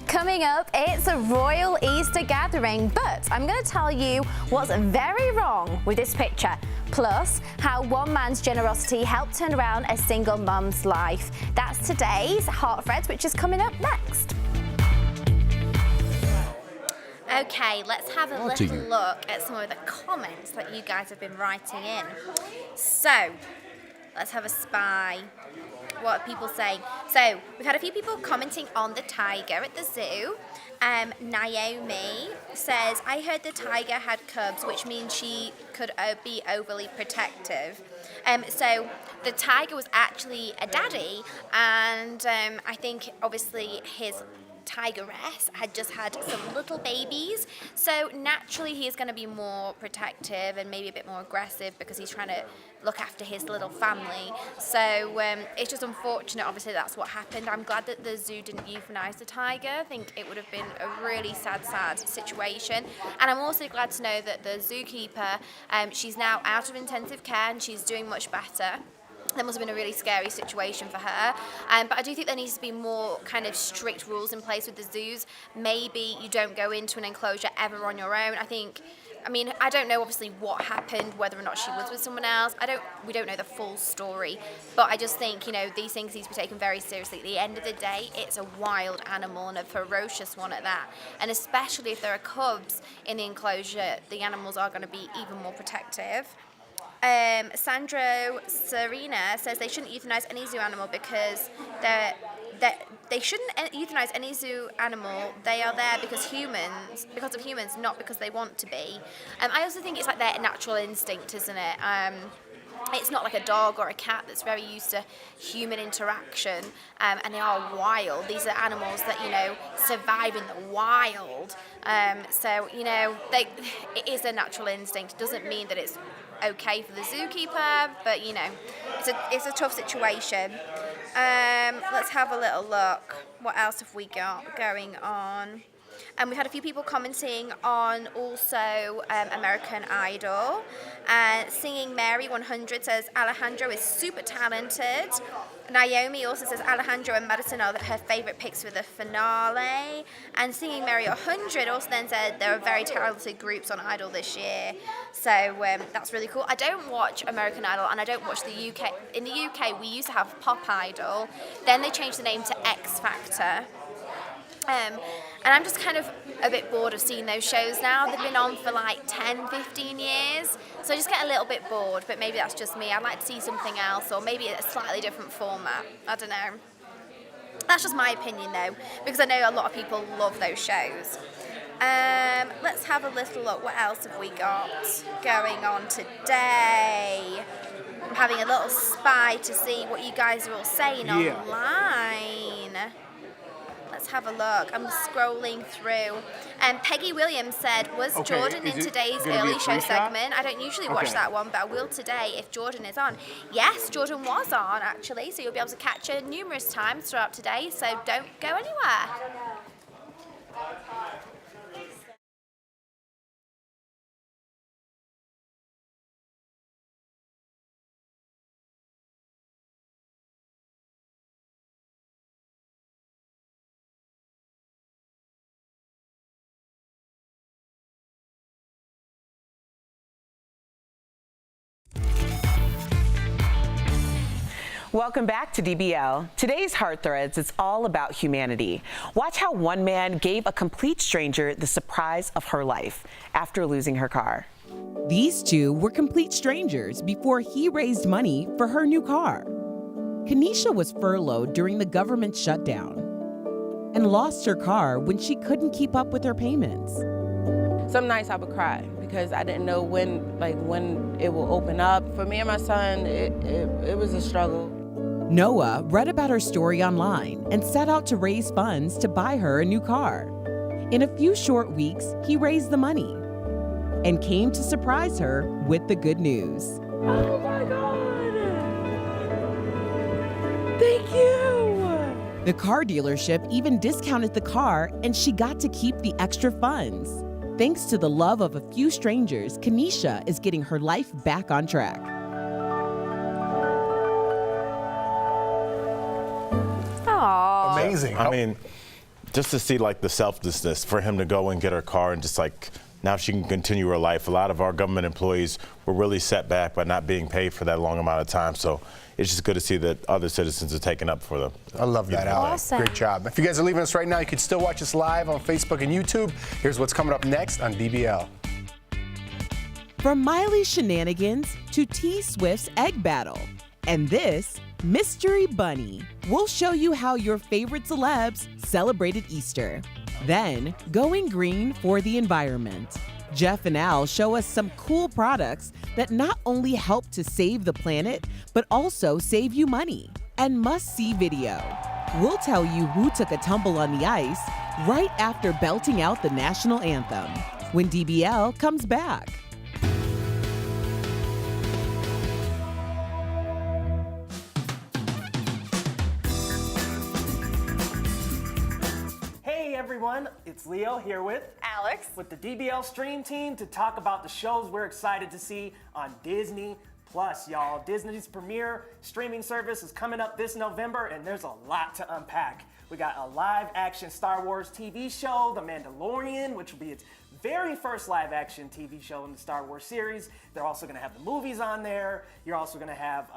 Coming up, it's a royal Easter gathering, but I'm going to tell you what's very wrong with this picture. Plus, how one man's generosity helped turn around a single mum's life. That's today's Heart Threads, which is coming up next. Okay, let's have a little look at some of the comments that you guys have been writing in. So, let's have a spy. What are people saying? So, we've had a few people commenting on the tiger at the zoo. Naomi says, I heard the tiger had cubs, which means she could be overly protective. So, the tiger was actually a daddy, and I think obviously his tigeress had just had some little babies, so naturally he's going to be more protective and maybe a bit more aggressive because he's trying to look after his little family. So it's just unfortunate, obviously that's what happened. I'm glad that the zoo didn't euthanize the tiger. I think it would have been a really sad situation, and I'm also glad to know that the zookeeper, she's now out of intensive care and she's doing much better. That must have been a really scary situation for her. But I do think there needs to be more kind of strict rules in place with the zoos. Maybe you don't go into an enclosure ever on your own. I don't know obviously what happened, whether or not she was with someone else. We don't know the full story. But I just think, these things need to be taken very seriously. At the end of the day, it's a wild animal and a ferocious one at that. And especially if there are cubs in the enclosure, the animals are going to be even more protective. Sandro Serena says they shouldn't euthanize any zoo animal because they shouldn't euthanize any zoo animal. They are there because of humans, not because they want to be. I also think it's like their natural instinct, isn't it? It's not like a dog or a cat that's very used to human interaction, and they are wild. These are animals that, survive in the wild. It is a natural instinct. It doesn't mean that it's okay for the zookeeper, but it's a tough situation. Let's have a little look. What else have we got going on? And we've had a few people commenting on also American Idol. Singing Mary 100 says Alejandro is super talented. Naomi also says Alejandro and Madison are her favourite picks for the finale. And Singing Mary 100 also then said there are very talented groups on Idol this year. So that's really cool. I don't watch American Idol and I don't watch the UK. In the UK we used to have Pop Idol. Then they changed the name to X Factor. And I'm just kind of a bit bored of seeing those shows now. They've been on for like 10, 15 years. So I just get a little bit bored, but maybe that's just me. I'd like to see something else or maybe a slightly different format. I don't know. That's just my opinion though, because I know a lot of people love those shows. Let's have a little look. What else have we got going on today? I'm having a little spy to see what you guys are all saying online. Let's have a look. I'm scrolling through. Peggy Williams said, was Jordan in today's early show segment? I don't usually watch that one, but I will today if Jordan is on. Yes, Jordan was on actually, so you'll be able to catch her numerous times throughout today, so don't go anywhere. Welcome back to DBL. Today's Heart Threads is all about humanity. Watch how one man gave a complete stranger the surprise of her life after losing her car. These two were complete strangers before he raised money for her new car. Kenesha was furloughed during the government shutdown and lost her car when she couldn't keep up with her payments. Some nights I would cry because I didn't know when it will open up. For me and my son, it was a struggle. Noah read about her story online and set out to raise funds to buy her a new car. In a few short weeks, he raised the money and came to surprise her with the good news. Oh my God! Thank you! The car dealership even discounted the car and she got to keep the extra funds. Thanks to the love of a few strangers, Kenesha is getting her life back on track. Aww. Amazing. I mean, just to see like the selflessness for him to go and get her car and just like now she can continue her life. A lot of our government employees were really set back by not being paid for that long amount of time. So it's just good to see that other citizens are taking up for them. I love that, Alex. Awesome. Great job. If you guys are leaving us right now, you can still watch us live on Facebook and YouTube. Here's what's coming up next on DBL. From Miley's shenanigans to T Swift's egg battle. And this, Mystery Bunny. We'll show you how your favorite celebs celebrated Easter. Then, going green for the environment. Jeff and Al show us some cool products that not only help to save the planet, but also save you money. And must-see video. We'll tell you who took a tumble on the ice right after belting out the national anthem when DBL comes back. Hey everyone, it's Leo here with Alex with the DBL Stream team to talk about the shows we're excited to see on Disney Plus, y'all. Disney's premier streaming service is coming up this November, and there's a lot to unpack. We got a live-action Star Wars TV show, The Mandalorian, which will be its very first live-action TV show in the Star Wars series. They're also going to have the movies on there. You're also going to have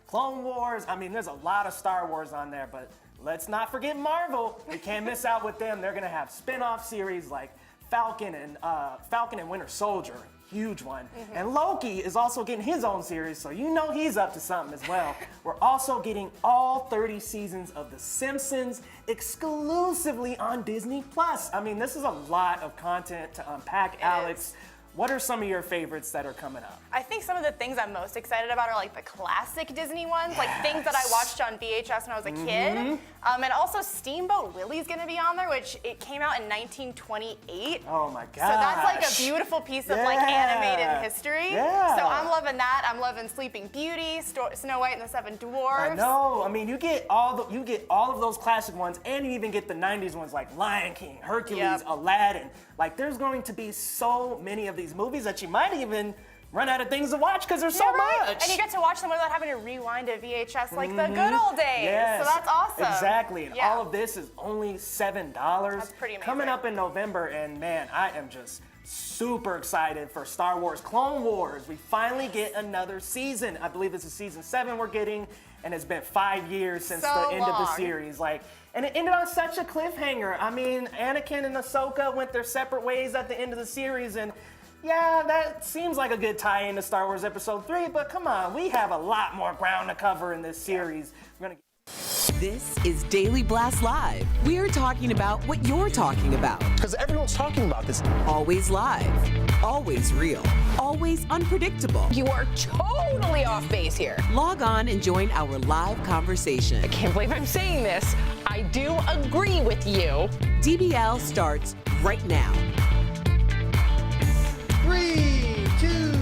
Clone Wars. I mean, there's a lot of Star Wars on there, but let's not forget Marvel. We can't miss out with them. They're going to have spin-off series like Falcon and Winter Soldier. Huge one. And Loki is also getting his own series, so you know he's up to something as well. We're also getting all 30 seasons of The Simpsons exclusively on Disney Plus. I mean, this is a lot of content to unpack, Alex. What are some of your favorites that are coming up? I think some of the things I'm most excited about are like the classic Disney ones, like things that I watched on VHS when I was a kid. And also Steamboat Willie's gonna be on there, which it came out in 1928. Oh my gosh. So that's like a beautiful piece of like animated history. Yeah. So I'm loving that. I'm loving Sleeping Beauty, Snow White and the Seven Dwarfs. I know. I mean, you get all of those classic ones, and you even get the 90s ones like Lion King, Hercules, Aladdin. Like, there's going to be so many of these movies that you might even run out of things to watch because there's so much. And you get to watch them without having to rewind a VHS like the good old days. Yes. So that's awesome. Exactly. And all of this is only $7. That's pretty amazing. Coming up in November, and man, I am just super excited for Star Wars Clone Wars. We finally get another season. I believe this is season 7 we're getting, and it's been 5 years since the end of the series. And it ended on such a cliffhanger. I mean, Anakin and Ahsoka went their separate ways at the end of the series, and yeah, that seems like a good tie-in to Star Wars Episode 3, but come on, we have a lot more ground to cover in this series. This is Daily Blast Live. We're talking about what you're talking about. Because everyone's talking about this. Always live, always real, always unpredictable. You are totally off base here. Log on and join our live conversation. I can't believe I'm saying this. I do agree with you. DBL starts right now. 3, 2.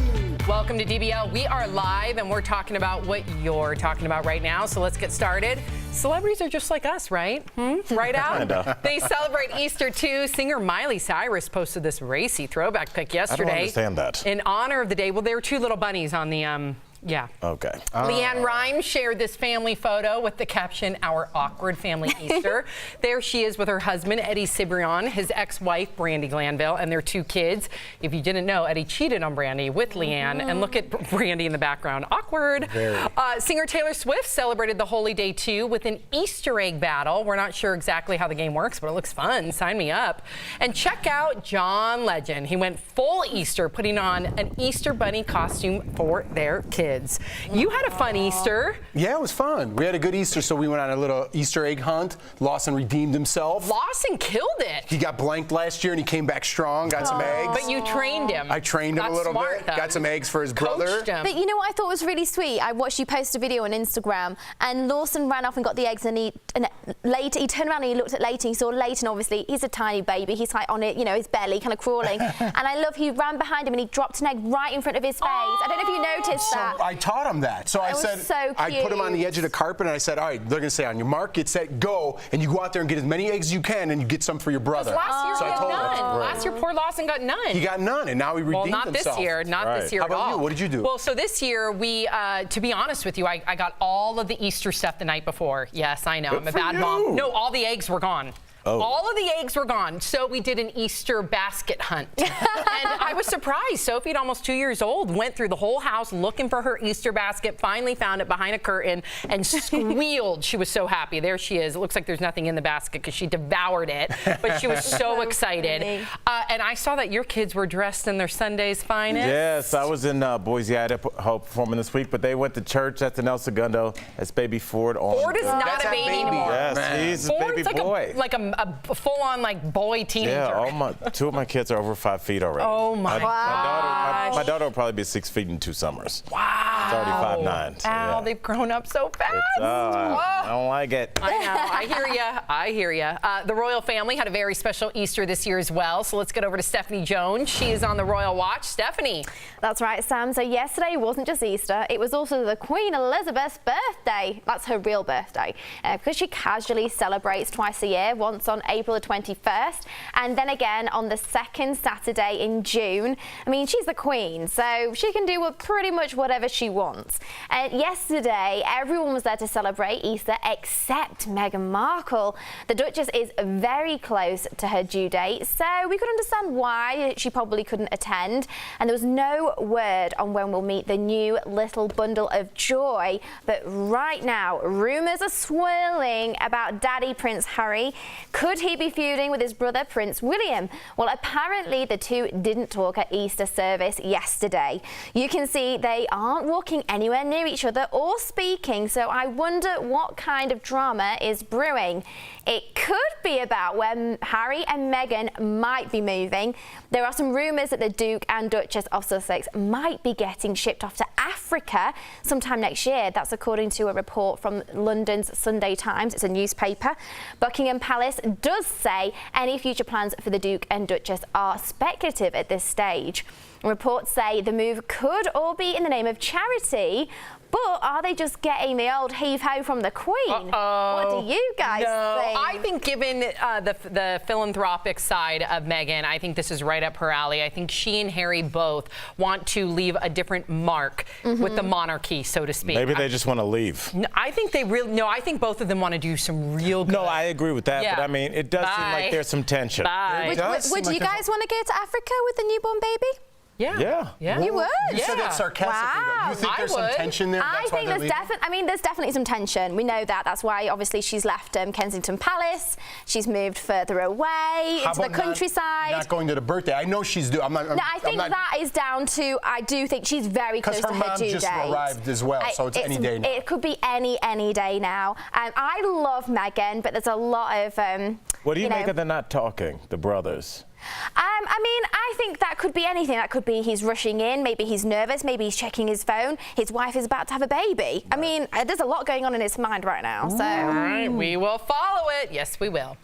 Welcome to DBL. We are live and we're talking about what you're talking about right now. So let's get started. Celebrities are just like us, right? Right out? They celebrate Easter too. Singer Miley Cyrus posted this racy throwback pic yesterday. I don't understand that. In honor of the day. Well, there were two little bunnies on the Yeah. Okay. Leanne Rimes shared this family photo with the caption, "Our awkward family Easter." There she is with her husband, Eddie Cibrian, his ex-wife, Brandi Glanville, and their 2 kids. If you didn't know, Eddie cheated on Brandi with Leanne. And look at Brandi in the background. Awkward. Singer Taylor Swift celebrated the holy day, too, with an Easter egg battle. We're not sure exactly how the game works, but it looks fun. Sign me up. And check out John Legend. He went full Easter, putting on an Easter bunny costume for their kids. You had a fun Easter. Yeah, it was fun. We had a good Easter, so we went on a little Easter egg hunt. Lawson redeemed himself. Lawson killed it. He got blanked last year, and he came back strong, got some eggs. But you trained him. I trained him a little bit. Got some eggs for his brother. But you know what I thought was really sweet? I watched you post a video on Instagram, and Lawson ran off and got the eggs, and later he turned around and he looked at Leighton. He saw Leighton, obviously, he's a tiny baby. He's like on it, you know, his belly, kind of crawling. And I love he ran behind him and he dropped an egg right in front of his face. I don't know if you noticed that. I taught him that. So I said, I put him on the edge of the carpet, and I said, all right, they're going to say, on your mark, get set, go, and you go out there and get as many eggs as you can, and you get some for your brother. Last year he had none. Last year, poor Lawson got none. He got none, and now he redeemed himself. Well, not this year. Not this year How at all. about you? What did you do? Well, so this year, we, to be honest with you, I got all of the Easter stuff the night before. Yes, I know. I'm a bad mom. No, all the eggs were gone. All of the eggs were gone, so we did an Easter basket hunt. And I was surprised. Sophie, at almost 2 years old, went through the whole house looking for her Easter basket, finally found it behind a curtain, and squealed. She was so happy. There she is. It looks like there's nothing in the basket because she devoured it, but she was so excited. And I saw that your kids were dressed in their Sunday's finest. Yes, I was in Boise, Idaho performing this week, but they went to church. That's in El Segundo. That's baby Ford. Ford is not a baby anymore. Yes, he's a baby boy. Like a full-on like boy teenager. Yeah, 2 of my kids are over 5 feet already. Oh my gosh. My daughter will probably be 6 feet in 2 summers. Wow. It's already 5'9". So, Ow, they've grown up so fast. I don't like it. I know. I hear you. I hear you. The royal family had a very special Easter this year as well. So let's get over to Stephanie Jones. She is on the Royal Watch. Stephanie. That's right, Sam. So yesterday wasn't just Easter. It was also the Queen Elizabeth's birthday. That's her real birthday. Because she casually celebrates twice a year, once on April the 21st, and then again on the 2nd Saturday in June. I mean, she's the Queen, so she can do pretty much whatever she wants. And yesterday, everyone was there to celebrate Easter except Meghan Markle. The Duchess is very close to her due date, so we could understand why she probably couldn't attend. And there was no word on when we'll meet the new little bundle of joy. But right now, rumours are swirling about Daddy Prince Harry. Could he be feuding with his brother Prince William? Well, apparently the two didn't talk at Easter service yesterday. You can see they aren't walking anywhere near each other or speaking, so I wonder what kind of drama is brewing. It could be about when Harry and Meghan might be moving. There are some rumours that the Duke and Duchess of Sussex might be getting shipped off to Africa sometime next year. That's according to a report from London's Sunday Times. It's a newspaper. Buckingham Palace does say any future plans for the Duke and Duchess are speculative at this stage. Reports say the move could all be in the name of charity, but are they just getting the old heave-ho from the Queen? What do you guys think? I think given the philanthropic side of Meghan, I think this is right up her alley. I think she and Harry both want to leave a different mark with the monarchy, so to speak. Maybe they just want to leave. No, I think they really, no, I think both of them want to do some real good. No, I agree with that, but I mean, it does seem like there's some tension. Would you guys want to go to Africa with the newborn baby? Yeah. You would? You said that sarcastically, though. You think there's some tension there? I think there's definitely some tension. We know that. That's why, obviously, she's left Kensington Palace. She's moved further away into the countryside. Not going to the birthday. I know she's due. I think that is down to, I do think she's very close to her due date. Because her mom just arrived as well, so it's any day now. It could be any day now. I love Meghan, but there's a lot of... What do you make of the not talking, the brothers? I mean, I think that could be anything. That could be he's rushing in, maybe he's nervous, maybe he's checking his phone, his wife is about to have a baby. I mean, there's a lot going on in his mind right now. So. All right, we will follow it. Yes, we will.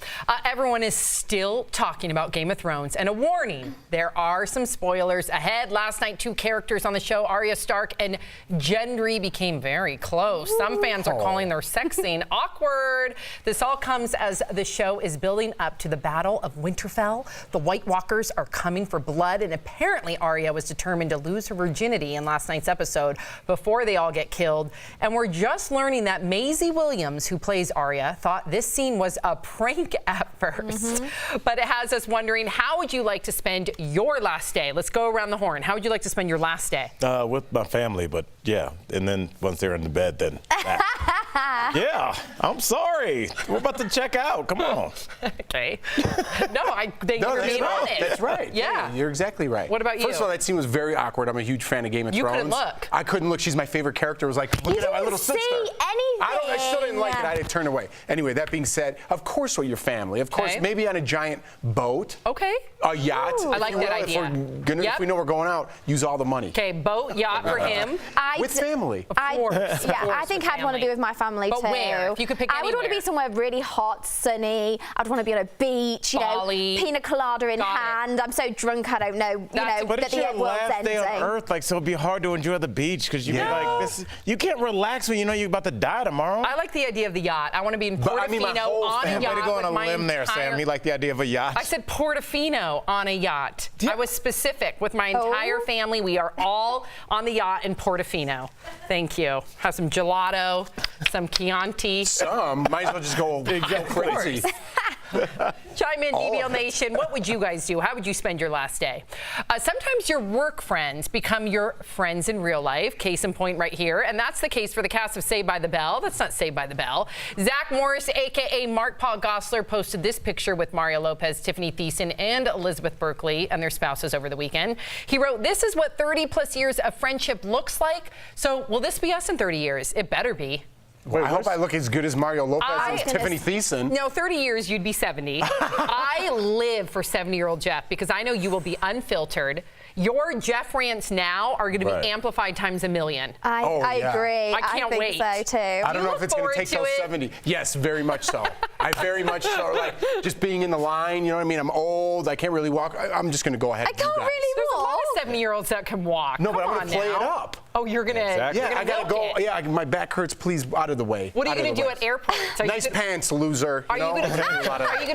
Everyone is still talking about Game of Thrones, and a warning, there are some spoilers ahead. Last night, 2 characters on the show, Arya Stark and Gendry, became very close. Some fans are calling their sex scene awkward. This all comes as the show is building up to the Battle of Winterfell. The White Walkers are coming for blood, and apparently Arya was determined to lose her virginity in last night's episode before they all get killed. And we're just learning that Maisie Williams, who plays Arya, thought this scene was a prank at first. But it has us wondering, how would you like to spend your last day? Let's go around the horn. How would you like to spend your last day? With my family, but yeah. And then once they're in the bed, then yeah, I'm sorry. We're about to check out. Come on. Okay. You're being honest. That's right. Yeah. You're exactly right. What about you? First of all, that scene was very awkward. I'm a huge fan of Game of Thrones. You couldn't look. I couldn't look. She's my favorite character. It was like, look at my little sister. I still didn't like it. I didn't turn away. Anyway, that being said, of course with your family. Of course, maybe on a giant boat. Okay. A yacht. I like that idea. If we know we're going out, use all the money. Okay, boat, yacht for him. With family. Of course. I think I'd want to be with my family too. But where? If you could pick I would want to be somewhere really hot, sunny. I'd want to be on a beach, Bali. pina colada in hand. I'm so drunk I don't know, But that it's your the world's last day ending. on Earth, so it'd be hard to enjoy the beach because you'd be like, you can't relax when you know you're about to die tomorrow. I like the idea of the yacht. I want to be in Portofino on a yacht. Way to go on a with my limb there, Sam. You like the idea of a yacht? I said Portofino on a yacht. I was specific with my entire family. We are all on the yacht in Portofino. Thank you. Have some gelato, some Chianti. Might as well just go crazy. Chime in, DBL Nation. What would you guys do? How would you spend your last day? Sometimes your work friends become your friends in real life. Case in point right here. And that's the case for the cast of Saved by the Bell. That's not Saved by the Bell. Zach Morris, a.k.a. Mark Paul Gosselaar, posted this picture with Mario Lopez, Tiffany Thiessen, and Elizabeth Berkley and their spouses over the weekend. He wrote, "This is what 30-plus years of friendship looks like. So will this be us in 30 years? It better be." Well, I hope I look as good as Mario Lopez and Tiffany Thiessen. No, 30 years, you'd be 70. I live for 70-year-old Jeff because I know you will be unfiltered. Your Jeff rants now are going to be amplified times a million. I agree. I can't wait. So too. I don't know if it's going to take till 70. Yes, very much so. I very much so. Like, just being in the line, you know what I mean? I'm old. I can't really walk. I'm just going to go ahead. I can't really There's walk. a lot of 70-year-olds that can walk. No, but Come I'm on going to play now. it up. Oh, you're going to Yeah, I got to go. Yeah, my back hurts. Please, out of the way. What are you going to do at airports? Nice pants, loser. Are you going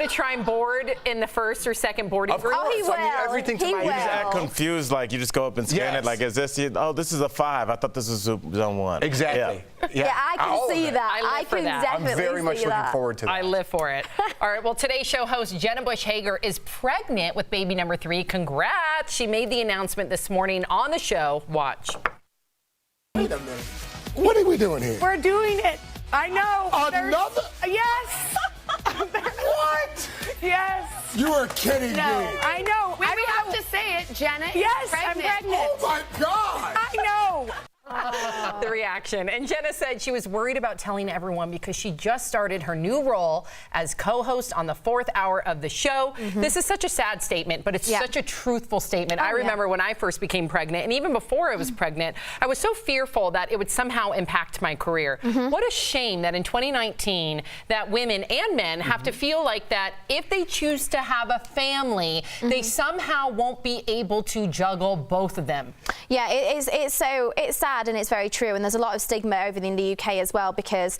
to try and board in the first or second boarding group? Oh, he will. I mean, everything to He my will. You just act confused, like you just go up and scan it. Like, is this? This is a 5. I thought this was zone 1. Exactly. Yeah, I can see that. I live for that. Definitely I'm very much see looking that. forward to that. I live for it. All right, well, today's show host Jenna Bush Hager is pregnant with baby number 3. Congrats. She made the announcement this morning on the show. Watch. Wait a minute. What are we doing here? We're doing it. I know. Another? Yes. What? Yes. You are kidding me. I know. We have to say it, Janet. Yes, pregnant. I'm pregnant. Oh my God. I know. The reaction. And Jenna said she was worried about telling everyone because she just started her new role as co-host on the 4th hour of the show. This is such a sad statement, but it's such a truthful statement. I remember when I first became pregnant, and even before I was pregnant, I was so fearful that it would somehow impact my career. What a shame that in 2019 that women and men have to feel like that if they choose to have a family, they somehow won't be able to juggle both of them. Yeah, it's sad and it's very true, and there's a lot of stigma over in the UK as well because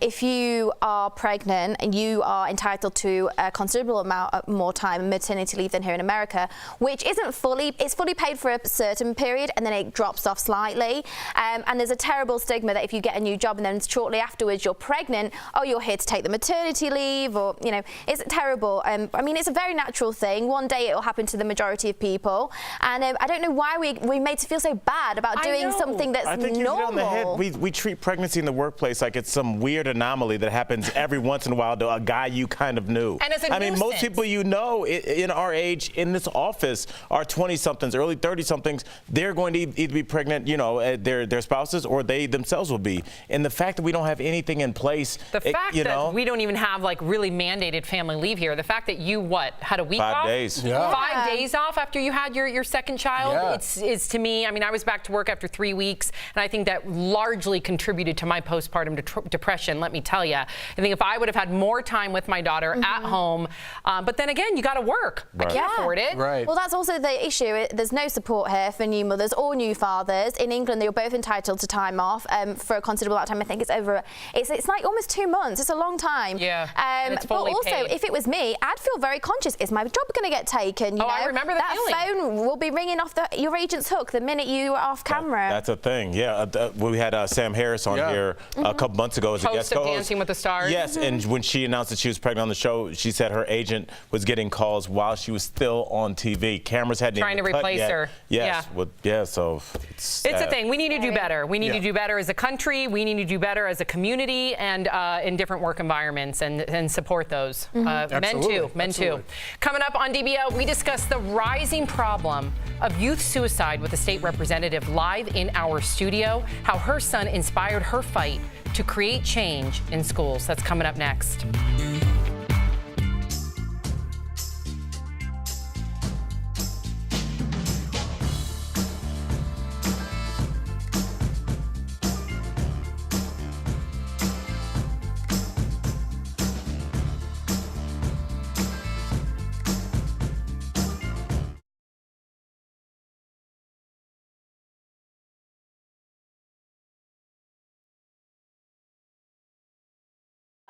if you are pregnant and you are entitled to a considerable amount of more time maternity leave than here in America, which isn't fully paid for a certain period and then it drops off slightly, and there's a terrible stigma that if you get a new job and then shortly afterwards you're pregnant, oh, you're here to take the maternity leave, or it's terrible. I mean, it's a very natural thing. One day it will happen to the majority of people, and I don't know why we made to feel so bad about doing something that's I think normal. You hit on the head. We treat pregnancy in the workplace like it's some weird anomaly that happens every once in a while to a guy you kind of knew. And as a I mean, most people you know in our age in this office are 20-somethings, early 30-somethings. They're going to either be pregnant, their spouses, or they themselves will be. And the fact that we don't have anything in place, the fact that we don't even have like really mandated family leave here. The fact that you had a week 5 off? days. 5 days off after you had your second child. Yeah. It's to me. I mean, I was back to work after 3 weeks. weeks, and I think that largely contributed to my postpartum depression, let me tell you. I think if I would have had more time with my daughter at home, but then again, you got to work. I can't afford it. Right. Well, that's also the issue. There's no support here for new mothers or new fathers. In England, they were both entitled to time off for a considerable amount of time. I think it's like almost 2 months. It's a long time. Yeah. But also, if it was me, I'd feel very conscious. Is my job going to get taken? You know, I remember that phone will be ringing off your agent's hook the minute you are off camera. That's a thing. Yeah. We had Sam Harris on here a couple months ago as a guest host of Dancing with the Stars. Yes, and when she announced that she was pregnant on the show, she said her agent was getting calls while she was still on TV. Cameras hadn't trying to replace her. Yes. So it's a thing. We need to do better. We need to do better as a country. We need to do better as a community and in different work environments and support those. Men too. Coming up on DBL, we discuss the rising problem of youth suicide with a state representative live in our studio, how her son inspired her fight to create change in schools. That's coming up next.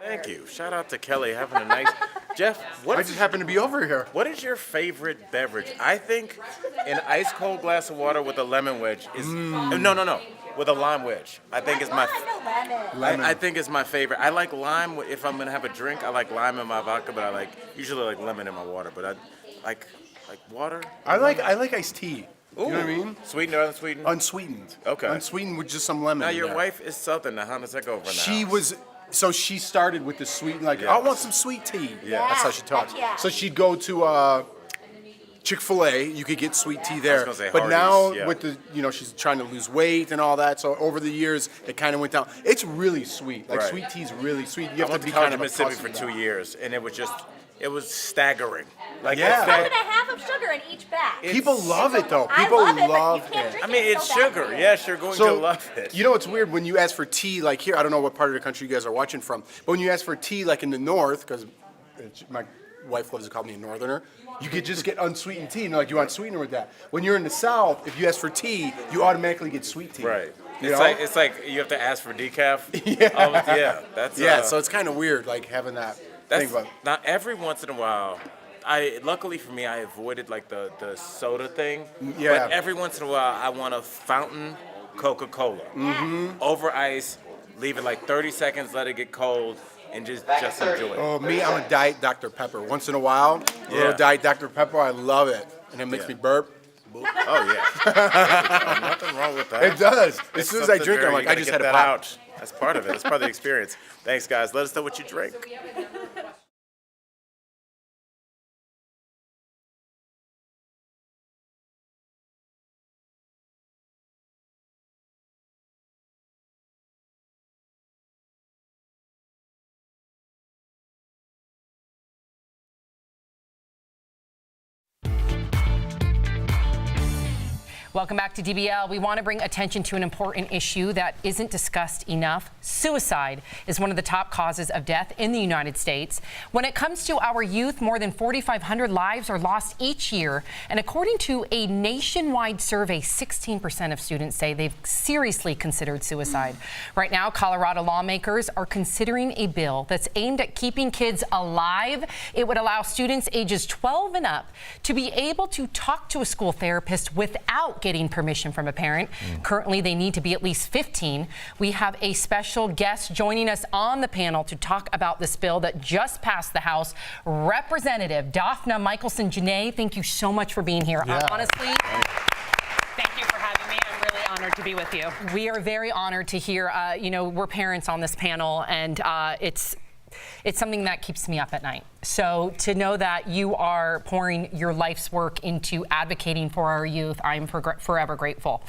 Thank you. Shout out to Kelly having a nice. Jeff, I just happen to be over here. What is your favorite beverage? I think an ice cold glass of water with a lemon wedge is. No. With a lime wedge. I think it's my. Lemon. I think it's my favorite. I like lime if I'm gonna have a drink. I like lime in my vodka, but I usually like lemon in my water. But I like water. I like iced tea. Ooh. You know what I mean? Sweetened or unsweetened? Unsweetened. Okay. Unsweetened with just some lemon. Now in your there. wife is Southern. Now how does that go over now? So she started with the sweet, I want some sweet tea. Yeah. That's how she talks. Yeah. So she'd go to Chick-fil-A, you could get sweet tea there. gonna say But Hardee's, now with the, she's trying to lose weight and all that. So over the years, it kind of went down. It's really sweet. Like Right. sweet tea's really sweet. You I have went to be to college kind in of Mississippi for accustomed 2 to years, and it was staggering. Like Yeah. I'm gonna half of sugar in each bag. People love it though. I People love it, but you love can't it. drink I mean, it. it's so bad sugar. for you. Yes, you're going to love it. You know what's weird? When you ask for tea, like here, I don't know what part of the country you guys are watching from, but when you ask for tea, like in the north, because my wife loves to call me a northerner, you could just get unsweetened tea, and they're like, you want sweetener with that? When you're in the south, if you ask for tea, you automatically get sweet tea. Right. You It's like you have to ask for decaf. Yeah. That's so it's kind of weird, like having that thing. But now every once in a while. Luckily for me, I avoided like the soda thing. Yeah. But every once in a while, I want a fountain Coca-Cola over ice. Leave it like 30 seconds, let it get cold, and just enjoy it. Oh, me, I'm a Diet Dr. Pepper. Once in a while, a little Diet Dr. Pepper, I love it, and it makes me burp. Oh yeah. Nothing wrong with that. It does. As It's soon as I something drink it, I'm very- like, you I just gotta had get a that pop. out. That's part of it. That's part of the experience. Thanks, guys. Let us know what you drink. Welcome back to DBL. We want to bring attention to an important issue that isn't discussed enough. Suicide is one of the top causes of death in the United States. When it comes to our youth, more than 4,500 lives are lost each year. And according to a nationwide survey, 16% of students say they've seriously considered suicide. Right now, Colorado lawmakers are considering a bill that's aimed at keeping kids alive. It would allow students ages 12 and up to be able to talk to a school therapist without getting permission from a parent. Currently, they need to be at least 15. We have a special guest joining us on the panel to talk about this bill that just passed the House. Representative Daphna Michelson-Janae, thank you so much for being here. Honestly, Thank you for having me. I'm really honored to be with you. we are very honored to hear, we're parents on this panel, and it's something that keeps me up at night. So to know that you are pouring your life's work into advocating for our youth, I'm forever grateful.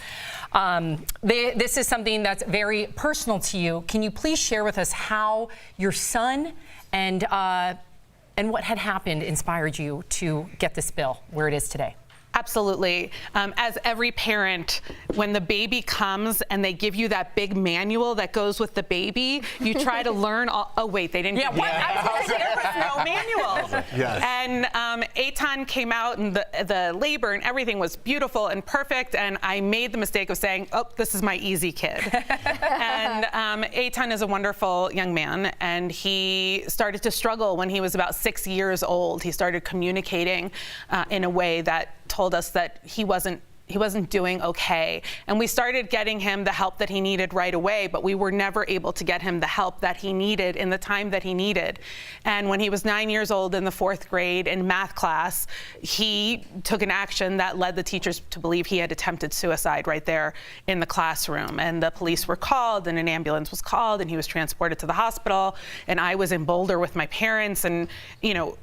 This is something that's very personal to you. Can you please share with us how your son and what had happened inspired you to get this bill where it is today? Absolutely. As every parent, when the baby comes and they give you that big manual that goes with the baby, you try to learn all, oh wait, they didn't give me there was no manual. Yes. And Eitan came out and the labor and everything was beautiful and perfect, and I made the mistake of saying, oh, this is my easy kid. And Eitan is a wonderful young man, and he started to struggle when he was about 6 years old. He started communicating in a way that told us that he wasn't doing okay. And we started getting him the help that he needed right away, but we were never able to get him the help that he needed in the time that he needed. And when he was 9 years old in the 4th grade in math class, he took an action that led the teachers to believe he had attempted suicide right there in the classroom. And the police were called, and an ambulance was called, and he was transported to the hospital. And I was in Boulder with my parents, and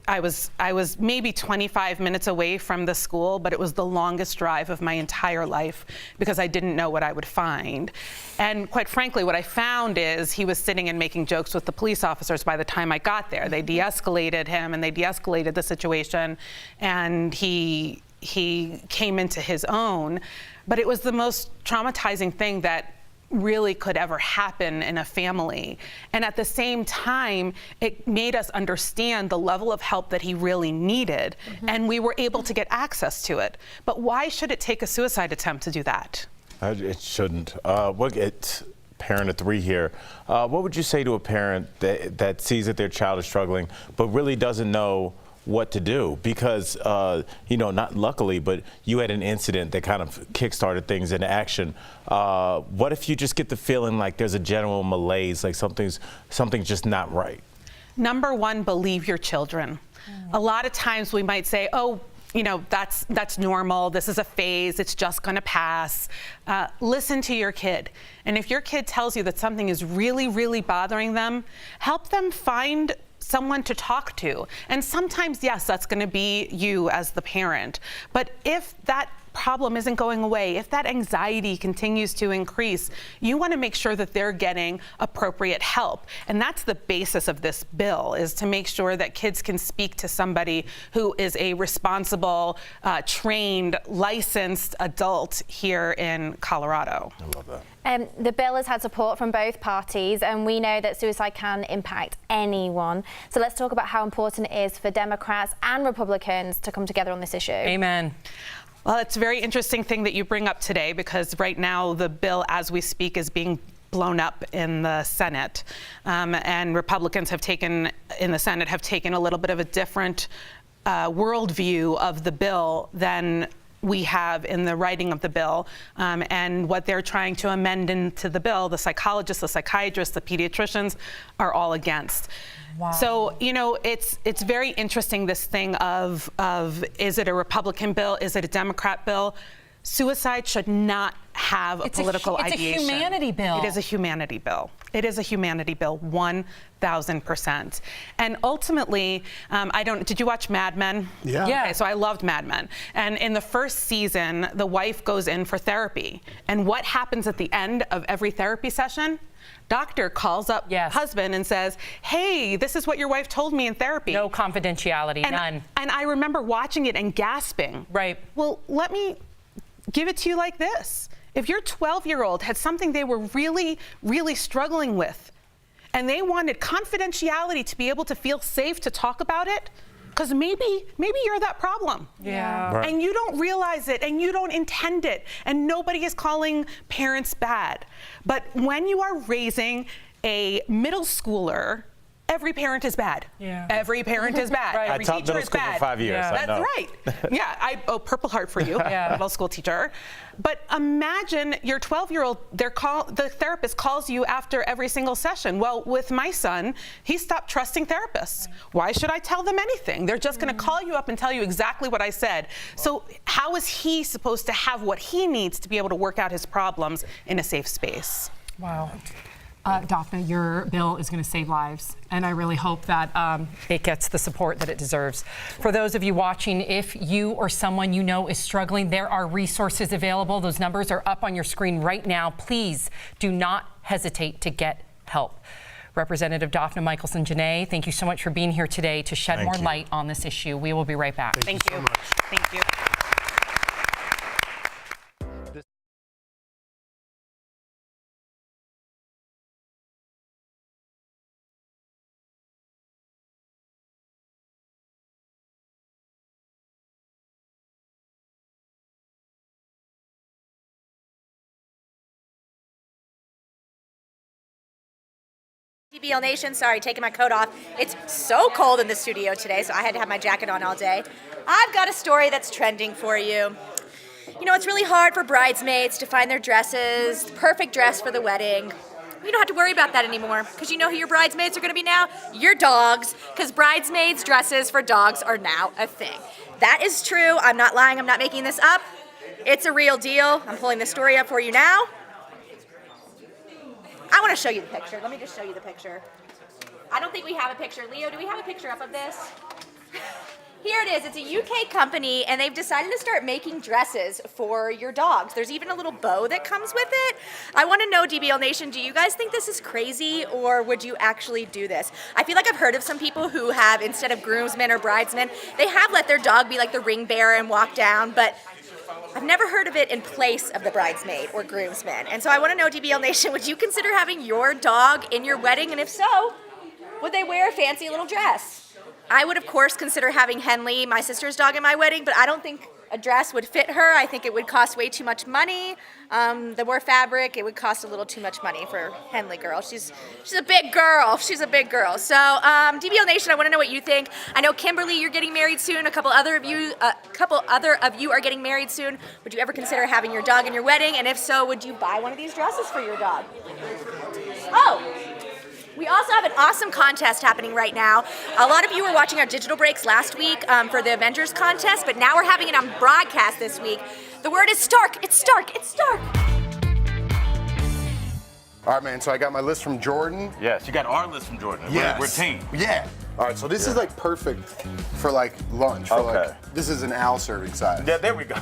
I was maybe 25 minutes away from the school, but it was the longest drive of my entire life because I didn't know what I would find. And quite frankly, what I found is he was sitting and making jokes with the police officers by the time I got there. They de-escalated him and they de-escalated the situation, and he came into his own. But it was the most traumatizing thing that really could ever happen in a family. And at the same time, it made us understand the level of help that he really needed, and we were able to get access to it. But why should it take a suicide attempt to do that? It shouldn't. It's parent of 3 here. What would you say to a parent that sees that their child is struggling, but really doesn't know what to do? Because, not luckily, but you had an incident that kind of kickstarted things into action. What if you just get the feeling like there's a general malaise, like something's just not right? Number one, believe your children. A lot of times we might say, oh, that's normal. This is a phase. It's just going to pass. Listen to your kid. And if your kid tells you that something is really, really bothering them, help them find someone to talk to. And sometimes, yes, that's going to be you as the parent. But if that problem isn't going away, if that anxiety continues to increase, you want to make sure that they're getting appropriate help. And that's the basis of this bill, is to make sure that kids can speak to somebody who is a responsible, trained, licensed adult here in Colorado. I love that. The bill has had support from both parties, and we know that suicide can impact anyone. So let's talk about how important it is for Democrats and Republicans to come together on this issue. Amen. Well, it's a very interesting thing that you bring up today, because right now the bill, as we speak, is being blown up in the Senate. And Republicans in the Senate have taken a little bit of a different worldview of the bill than we have in the writing of the bill, and what they're trying to amend into the bill, the psychologists, the psychiatrists, the pediatricians are all against. Wow. So, it's very interesting, this thing of is it a Republican bill? Is it a Democrat bill? Suicide should not have a political ideation. It's a humanity bill. It is a humanity bill. It is a humanity bill, 1,000%. And ultimately, did you watch Mad Men? Yeah. Okay, so I loved Mad Men. And in the first season, the wife goes in for therapy. And what happens at the end of every therapy session? Doctor calls up husband and says, hey, this is what your wife told me in therapy. No confidentiality, none. And I remember watching it and gasping. Right. Well, let me give it to you like this. If your 12-year-old had something they were really, really struggling with, and they wanted confidentiality to be able to feel safe to talk about it, because maybe you're that problem. Yeah. Right. And you don't realize it, and you don't intend it, and nobody is calling parents bad. But when you are raising a middle schooler, every parent is bad. Yeah. Every parent is bad. Right. Every I taught teacher middle is school bad. for 5 years. Yeah. I know. That's right. Yeah, Purple Heart for you, middle school teacher. But imagine your 12-year-old, the therapist calls you after every single session. Well, with my son, he stopped trusting therapists. Why should I tell them anything? They're just going to call you up and tell you exactly what I said. So how is he supposed to have what he needs to be able to work out his problems in a safe space? Wow. Daphne, your bill is going to save lives, and I really hope that it gets the support that it deserves. For those of you watching, if you or someone you know is struggling, there are resources available. Those numbers are up on your screen right now. Please do not hesitate to get help. Representative Daphne Michelson-Janae, thank you so much for being here today to shed more light on this issue. We will be right back. Thank you. So much. Thank you. DBL Nation, sorry, taking my coat off. It's so cold in the studio today, so I had to have my jacket on all day. I've got a story that's trending for you. You know, it's really hard for bridesmaids to find their dresses, the perfect dress for the wedding. You don't have to worry about that anymore, because you know who your bridesmaids are going to be now? Your dogs, because bridesmaids' dresses for dogs are now a thing. That is true. I'm not lying. I'm not making this up. It's a real deal. I'm pulling this story up for you now. I want to show you the picture. Let me just show you the picture. I don't think we have a picture. Leo, do we have a picture up of this? Here it is. It's a UK company, and they've decided to start making dresses for your dogs. There's even a little bow that comes with it. I want to know, DBL Nation, do you guys think this is crazy, or would you actually do this? I feel like I've heard of some people who have, instead of groomsmen or bridesmen, they have let their dog be like the ring bearer and walk down, but I've never heard of it in place of the bridesmaid or groomsman. And so I want to know, DBL Nation, would you consider having your dog in your wedding? And if so, would they wear a fancy little dress? I would, of course, consider having Henley, my sister's dog, in my wedding, but I don't think a dress would fit her. I think it would cost way too much money. The more fabric, it would cost a little too much money for Henley girl. She's a big girl. She's a big girl. So DBL Nation, I want to know what you think. I know Kimberly, you're getting married soon. A couple other of you are getting married soon. Would you ever consider having your dog in your wedding? And if so, would you buy one of these dresses for your dog? Oh. We also have an awesome contest happening right now. A lot of you were watching our digital breaks last week for the Avengers contest, but now we're having it on broadcast this week. The word is Stark. It's Stark. It's Stark. All right, man, so I got my list from Jordan. Yes, you got our list from Jordan. Yes. We're team. Yeah. All right, so this is like perfect for like lunch. For like, this is an Al serving size. Yeah, there we go.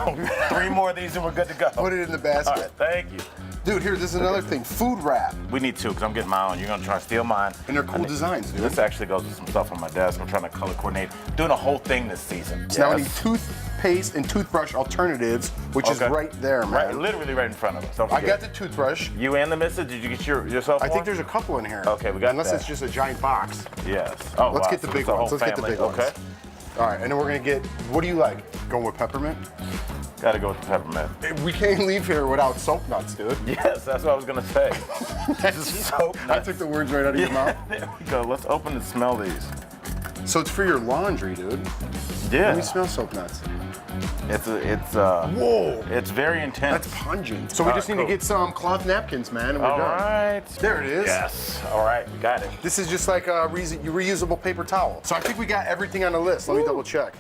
3 more of these and we're good to go. Put it in the basket. All right, thank you. Dude, here, this is another thing. Food wrap. We need 2, because I'm getting my own. You're going to try to steal mine. And they're cool designs, dude. This actually goes with some stuff on my desk. I'm trying to color coordinate. Doing a whole thing this season. So now I need toothpaste and toothbrush alternatives, which is right there, man. Right, literally right in front of us. Don't I forget. got the toothbrush. You and the missus, did you get yourself one? I think there's a couple in here. Okay, we got Unless that. it's just a giant box. Yes. Oh, Let's wow. get the So big it's a ones. whole Let's get the big family. ones. Okay. All right, and then we're going to get, what do you like? Going with peppermint? Gotta go with the peppermint. We can't leave here without soap nuts, dude. Yes, that's what I was gonna say. That's soap nuts. I took the words right out of your mouth. There we go. Let's open and smell these. So it's for your laundry, dude. Yeah. Let me smell soap nuts. Whoa. It's very intense. That's pungent. So we just need to get some cloth napkins, man, and we're done. All right. There it is. Yes. All right, we got it. This is just like a reusable paper towel. So I think we got everything on the list. Let me double check.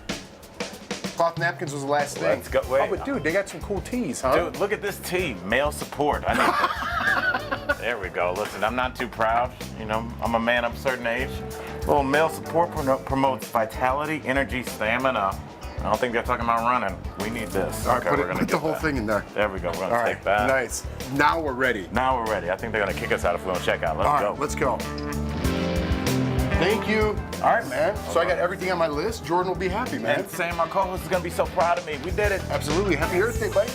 Cloth napkins was the last thing. Let's go. Wait. Oh, but dude, they got some cool tees, huh? Dude, look at this tee. Male support. I need There we go. Listen, I'm not too proud. You know, I'm a man of a certain age. Well, male support promotes vitality, energy, stamina. I don't think they're talking about running. We need this. All right, okay, put the whole thing in there. There we go. We're gonna All take that. Nice. Now we're ready. Now we're ready. I think they're gonna kick us out if we don't check out. Let's All go. right, let's go. Thank you. All right, man. So I got everything on my list. Jordan will be happy, man. And Sam, my co-host, is gonna be so proud of me. We did it. Absolutely. Happy Earth Day, buddy.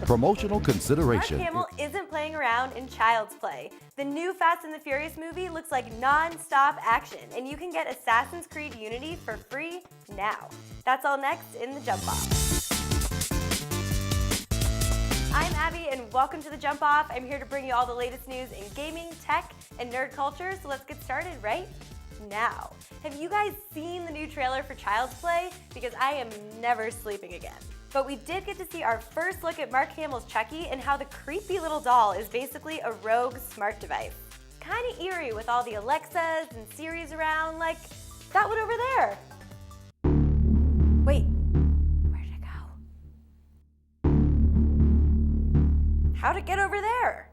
Promotional consideration. Mark Hamill isn't playing around in Child's Play. The new Fast and the Furious movie looks like non-stop action, and you can get Assassin's Creed Unity for free now. That's all next in The Jump Off. I'm Abby, and welcome to The Jump Off. I'm here to bring you all the latest news in gaming, tech, and nerd culture, so let's get started right now. Have you guys seen the new trailer for Child's Play? Because I am never sleeping again. But we did get to see our first look at Mark Hamill's Chucky and how the creepy little doll is basically a rogue smart device. Kinda eerie with all the Alexas and Siris around, like that one over there. Wait, where'd it go? How'd it get over there?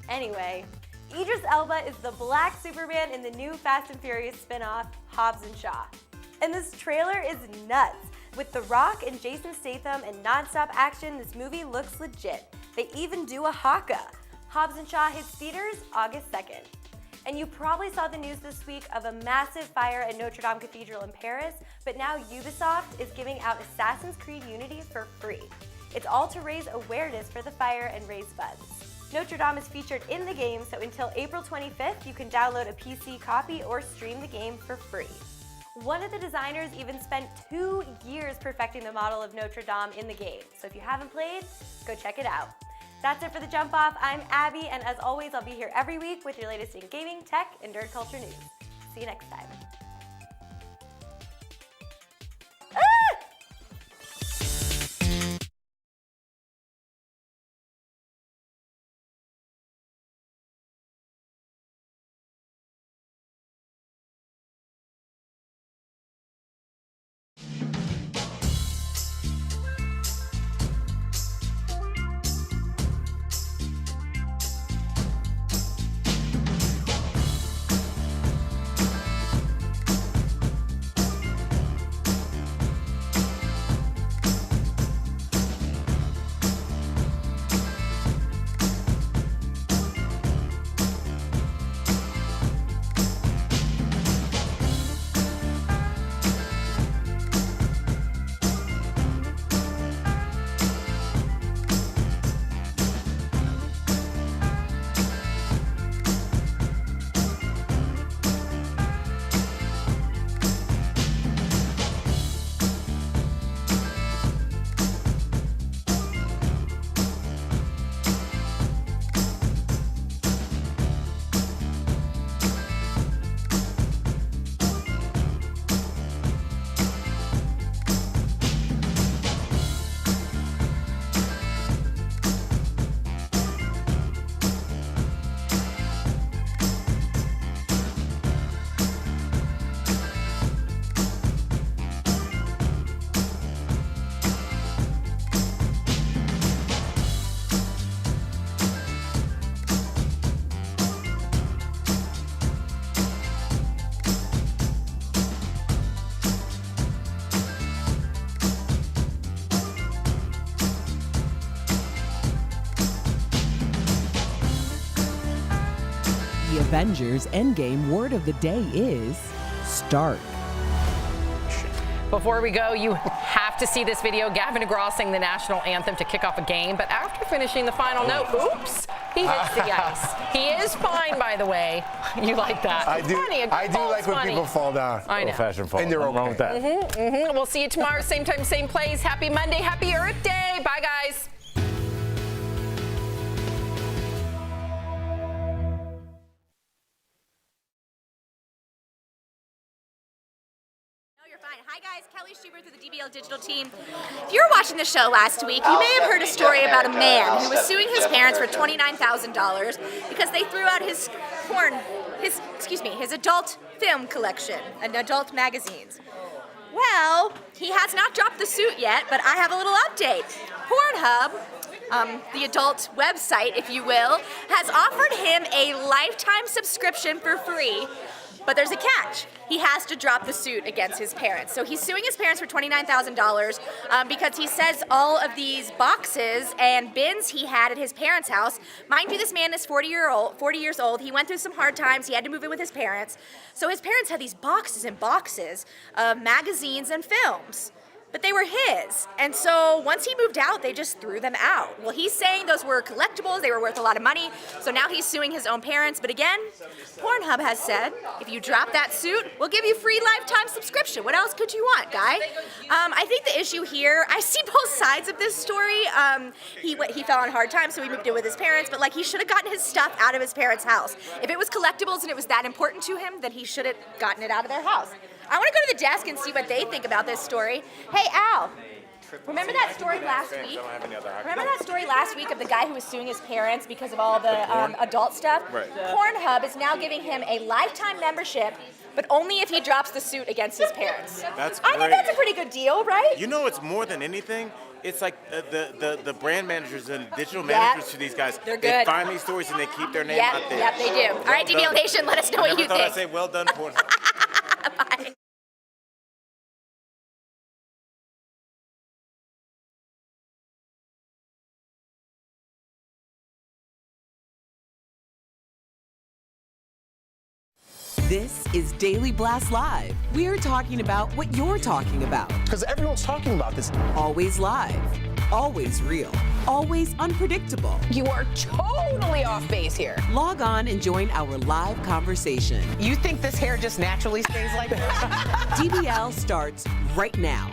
Anyway, Idris Elba is the Black Superman in the new Fast and Furious spin-off, Hobbs and Shaw. And this trailer is nuts. With The Rock and Jason Statham and non-stop action, this movie looks legit. They even do a haka. Hobbs and Shaw hits theaters August 2nd. And you probably saw the news this week of a massive fire at Notre Dame Cathedral in Paris, but now Ubisoft is giving out Assassin's Creed Unity for free. It's all to raise awareness for the fire and raise funds. Notre Dame is featured in the game, so until April 25th, you can download a PC copy or stream the game for free. One of the designers even spent 2 years perfecting the model of Notre Dame in the game, so if you haven't played, go check it out. That's it for the Jump Off. I'm Abby, and as always, I'll be here every week with your latest in gaming, tech, and nerd culture news. See you next time. The Avengers Endgame word of the day is start. Before we go, you have to see this video. Gavin DeGraw sang the national anthem to kick off a game, but after finishing the final note, oops, he hits the ice. He is fine, by the way. You like that? I do. I do like when people fall down. I know. Old-fashioned fall. And they're wrong with that. We'll see you tomorrow, same time, same place. Happy Monday, happy Earth Day. Bye, guys. Hi guys, Kelly Schubert with the DBL Digital team. If you were watching the show last week, you may have heard a story about a man who was suing his parents for $29,000 because they threw out his his adult film collection and adult magazines. Well, he has not dropped the suit yet, but I have a little update. Pornhub, the adult website, if you will, has offered him a lifetime subscription for free. But there's a catch. He has to drop the suit against his parents. So he's suing his parents for $29,000 because he says all of these boxes and bins he had at his parents' house. Mind you, this man is 40 years old. He went through some hard times. He had to move in with his parents. So his parents had these boxes and boxes of magazines and films. But they were his. And so once he moved out, they just threw them out. Well, he's saying those were collectibles. They were worth a lot of money. So now he's suing his own parents. But again, Pornhub has said, if you drop that suit, we'll give you free lifetime subscription. What else could you want, guy? I think the issue here, I see both sides of this story. He fell on hard times, so he moved in with his parents. But like, he should have gotten his stuff out of his parents' house. If it was collectibles and it was that important to him, then he should have gotten it out of their house. I want to go to the desk and see what they think about this story. Hey, Al, remember that story last week? Remember that story last week of the guy who was suing his parents because of all the adult stuff? Right. Pornhub is now giving him a lifetime membership, but only if he drops the suit against his parents. That's I think that's a pretty good deal, right? You know, it's more than anything. It's like the brand managers and digital managers to these guys. They're good. They find these stories and they keep their name out there. Yep, they do. All right, DBL Nation, let us know what you think. I say well done, Pornhub. Bye. This is Daily Blast Live. We're talking about what you're talking about. Because everyone's talking about this. Always live, always real, always unpredictable. You are totally off base here. Log on and join our live conversation. You think this hair just naturally stays like this? DBL starts right now.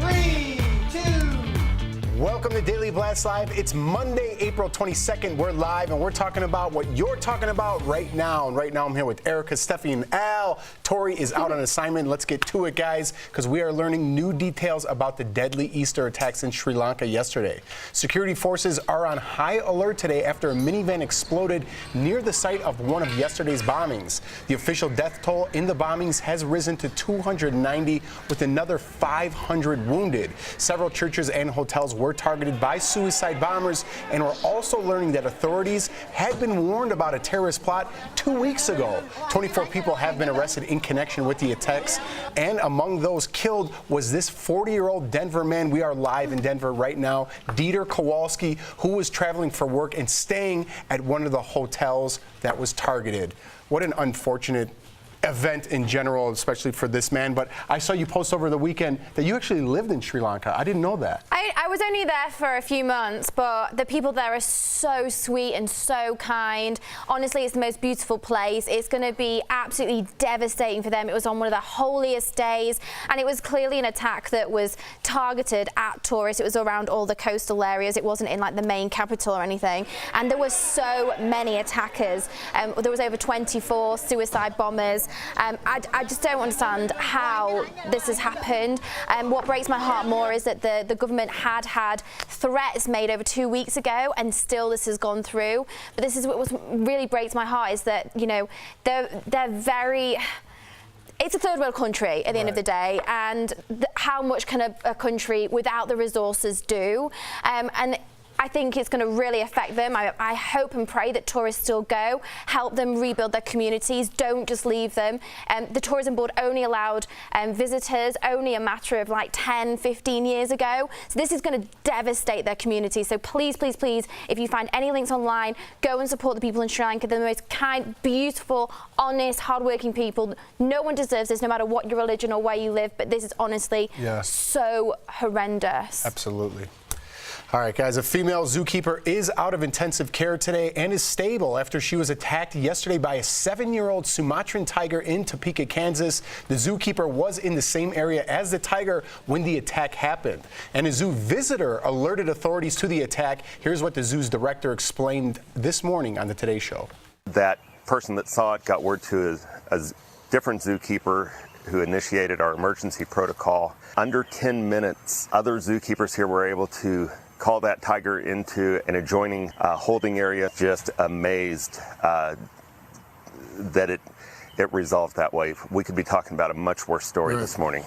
3, 2, Welcome to Daily Blast Live. It's Monday, April 22nd. We're live, and we're talking about what you're talking about right now. And right now, I'm here with Erica, Steffi, and Al. Tori is out on assignment. Let's get to it, guys, because we are learning new details about the deadly Easter attacks in Sri Lanka yesterday. Security forces are on high alert today after a minivan exploded near the site of one of yesterday's bombings. The official death toll in the bombings has risen to 290, with another 500 wounded. Several churches and hotels were targeted by suicide bombers, and we're also learning that authorities had been warned about a terrorist plot 2 weeks ago. 24 people have been arrested in connection with the attacks, and among those killed was this 40-year-old Denver man. We are live in Denver right now, Dieter Kowalski, who was traveling for work and staying at one of the hotels that was targeted. What an unfortunate event in general, especially for this man. But I saw you post over the weekend that you actually lived in Sri Lanka. I didn't know that. I was only there for a few months, but the people there are so sweet and so kind. Honestly, it's the most beautiful place. It's going to be absolutely devastating for them. It was on one of the holiest days, and it was clearly an attack that was targeted at tourists. It was around all the coastal areas. It wasn't in like the main capital or anything. And there were so many attackers. There was over 24 suicide bombers. I just don't understand how this has happened. What breaks my heart more is that the government had threats made over 2 weeks ago, and still this has gone through. But this is what really breaks my heart, is that, you know, they're very... It's a third world country at the end of the day, and how much can a country without the resources do? And I think it's going to really affect them. I hope and pray that tourists still go, help them rebuild their communities, don't just leave them. The tourism board only allowed visitors only a matter of like 10, 15 years ago. So this is going to devastate their community. So please, please, please, if you find any links online, go and support the people in Sri Lanka. They're the most kind, beautiful, honest, hardworking people. No one deserves this, no matter what your religion or where you live, but this is honestly so horrendous. Absolutely. All right, guys, a female zookeeper is out of intensive care today and is stable after she was attacked yesterday by a 7-year-old Sumatran tiger in Topeka, Kansas. The zookeeper was in the same area as the tiger when the attack happened. And a zoo visitor alerted authorities to the attack. Here's what the zoo's director explained this morning on the Today Show. That person that saw it got word to a different zookeeper who initiated our emergency protocol. Under 10 minutes, other zookeepers here were able to call that tiger into an adjoining holding area. Just amazed that it resolved that way. We could be talking about a much worse story this morning.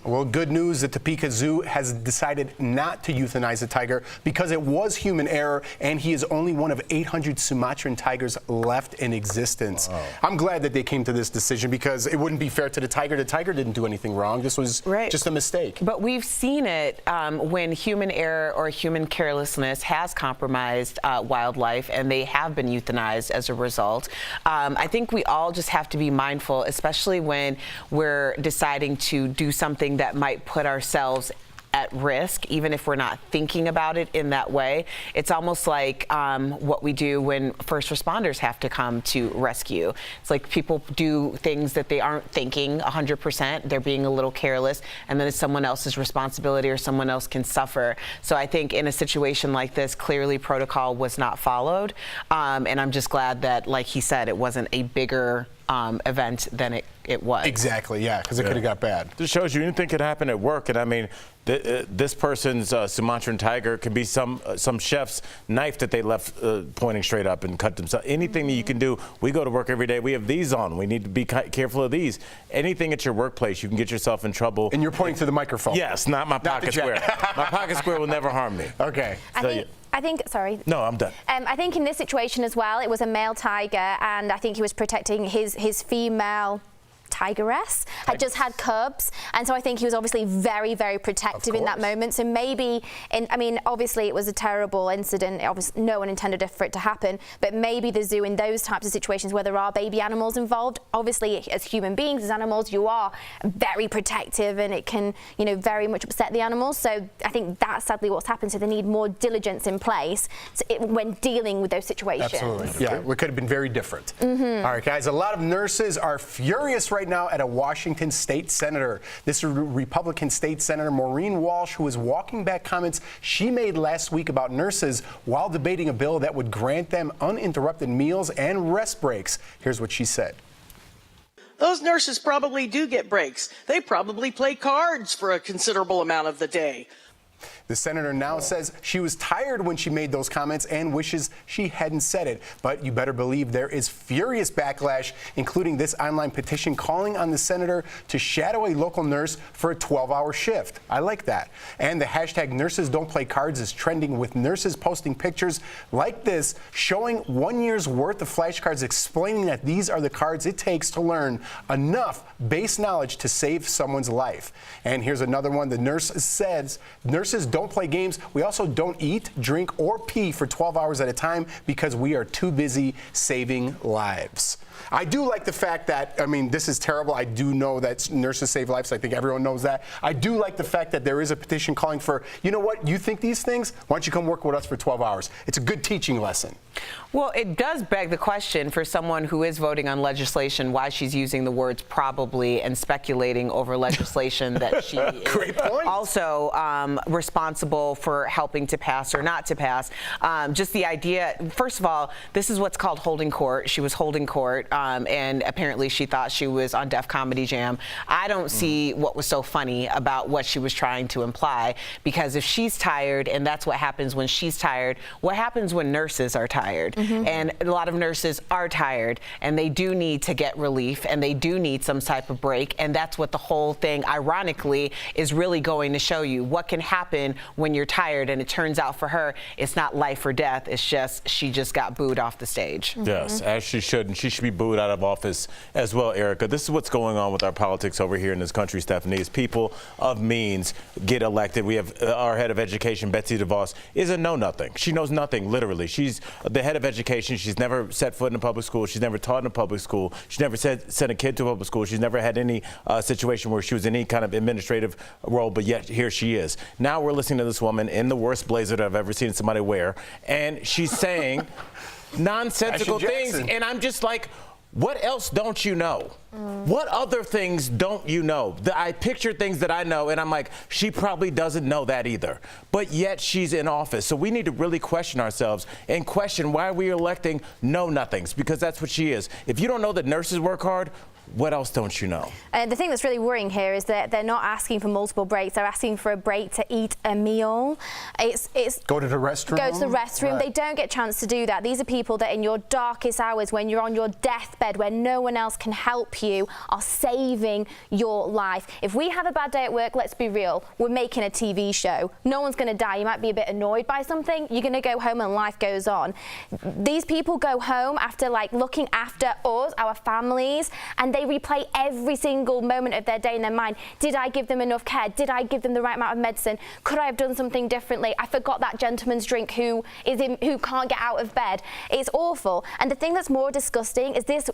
Well, good news. The Topeka Zoo has decided not to euthanize the tiger because it was human error, and he is only one of 800 Sumatran tigers left in existence. Wow. I'm glad that they came to this decision because it wouldn't be fair to the tiger. The tiger didn't do anything wrong. This was just a mistake. But we've seen it when human error or human carelessness has compromised wildlife, and they have been euthanized as a result. I think we all just have to be mindful, especially when we're deciding to do something that might put ourselves at risk, even if we're not thinking about it in that way. It's almost like what we do when first responders have to come to rescue. It's like people do things that they aren't thinking 100%. They're being a little careless, and then it's someone else's responsibility, or someone else can suffer. So I think in a situation like this, clearly protocol was not followed. And I'm just glad that, like he said, it wasn't a bigger event than it was. Exactly, yeah, because it could have got bad. This shows you anything could happen at work, and I mean, this person's Sumatran tiger could be some chef's knife that they left pointing straight up and cut themselves. Anything that you can do. We go to work every day. We have these on. We need to be careful of these. Anything at your workplace, you can get yourself in trouble. And you're pointing to the microphone. Yes, not my pocket square. My pocket square will never harm me. Okay. I think, sorry. No, I'm done. I think in this situation as well, it was a male tiger, and I think he was protecting his female tigress had just had cubs, and so I think he was obviously very, very protective in that moment. So maybe, I mean, obviously it was a terrible incident. Obviously, no one intended for it to happen, but maybe the zoo in those types of situations where there are baby animals involved, obviously as human beings, as animals, you are very protective, and it can, you know, very much upset the animals. So I think that's sadly what's happened. So they need more diligence in place when dealing with those situations. Absolutely. Yeah, it could have been very different. All right, guys, a lot of nurses are furious right right now at a Washington state senator. This Republican state senator Maureen Walsh, who is walking back comments she made last week about nurses while debating a bill that would grant them uninterrupted meals and rest breaks. Here's what she said. Those nurses probably do get breaks. They probably play cards for a considerable amount of the day. The senator now says she was tired when she made those comments and wishes she hadn't said it. But you better believe there is furious backlash, including this online petition calling on the senator to shadow a local nurse for a 12-hour shift. I like that. And the hashtag nurses don't play cards is trending, with nurses posting pictures like this showing 1 year's worth of flashcards explaining that these are the cards it takes to learn enough base knowledge to save someone's life. And here's another one. The nurse says nurses don't play games. We also don't eat, drink, or pee for 12 hours at a time because we are too busy saving lives. I do like the fact that, I mean, this is terrible. I do know that nurses save lives. I think everyone knows that. I do like the fact that there is a petition calling for, you know what, you think these things? Why don't you come work with us for 12 hours? It's a good teaching lesson. Well, it does beg the question for someone who is voting on legislation why she's using the words probably and speculating over legislation that she is also responsible for helping to pass or not to pass. Just the idea, first of all, this is what's called holding court. She was holding court, and apparently she thought she was on Def Comedy Jam. I don't see what was so funny about what she was trying to imply, because if she's tired, and that's what happens when she's tired, what happens when nurses are tired? And a lot of nurses are tired, and they do need to get relief, and they do need some type of break, and that's what the whole thing, ironically, is really going to show you. What can happen when you're tired? And it turns out for her, it's not life or death. It's just she just got booed off the stage. Yes, as she should, and she should be booed out of office as well, Erica. This is what's going on with our politics over here in this country, Stephanie, is people of means get elected. We have our head of education, Betsy DeVos, is a know-nothing. She knows nothing, literally. She's the head of education. She's never set foot in a public school. She's never taught in a public school. She's never sent a kid to a public school. She's never had any situation where she was in any kind of administrative role, but yet here she is. Now we're listening to this woman in the worst blazer that I've ever seen somebody wear, and she's saying nonsensical things, and I'm just like, what else don't you know? What other things don't you know? I picture things that I know, and I'm like, she probably doesn't know that either. But yet she's in office. So we need to really question ourselves and question why we are electing know-nothings, because that's what she is. If you don't know that nurses work hard, what else don't you know? The thing that's really worrying here is that they're not asking for multiple breaks. They're asking for a break to eat a meal. It's go to the restroom. Go to the restroom. Right. They don't get a chance to do that. These are people that in your darkest hours, when you're on your deathbed, where no one else can help you, are saving your life. If we have a bad day at work, let's be real, we're making a TV show. No one's going to die. You might be a bit annoyed by something. You're going to go home and life goes on. These people go home after looking after us, our families, and they replay every single moment of their day in their mind. Did I give them enough care? Did I give them the right amount of medicine? Could I have done something differently? I forgot that gentleman's drink who can't get out of bed. It's awful. And the thing that's more disgusting is this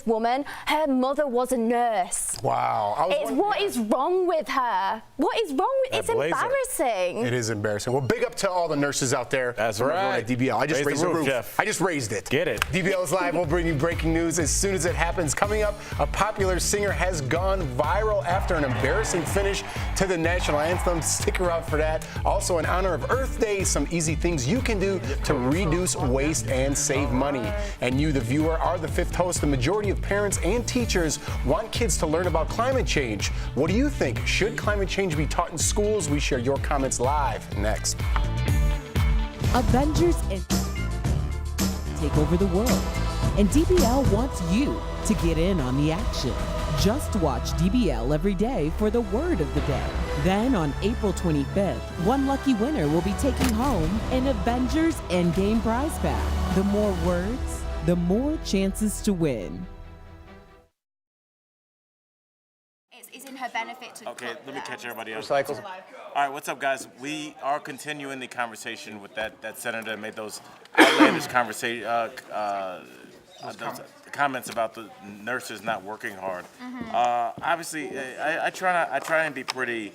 woman, her mother was a nurse. Wow. What is wrong with her? What is wrong with It's embarrassing. It is embarrassing. Well, big up to all the nurses out there. That's right. At DBL. I just raised the roof. Jeff. I just raised it. Get it. DBL is live. We'll bring you breaking news as soon as it happens. Coming up, a popular singer has gone viral after an embarrassing finish to the national anthem. Stick around for that. Also, in honor of Earth Day, some easy things you can do to reduce waste and save money. And you, the viewer, are the fifth host. The majority of parents and teachers want kids to learn about climate change. What do you think? Should climate change be taught in schools? We share your comments live next. Avengers take over the world, and DBL wants you to get in on the action. Just watch DBL every day for the word of the day. Then on April 25th, one lucky winner will be taking home an Avengers Endgame prize pack. The more words, the more chances to win. It's in her benefit to let me catch everybody else. Recycles. All right, what's up, guys? We are continuing the conversation with that senator that made those outlandish comments about the nurses not working hard. Obviously, I try and be pretty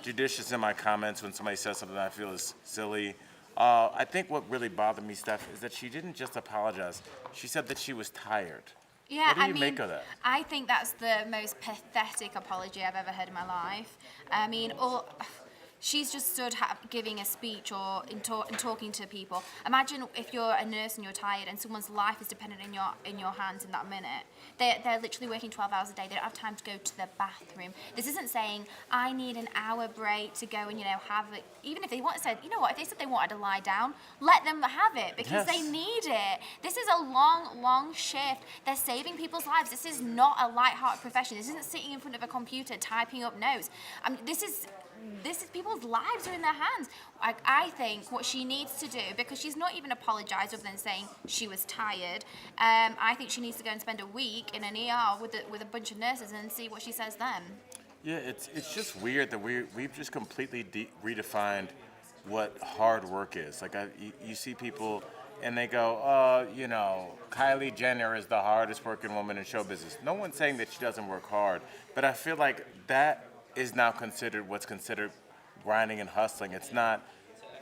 judicious in my comments when somebody says something that I feel is silly. I think what really bothered me, Steph, is that she didn't just apologize. She said that she was tired. Yeah, What do you make of that? I think that's the most pathetic apology I've ever heard in my life. I mean, she's just stood giving a speech or talking to people. Imagine if you're a nurse and you're tired and someone's life is dependent in your hands in that minute. They're literally working 12 hours a day. They don't have time to go to the bathroom. This isn't saying, I need an hour break to go and, have it. Even if they said, if they said they wanted to lie down, let them have it because they need it. This is a long, long shift. They're saving people's lives. This is not a light-hearted profession. This isn't sitting in front of a computer typing up notes. I mean, this is people's lives are in their hands. I think what she needs to do, because she's not even apologized other than saying she was tired, I think she needs to go and spend a week in an ER with a bunch of nurses and see what she says then. Yeah, it's just weird that we've just completely redefined what hard work is. Like you see people and they go, Kylie Jenner is the hardest working woman in show business. No one's saying that she doesn't work hard, but I feel like that is now considered what's considered grinding and hustling. It's not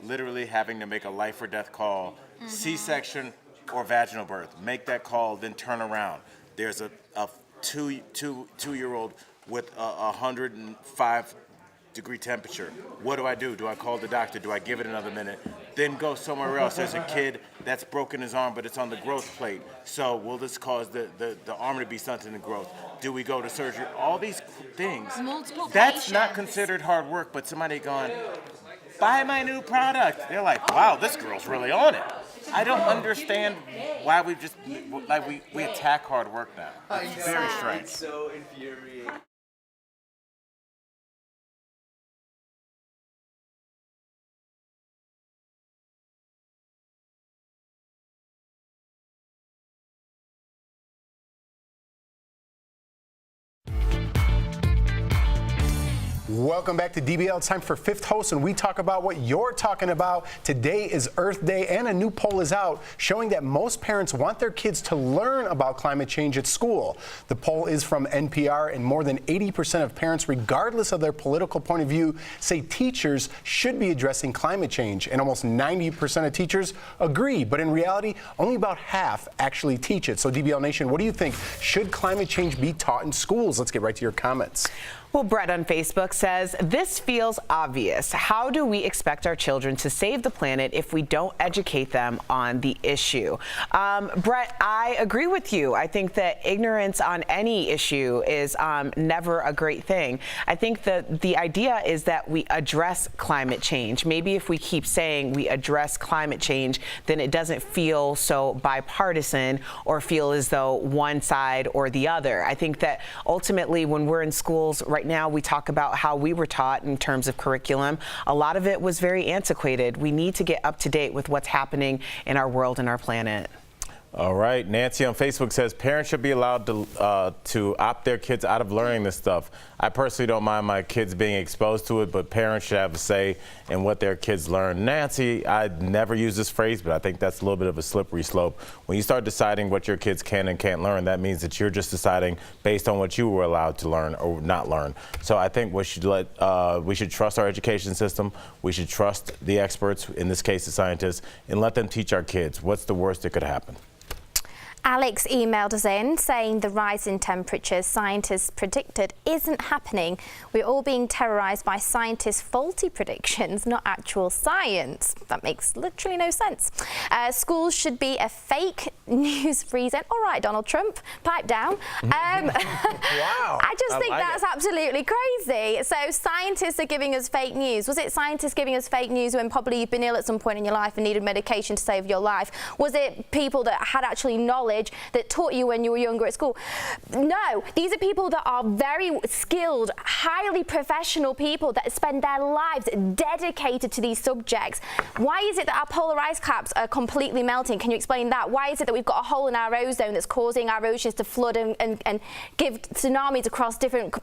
literally having to make a life or death call, C-section or vaginal birth. Make that call, then turn around. There's a two-year-old with a 105-degree temperature. What do? Do I call the doctor? Do I give it another minute? Then go somewhere else. There's a kid that's broken his arm, but it's on the growth plate. So will this cause the arm to be stunted in growth? Do we go to surgery? All these things. Multiple That's patients. not considered hard work, but somebody going, buy my new product. They're like, wow, this girl's really on it. I don't understand why we just, we attack hard work now. It's very strange. It's so infuriating. Welcome back to DBL. It's time for Fifth Host, and we talk about what you're talking about. Today is Earth Day, and a new poll is out showing that most parents want their kids to learn about climate change at school. The poll is from NPR, and more than 80% of parents, regardless of their political point of view, say teachers should be addressing climate change, and almost 90% of teachers agree. But in reality, only about half actually teach it. So DBL Nation, what do you think? Should climate change be taught in schools? Let's get right to your comments. Well, Brett on Facebook says, this feels obvious. How do we expect our children to save the planet if we don't educate them on the issue? Brett, I agree with you. I think that ignorance on any issue is never a great thing. I think that the idea is that we address climate change. Maybe if we keep saying we address climate change, then it doesn't feel so bipartisan or feel as though one side or the other. I think that ultimately when we're in schools right now, we talk about how we were taught in terms of curriculum. A lot of it was very antiquated. We need to get up to date with what's happening in our world and our planet. All right. Nancy on Facebook says parents should be allowed to opt their kids out of learning this stuff. I personally don't mind my kids being exposed to it, but parents should have a say in what their kids learn. Nancy, I never use this phrase, but I think that's a little bit of a slippery slope. When you start deciding what your kids can and can't learn, that means that you're just deciding based on what you were allowed to learn or not learn. So I think we should trust our education system. We should trust the experts, in this case the scientists, and let them teach our kids. What's the worst that could happen? Alex emailed us in saying the rise in temperatures scientists predicted isn't happening. We're all being terrorized by scientists' faulty predictions, not actual science. That makes literally no sense. Schools should be a fake news-free zone. All right, Donald Trump, pipe down. Wow. I just think that's absolutely crazy. So scientists are giving us fake news. Was it scientists giving us fake news when probably you've been ill at some point in your life and needed medication to save your life? Was it people that had actually knowledge that taught you when you were younger at school? No, these are people that are very skilled, highly professional people that spend their lives dedicated to these subjects. Why is it that our polar ice caps are completely melting? Can you explain that? Why is it that we've got a hole in our ozone that's causing our oceans to flood and give tsunamis across different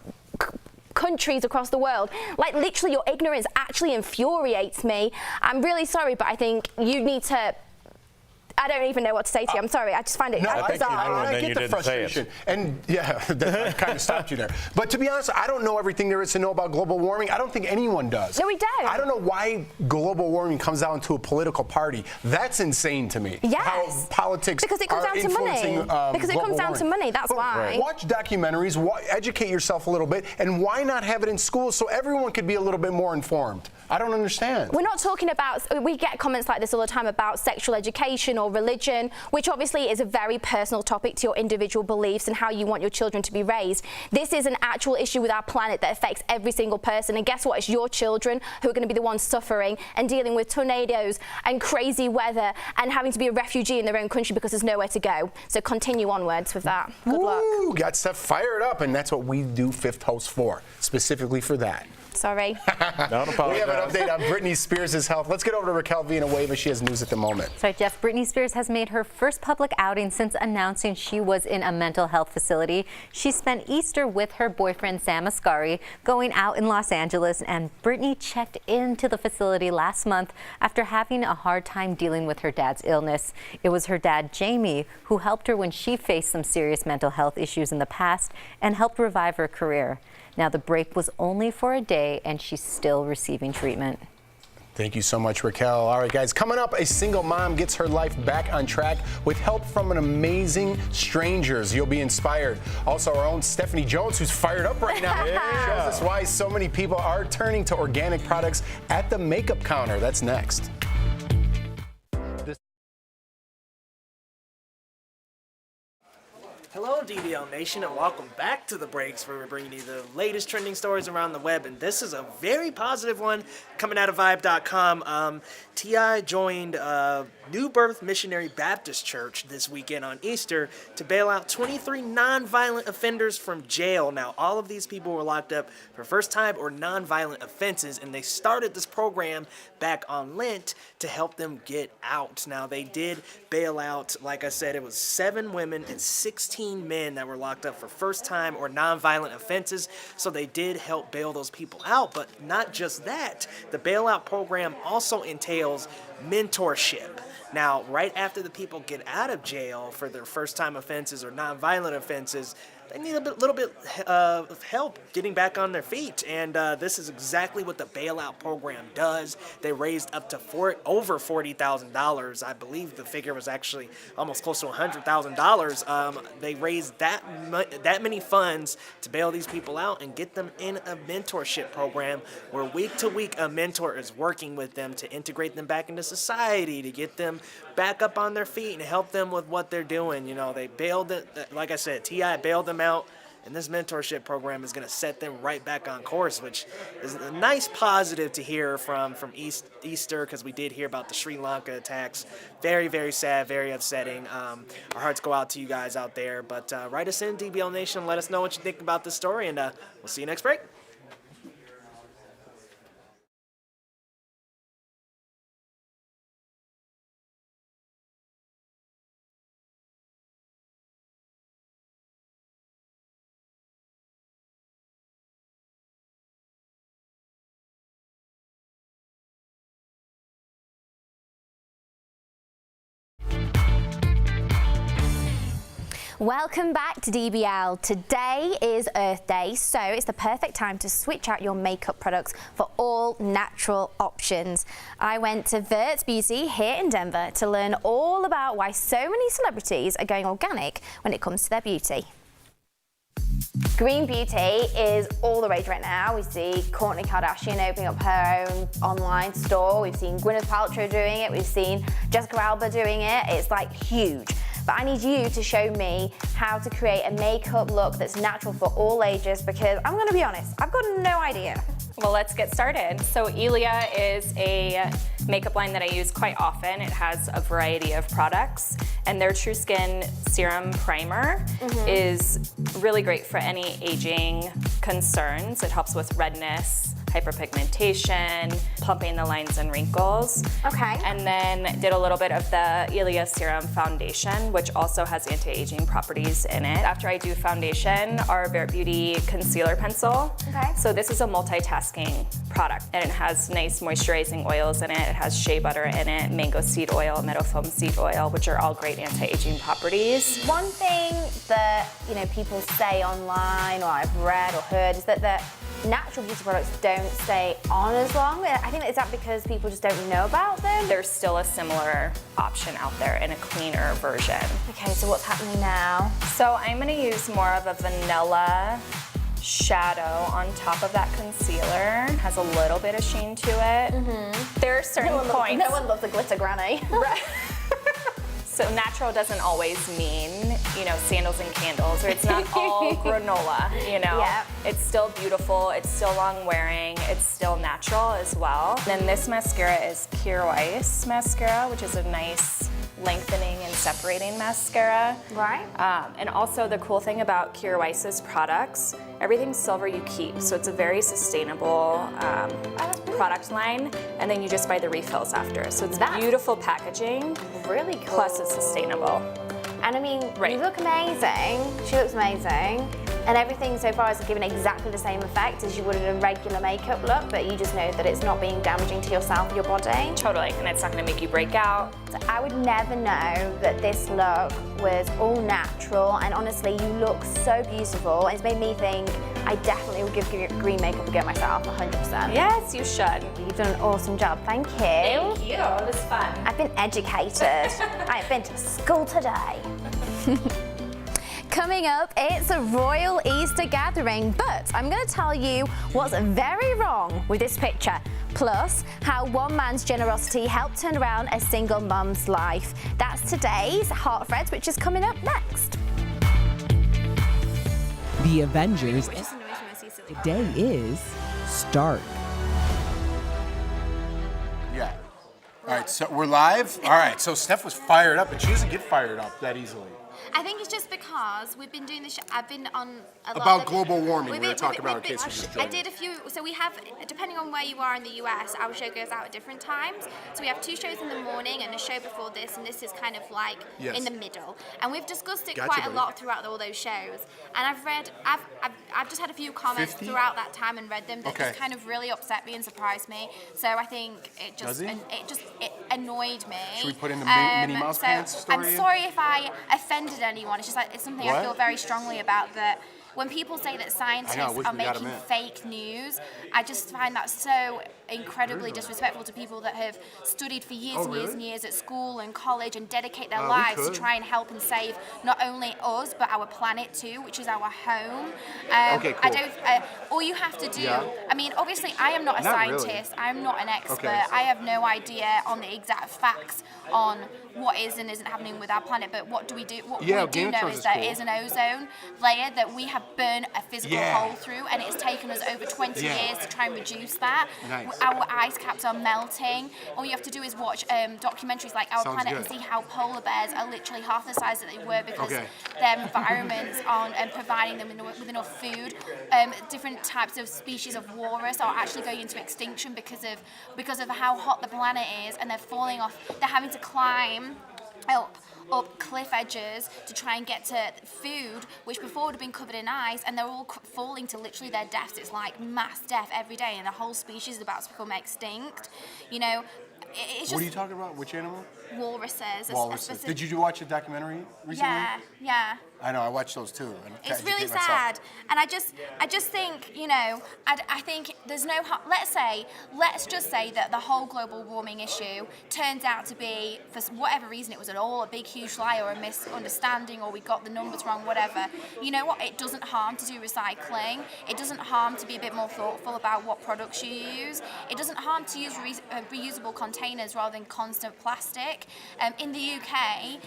countries across the world? Like, literally, your ignorance actually infuriates me. I'm really sorry, but I think you need to I don't even know what to say to you. I'm sorry. I just find it bizarre. I get the frustration. And yeah, that kind of stopped you there. But to be honest, I don't know everything there is to know about global warming. I don't think anyone does. No, we don't. I don't know why global warming comes down to a political party. That's insane to me. Yes. How politics because it comes down to money. Because it comes down to money. That's why. Watch documentaries. Educate yourself a little bit. And why not have it in schools so everyone could be a little bit more informed? I don't understand. We're not talking about, we get comments like this all the time about sexual education or religion, which obviously is a very personal topic to your individual beliefs and how you want your children to be raised. This is an actual issue with our planet that affects every single person. And guess what? It's your children who are going to be the ones suffering and dealing with tornadoes and crazy weather and having to be a refugee in their own country because there's nowhere to go. So continue onwards with that. Good luck. Got stuff fired up, and that's what we do Fifth Host for, specifically for that. Sorry. Don't apologize. We have an update on Britney Spears' health. Let's get over to Raquel Villanueva. She has news at the moment. That's right, Jeff. Britney Spears has made her first public outing since announcing she was in a mental health facility. She spent Easter with her boyfriend, Sam Asghari, going out in Los Angeles, and Britney checked into the facility last month after having a hard time dealing with her dad's illness. It was her dad, Jamie, who helped her when she faced some serious mental health issues in the past and helped revive her career. Now, the break was only for a day, and she's still receiving treatment. Thank you so much, Raquel. All right, guys, coming up, a single mom gets her life back on track with help from an amazing strangers. You'll be inspired. Also, our own Stephanie Jones, who's fired up right now, shows us why so many people are turning to organic products at the makeup counter. That's next. Hello, DBL Nation, and welcome back to The Breaks, where we're bringing you the latest trending stories around the web. And this is a very positive one coming out of Vibe.com. T.I. joined New Birth Missionary Baptist Church this weekend on Easter to bail out 23 nonviolent offenders from jail. Now, all of these people were locked up for first-time or nonviolent offenses, and they started this program back on Lent to help them get out. Now, they did bail out, like I said, it was 7 women and 16 men that were locked up for first-time or nonviolent offenses, so they did help bail those people out. But not just that, the bailout program also entails mentorship. Now, right after the people get out of jail for their first-time offenses or nonviolent offenses, they need a little bit of help getting back on their feet, and this is exactly what the bailout program does. They raised up to over $40,000. I believe the figure was actually almost close to $100,000. They raised that many funds to bail these people out and get them in a mentorship program where week to week a mentor is working with them to integrate them back into society, to get them back up on their feet and help them with what they're doing. You know, they bailed it, like I said, T.I. bailed them out, and this mentorship program is going to set them right back on course, which is a nice positive to hear from Easter, because we did hear about the Sri Lanka attacks. Very, very sad, very upsetting. Our hearts go out to you guys out there, but write us in, DBL Nation, let us know what you think about this story, and we'll see you next break. Welcome back to DBL. Today is Earth Day, so it's the perfect time to switch out your makeup products for all natural options. I went to Vert's Beauty here in Denver to learn all about why so many celebrities are going organic when it comes to their beauty. Green beauty is all the rage right now. We see Kourtney Kardashian opening up her own online store. We've seen Gwyneth Paltrow doing it. We've seen Jessica Alba doing it. It's like huge. But I need you to show me how to create a makeup look that's natural for all ages, because I'm gonna be honest, I've got no idea. Well, let's get started. So Ilia is a makeup line that I use quite often. It has a variety of products, and their True Skin Serum Primer is really great for any aging concerns. It helps with redness, hyperpigmentation, plumping the lines and wrinkles. Okay. And then did a little bit of the Ilia Serum Foundation, which also has anti-aging properties in it. After I do foundation, our Bare Beauty Concealer Pencil. Okay. So this is a multitasking product, and it has nice moisturizing oils in it. It has shea butter in it, mango seed oil, meadow foam seed oil, which are all great anti-aging properties. One thing that people say online or I've read or heard is that the natural beauty products don't stay on as long. I think is that because people just don't know about them? There's still a similar option out there in a cleaner version. Okay, so what's happening now? So I'm gonna use more of a vanilla shadow on top of that concealer. It has a little bit of sheen to it. There are certain points. No one loves a glitter granny. Right. So natural doesn't always mean, sandals and candles, or it's not all granola, Yeah. It's still beautiful, it's still long wearing, it's still natural as well. And then this mascara is Kir Weiss mascara, which is a nice lengthening and separating mascara. Right. And also the cool thing about Kir Weiss's products, everything's silver you keep, so it's a very sustainable product line, and then you just buy the refills after. So it's beautiful packaging. Really cool. Plus it's sustainable. And I mean, you look amazing. She looks amazing. And everything so far is given exactly the same effect as you would in a regular makeup look, but you just know that it's not being damaging to yourself or your body. Totally, and it's not gonna make you break out. So I would never know that this look was all natural, and honestly, you look so beautiful. It's made me think I definitely would give green makeup a go myself, 100%. Yes, you should. You've done an awesome job, thank you. Thank you, it was fun. I've been educated. I've been to school today. Coming up, it's a royal Easter gathering, but I'm going to tell you what's very wrong with this picture. Plus, how one man's generosity helped turn around a single mum's life. That's today's Heart Threads, which is coming up next. The Avengers. Today is Stark. Yeah. All right, so we're live. All right, so Steph was fired up, but she doesn't get fired up that easily. I think it's just because we've been doing this. I've been on a lot About of global warming, we're going to talk about in case you just I joined. did a few. So we have, depending on where you are in the US, our show goes out at different times. So we have 2 shows in the morning and a show before this, and this is kind of like in the middle. And we've discussed it quite a lot throughout all those shows. And I've just had a few comments throughout that time and read them that just kind of really upset me and surprised me. So I think it just it annoyed me. Should we put in the Minnie Mouse pants story? I'm sorry if I offended anyone. It's just like it's something I feel very strongly about, that when people say that scientists are making fake news, I just find that so incredibly disrespectful to people that have studied for years and years and years at school and college and dedicate their lives to try and help and save not only us but our planet too, which is our home. Okay, cool. I don't. All you have to do. I mean, obviously, I am not a scientist. I'm not an expert. I have no idea on the exact facts on what is and isn't happening with our planet. But what do we do? What we do know is there is an ozone layer that we have burned a physical hole through, and it's taken us over 20 years to try and reduce that. Our ice caps are melting. All you have to do is watch documentaries like Our Planet and see how polar bears are literally half the size that they were because their environments aren't providing them with enough food. Different types of species of walrus are actually going into extinction because of how hot the planet is, and they're falling off. They're having to climb up cliff edges to try and get to food, which before would have been covered in ice, and they're all falling to literally their deaths. It's like mass death every day, and the whole species is about to become extinct. It's just, what are you talking about? Which animal? Walruses. Walruses. Did you watch a documentary recently? Yeah. I know, I watched those too. It's really sad, and I just think, I think there's no. Let's just say that the whole global warming issue turns out to be, for whatever reason, it was at all a big, huge lie or a misunderstanding, or we got the numbers wrong, whatever. You know what? It doesn't harm to do recycling. It doesn't harm to be a bit more thoughtful about what products you use. It doesn't harm to use reusable containers rather than constant plastic. plastic. In the UK,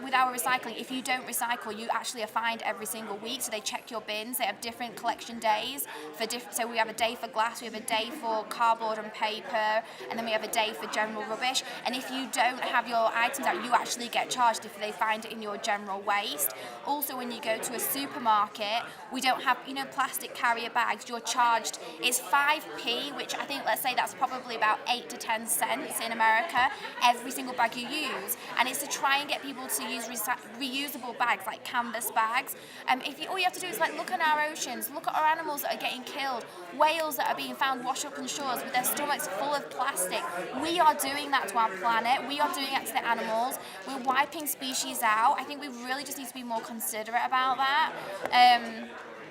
with our recycling, if you don't recycle, you actually are fined every single week. So they check your bins. They have different collection days for different. So we have a day for glass, we have a day for cardboard and paper, and then we have a day for general rubbish. And if you don't have your items out, you actually get charged if they find it in your general waste. Also, when you go to a supermarket, we don't have, plastic carrier bags. You're charged, it's 5p, which I think, let's say that's probably about 8 to 10 cents in America, every single bag you use. And it's to try and get people to use reusable bags, like canvas bags. All you have to do is look at our oceans, look at our animals that are getting killed, whales that are being found washed up on shores with their stomachs full of plastic. We are doing that to our planet. We are doing that to the animals. We're wiping species out. I think we really just need to be more considerate about that.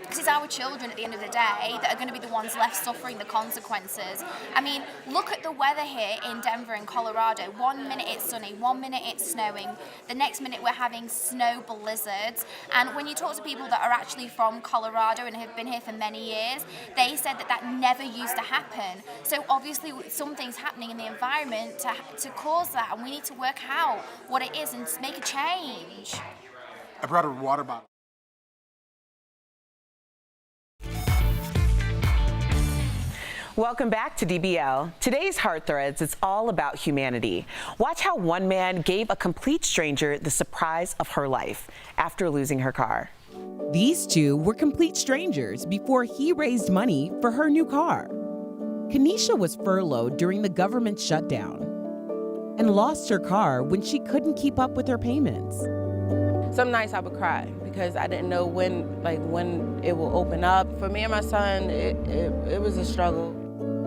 Because it's our children at the end of the day that are going to be the ones left suffering the consequences. I mean, look at the weather here in Denver and Colorado. 1 minute it's sunny, 1 minute it's snowing. The next minute we're having snow blizzards. And when you talk to people that are actually from Colorado and have been here for many years, they said that never used to happen. So obviously something's happening in the environment to cause that, and we need to work out what it is and make a change. I brought a water bottle. Welcome back to DBL. Today's Heart Threads is all about humanity. Watch how one man gave a complete stranger the surprise of her life after losing her car. These two were complete strangers before he raised money for her new car. Kenesha was furloughed during the government shutdown and lost her car when she couldn't keep up with her payments. Some nights I would cry because I didn't know when it will open up. For me and my son, it was a struggle.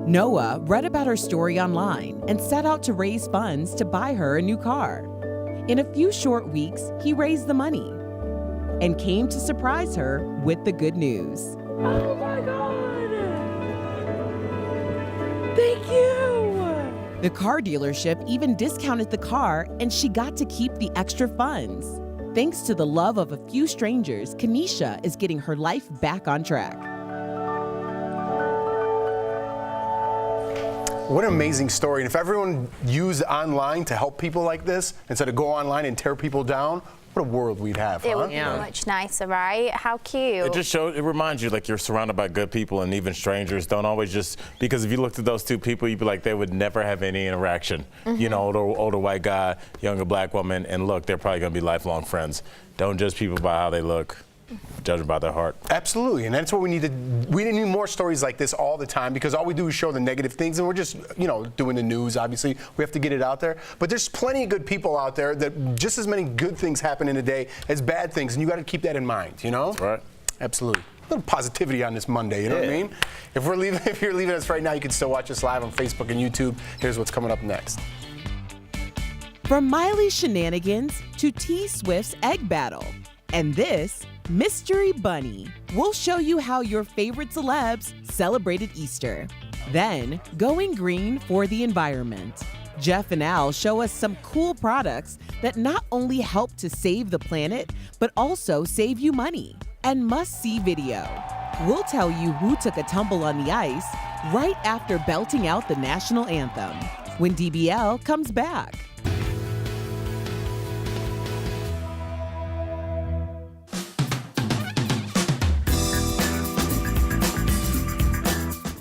Noah read about her story online and set out to raise funds to buy her a new car. In a few short weeks, he raised the money and came to surprise her with the good news. Oh my God! Thank you! The car dealership even discounted the car, and she got to keep the extra funds. Thanks to the love of a few strangers, Kenesha is getting her life back on track. What an amazing story. And if everyone used online to help people like this, instead of go online and tear people down, what a world we'd have, It would be much nicer, right? How cute. It reminds you you're surrounded by good people, and even strangers don't always because if you looked at those two people, you'd be like, they would never have any interaction. Mm-hmm. Older white guy, younger black woman, and look, they're probably gonna be lifelong friends. Don't judge people by how they look. Judge them by their heart. Absolutely, and that's what we need. We need more stories like this all the time, because all we do is show the negative things, and we're just, doing the news. Obviously, we have to get it out there. But there's plenty of good people out there that just as many good things happen in a day as bad things, and you got to keep that in mind. That's right. Absolutely. A little positivity on this Monday. You know what I mean? If you're leaving us right now, you can still watch us live on Facebook and YouTube. Here's what's coming up next. From Miley's shenanigans to T Swift's egg battle, and this Mystery Bunny. We'll show you how your favorite celebs celebrated Easter. Then, going green for the environment. Jeff and Al show us some cool products that not only help to save the planet, but also save you money. And must-see video. We'll tell you who took a tumble on the ice right after belting out the national anthem, when DBL comes back.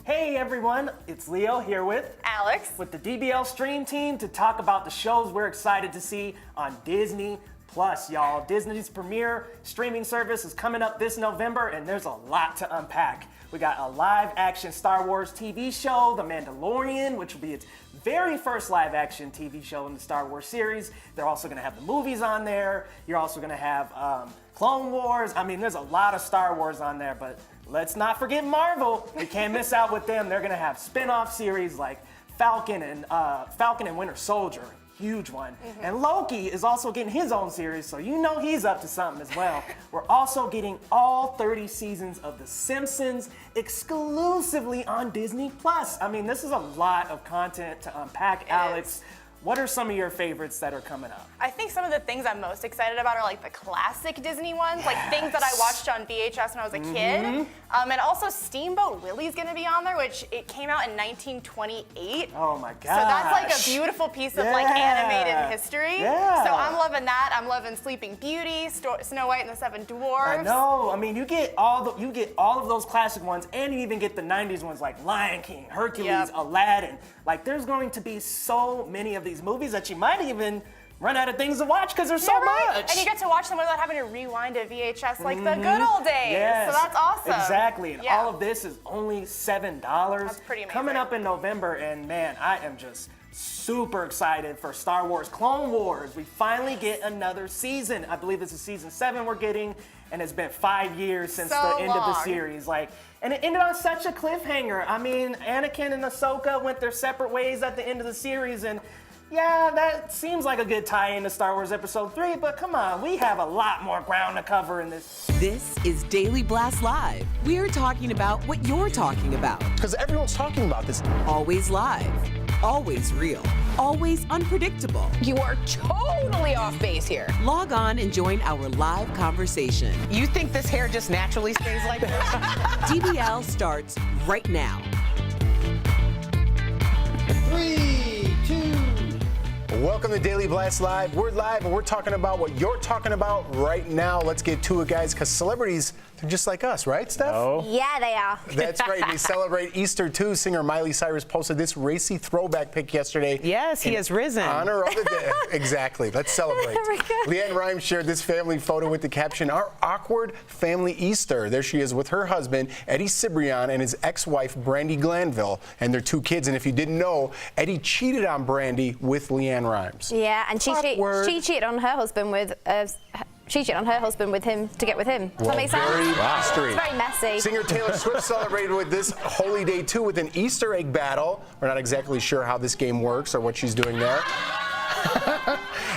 Hey everyone, it's Leo here with Alex with the DBL Stream team to talk about the shows we're excited to see on Disney Plus, y'all. Disney's premier streaming service is coming up this November, and there's a lot to unpack. We got a live-action Star Wars TV show, The Mandalorian, which will be its very first live-action TV show in the Star Wars series. They're also going to have the movies on there. You're also going to have Clone Wars. I mean, there's a lot of Star Wars on there, but let's not forget Marvel. We can't miss out with them. They're going to have spin-off series like Falcon and Winter Soldier. Huge one. Mm-hmm. And Loki is also getting his own series, so he's up to something as well. We're also getting all 30 seasons of The Simpsons exclusively on Disney Plus. I mean, this is a lot of content to unpack, Alex. What are some of your favorites that are coming up? I think some of the things I'm most excited about are the classic Disney ones, things that I watched on VHS when I was a kid. And also Steamboat Willie's gonna be on there, which it came out in 1928. Oh my gosh. So that's like a beautiful piece of like animated history. Yeah. So I'm loving that. I'm loving Sleeping Beauty, Snow White and the Seven Dwarfs. I know. I mean, you get all of those classic ones, and you even get the '90s ones like Lion King, Hercules, Aladdin. Like, there's going to be so many of these movies that you might even run out of things to watch because there's so much. And you get to watch them without having to rewind a VHS like the good old days. Yes. So that's awesome. Exactly. And all of this is only $7. That's pretty amazing. Coming up in November, and man, I am just super excited for Star Wars Clone Wars. We finally get another season. I believe this is season 7 we're getting, and it's been 5 years since the end of the series. And it ended on such a cliffhanger. I mean, Anakin and Ahsoka went their separate ways at the end of the series, and yeah, that seems like a good tie-in to Star Wars Episode 3, but come on, we have a lot more ground to cover in this. This is Daily Blast Live. We're talking about what you're talking about. Because everyone's talking about this. Always live, always real, always unpredictable. You are totally off base here. Log on and join our live conversation. You think this hair just naturally stays like this? DBL starts right now. 3, 2. Welcome to Daily Blast Live. We're live and we're talking about what you're talking about right now. Let's get to it, guys, because celebrities, they're just like us, right, Steph? No. Yeah, they are. That's right. They celebrate Easter, too. Singer Miley Cyrus posted this racy throwback pic yesterday. Yes, he has risen. In honor of the day. Exactly. Let's celebrate. Leanne Rimes shared this family photo with the caption, "Our awkward family Easter." There she is with her husband, Eddie Cibrian, and his ex-wife, Brandy Glanville, and their 2 kids. And if you didn't know, Eddie cheated on Brandy with Leanne Rimes. Yeah, and she cheated on her husband with him to get with him. Does that make sense? It's very messy. Singer Taylor Swift celebrated with this holy day too with an Easter egg battle. We're not exactly sure how this game works or what she's doing there.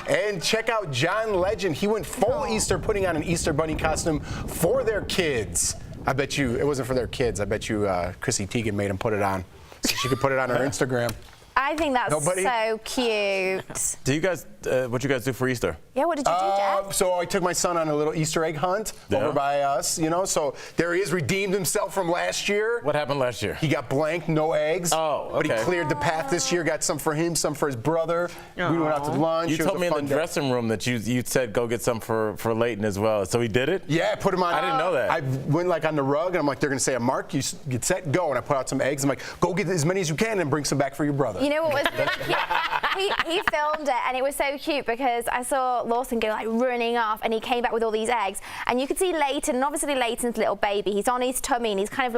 And check out John Legend. He went full Easter, putting on an Easter bunny costume for their kids. I bet you it wasn't for their kids. I bet you Chrissy Teigen made him put it on so she could put it on her Instagram. I think that's so cute. Do you guys, what you guys do for Easter? Yeah, what did you do, Jack? So I took my son on a little Easter egg hunt over by us, you know. So there he is, redeemed himself from last year. What happened last year? He got blanked, no eggs. Oh, okay. But he cleared the path this year, got some for him, some for his brother. We went out to lunch. You told me in the dressing room that you said go get some for Leighton as well. So he did it? Yeah, I put him on. I didn't know that. I went like on the rug, and I'm like, they're going to say, Mark, you get set, go. And I put out some eggs. I'm like, go get as many as you can and bring some back for your brother. You know what was really cute? He filmed it, and it was so cute because I saw Lawson go like running off, and he came back with all these eggs, and you could see Leighton, and obviously Leighton's little baby. He's on his tummy, and he's kind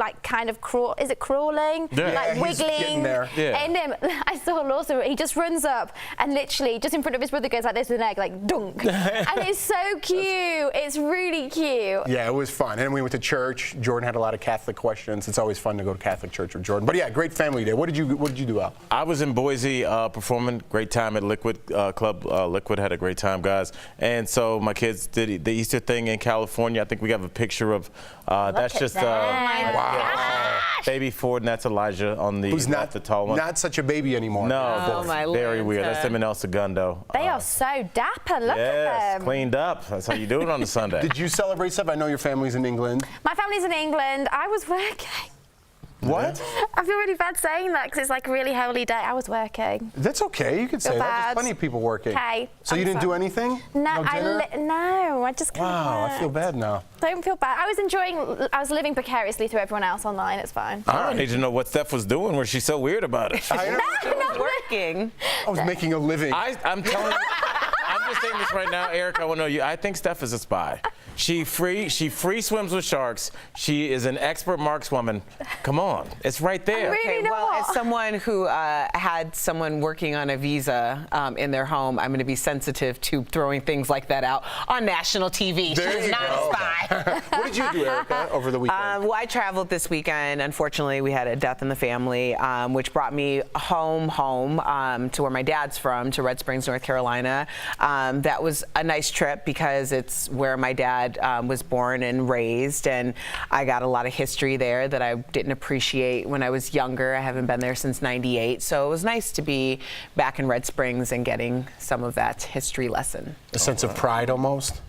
of crawling? Yeah. Like He's getting wiggling. there. Yeah. And I saw Lawson. He just runs up and literally just in front of his brother goes like this with an egg, like dunk, and it's so cute. It's really cute. Yeah, it was fun. And we went to church. Jordan had a lot of Catholic questions. It's always fun to go to Catholic church with Jordan. But yeah, great family day. What did you do, Al? I was in Boise performing. Great time at Liquid Club. Liquid had a great time, guys. And so my kids did the Easter thing in California. I think we have a picture of that's just baby Ford, and that's Elijah on the who's not the tall one. Not such a baby anymore. No, that's very weird. That's him and El Segundo. They are so dapper. Look at them. Cleaned up. That's how you do it on a Sunday. Did you celebrate stuff? I know your family's in England. My family's in England. I was working. What? I feel really bad saying that because it's like a really holy day. I was working. That's okay. You can say that. There's plenty of people working. Okay. So you didn't do anything? No, No, I just can't. Wow, I feel bad now. Don't feel bad. I was living precariously through everyone else online. It's fine. I don't need to know what Steph was doing where she's so weird about it. Not working. I was making a living. I'm telling you. I'm just saying this right now, Eric. I want to know you. I think Steph is a spy. She free swims with sharks. She is an expert markswoman. Come on, it's right there. Okay, well, as someone who had someone working on a visa in their home, I'm going to be sensitive to throwing things like that out on national TV. She's not a spy. What did you do, Erica, over the weekend? Well, I traveled this weekend. Unfortunately, we had a death in the family, which brought me home to where my dad's from, to Red Springs, North Carolina. That was a nice trip because it's where my dad was born and raised, and I got a lot of history there that I didn't appreciate when I was younger. I haven't been there since '98, so it was nice to be back in Red Springs and getting some of that history lesson. A sense of pride almost?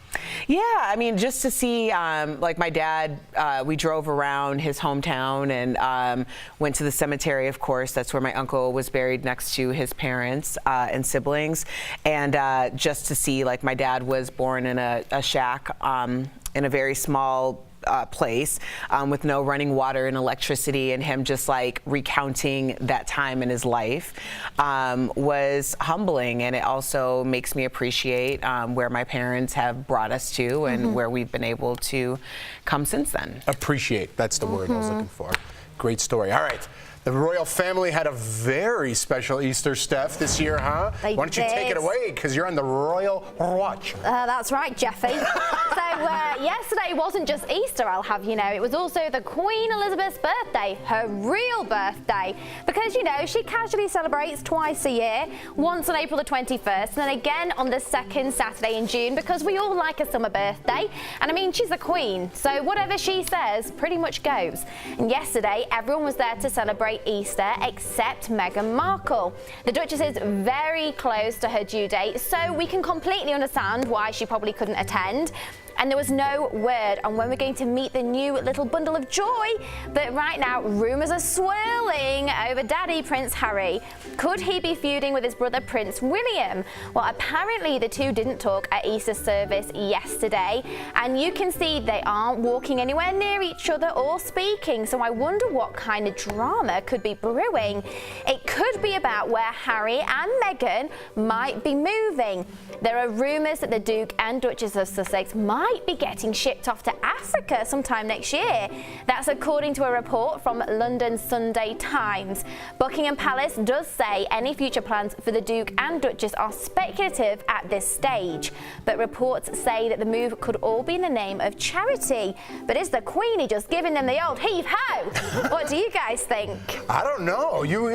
Yeah, I mean, just to see, like my dad, we drove around his hometown and went to the cemetery, of course. That's where my uncle was buried next to his parents and siblings. And just to see, like, my dad was born in a shack in a very small place with no running water and electricity, and him just like recounting that time in his life was humbling, and it also makes me appreciate where my parents have brought us to and where we've been able to come since then. Appreciate, that's the word I was looking for. Great story. All right. The royal family had a very special Easter, Steph, this year, huh? They Why don't you take it away, because you're on the royal watch. That's right, Jeffy. So yesterday wasn't just Easter, I'll have you know. It was also the Queen Elizabeth's birthday, her real birthday. Because, you know, she casually celebrates twice a year, once on April the 21st, and then again on the second Saturday in June, because we all like a summer birthday. And I mean, she's a queen, so whatever she says pretty much goes. And yesterday, everyone was there to celebrate Easter except Meghan Markle. The Duchess is very close to her due date, so we can completely understand why she probably couldn't attend. And there was no word on when we're going to meet the new little bundle of joy. But right now, rumours are swirling over Daddy Prince Harry. Could he be feuding with his brother Prince William? Well, apparently the two didn't talk at Easter service yesterday. And you can see they aren't walking anywhere near each other or speaking. So I wonder what kind of drama could be brewing. It could be about where Harry and Meghan might be moving. There are rumours that the Duke and Duchess of Sussex might be getting shipped off to Africa sometime next year. That's according to a report from London's Sunday Times. Buckingham Palace does say any future plans for the Duke and Duchess are speculative at this stage, but reports say that the move could all be in the name of charity. But is the Queenie just giving them the old heave-ho? What do you guys think? I don't know. You're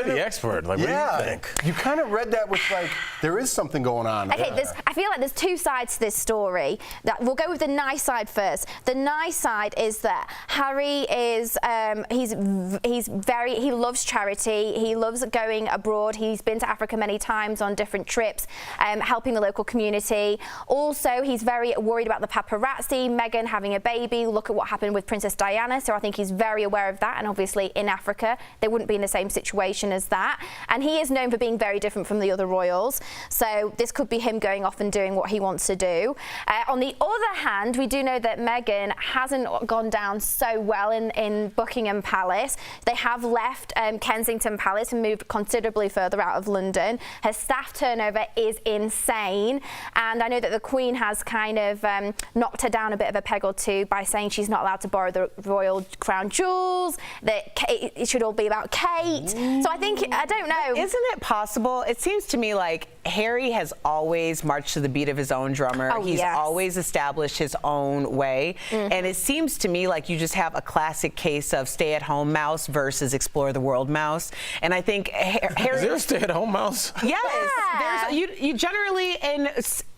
the expert. Like, what do you think? You kind of read that with like, there is something going on. Okay, I feel like there's two sides to this story. We'll go with the nice side first. The nice side is that Harry is he loves charity. He loves going abroad. He's been to Africa many times on different trips, helping the local community. Also, he's very worried about the paparazzi, Meghan having a baby. Look at what happened with Princess Diana. So I think he's very aware of that. And obviously in Africa, they wouldn't be in the same situation as that. And he is known for being very different from the other royals. So this could be him going off and doing what he wants to do. On the other hand, we do know that Meghan hasn't gone down so well in Buckingham Palace. They have left Kensington Palace and moved considerably further out of London. Her staff turnover is insane, and I know that the Queen has kind of knocked her down a bit of a peg or two by saying she's not allowed to borrow the royal crown jewels, that it should all be about Kate. So I think, I don't know. Isn't it possible? It seems to me like Harry has always marched to the beat of his own drummer. He's always established his own way. And it seems to me like you just have a classic case of stay-at-home mouse versus explore the world mouse. And I think Harry... Is there a stay-at-home mouse? Yes. Yeah. You generally,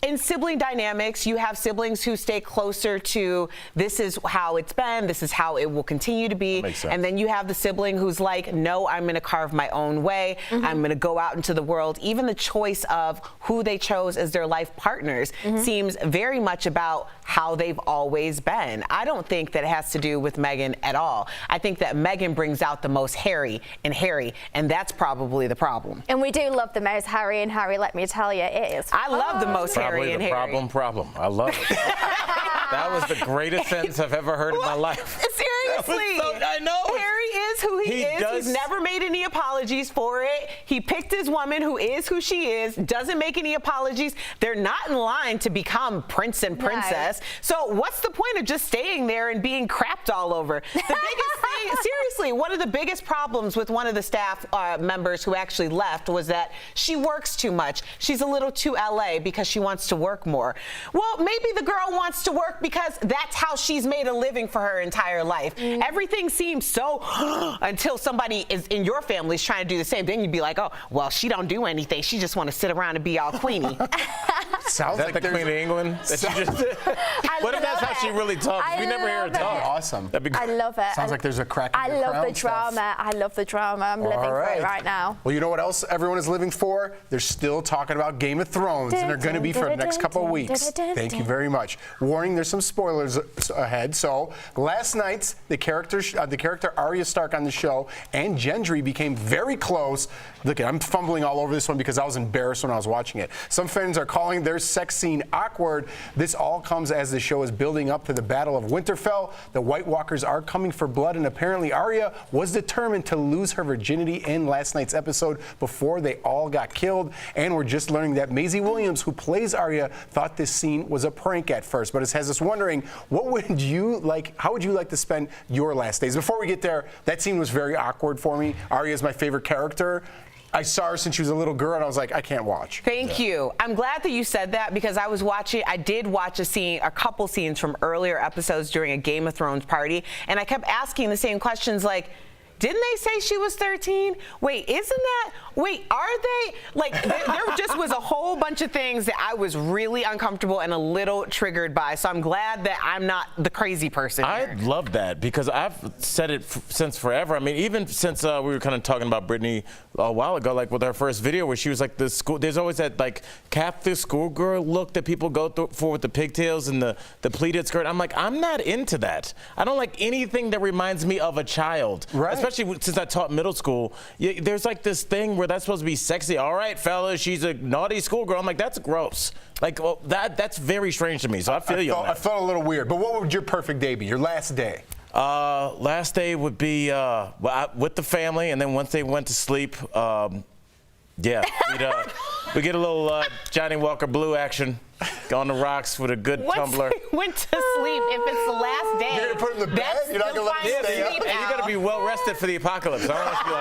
in sibling dynamics, you have siblings who stay closer to this is how it's been, this is how it will continue to be. Makes sense. And then you have the sibling who's like, no, I'm going to carve my own way. I'm going to go out into the world. Even the choice of who they chose as their life partners seems very much about how they've always been. I don't think that it has to do with Meghan at all. I think that Meghan brings out the most Harry, and that's probably the problem. And we do love the most Harry and Harry, let me tell you, it is. I love the most Harry and Harry. Problem. I love it. That was the greatest sentence I've ever heard in my life. Seriously. I know. Harry is who he is. He's never made any apologies for it. He picked his woman who is who she is, doesn't make any apologies. They're not in line to become prince and princess. So what's the point of just staying there and being crapped all over? The biggest thing, seriously, one of the biggest problems with one of the staff members who actually left was that she works too much. She's a little too LA because she wants to work more. Well, maybe the girl wants to work because that's how she's made a living for her entire life. Everything seems so until somebody is in your family is trying to do the same. Then you'd be like, oh, well, she don't do anything. She just want to sit around and be all queenie. Sounds like the Queen of England that she just did? What if that's how she really talks? We never hear her talk. Awesome. That'd be great. I love it. Sounds like there's a crack in I your love crown, the drama. I love the drama. I'm living for it right now. Well, you know what else everyone is living for? They're still talking about Game of Thrones, and they're going to be for the next couple of weeks. Thank you very much. Warning, there's some spoilers ahead. So, last night, the character Arya Stark on the show and Gendry became very close. Look, I'm fumbling all over this one because I was embarrassed when I was watching it. Some fans are calling their sex scene awkward. This all comes as the show is building up to the Battle of Winterfell. The White Walkers are coming for blood, and apparently Arya was determined to lose her virginity in last night's episode before they all got killed. And we're just learning that Maisie Williams, who plays Arya, thought this scene was a prank at first. But it has us wondering, how would you like to spend your last days? Before we get there, that scene was very awkward for me. Arya is my favorite character. I saw her since she was a little girl, and I was like, I can't watch. Thank you. I'm glad that you said that because I did watch a couple scenes from earlier episodes during a Game of Thrones party, and I kept asking the same questions like, didn't they say she was 13? Wait, are they? Like, there just was a whole bunch of things that I was really uncomfortable and a little triggered by. So I'm glad that I'm not the crazy person here. I love that because I've said it since forever. I mean, even since we were kind of talking about Britney a while ago, like with our first video where she was like there's always that like Catholic schoolgirl look that people go for with the pigtails and the pleated skirt. I'm like, I'm not into that. I don't like anything that reminds me of a child. Right. Especially since I taught middle school, there's like this thing where that's supposed to be sexy. All right, fellas, she's a naughty schoolgirl. I'm like, that's gross. Like, well, that's very strange to me. So I feel you on that. I felt a little weird. But what would your perfect day be? Your last day? Last day would be with the family, and then once they went to sleep, we get a little Johnny Walker Blue action. Go on the rocks with a good tumbler. Once they went to sleep, if it's the last day, you're gonna put in the bed. You're not gonna let them stay up. And you gotta be well rested for the apocalypse. I don't want you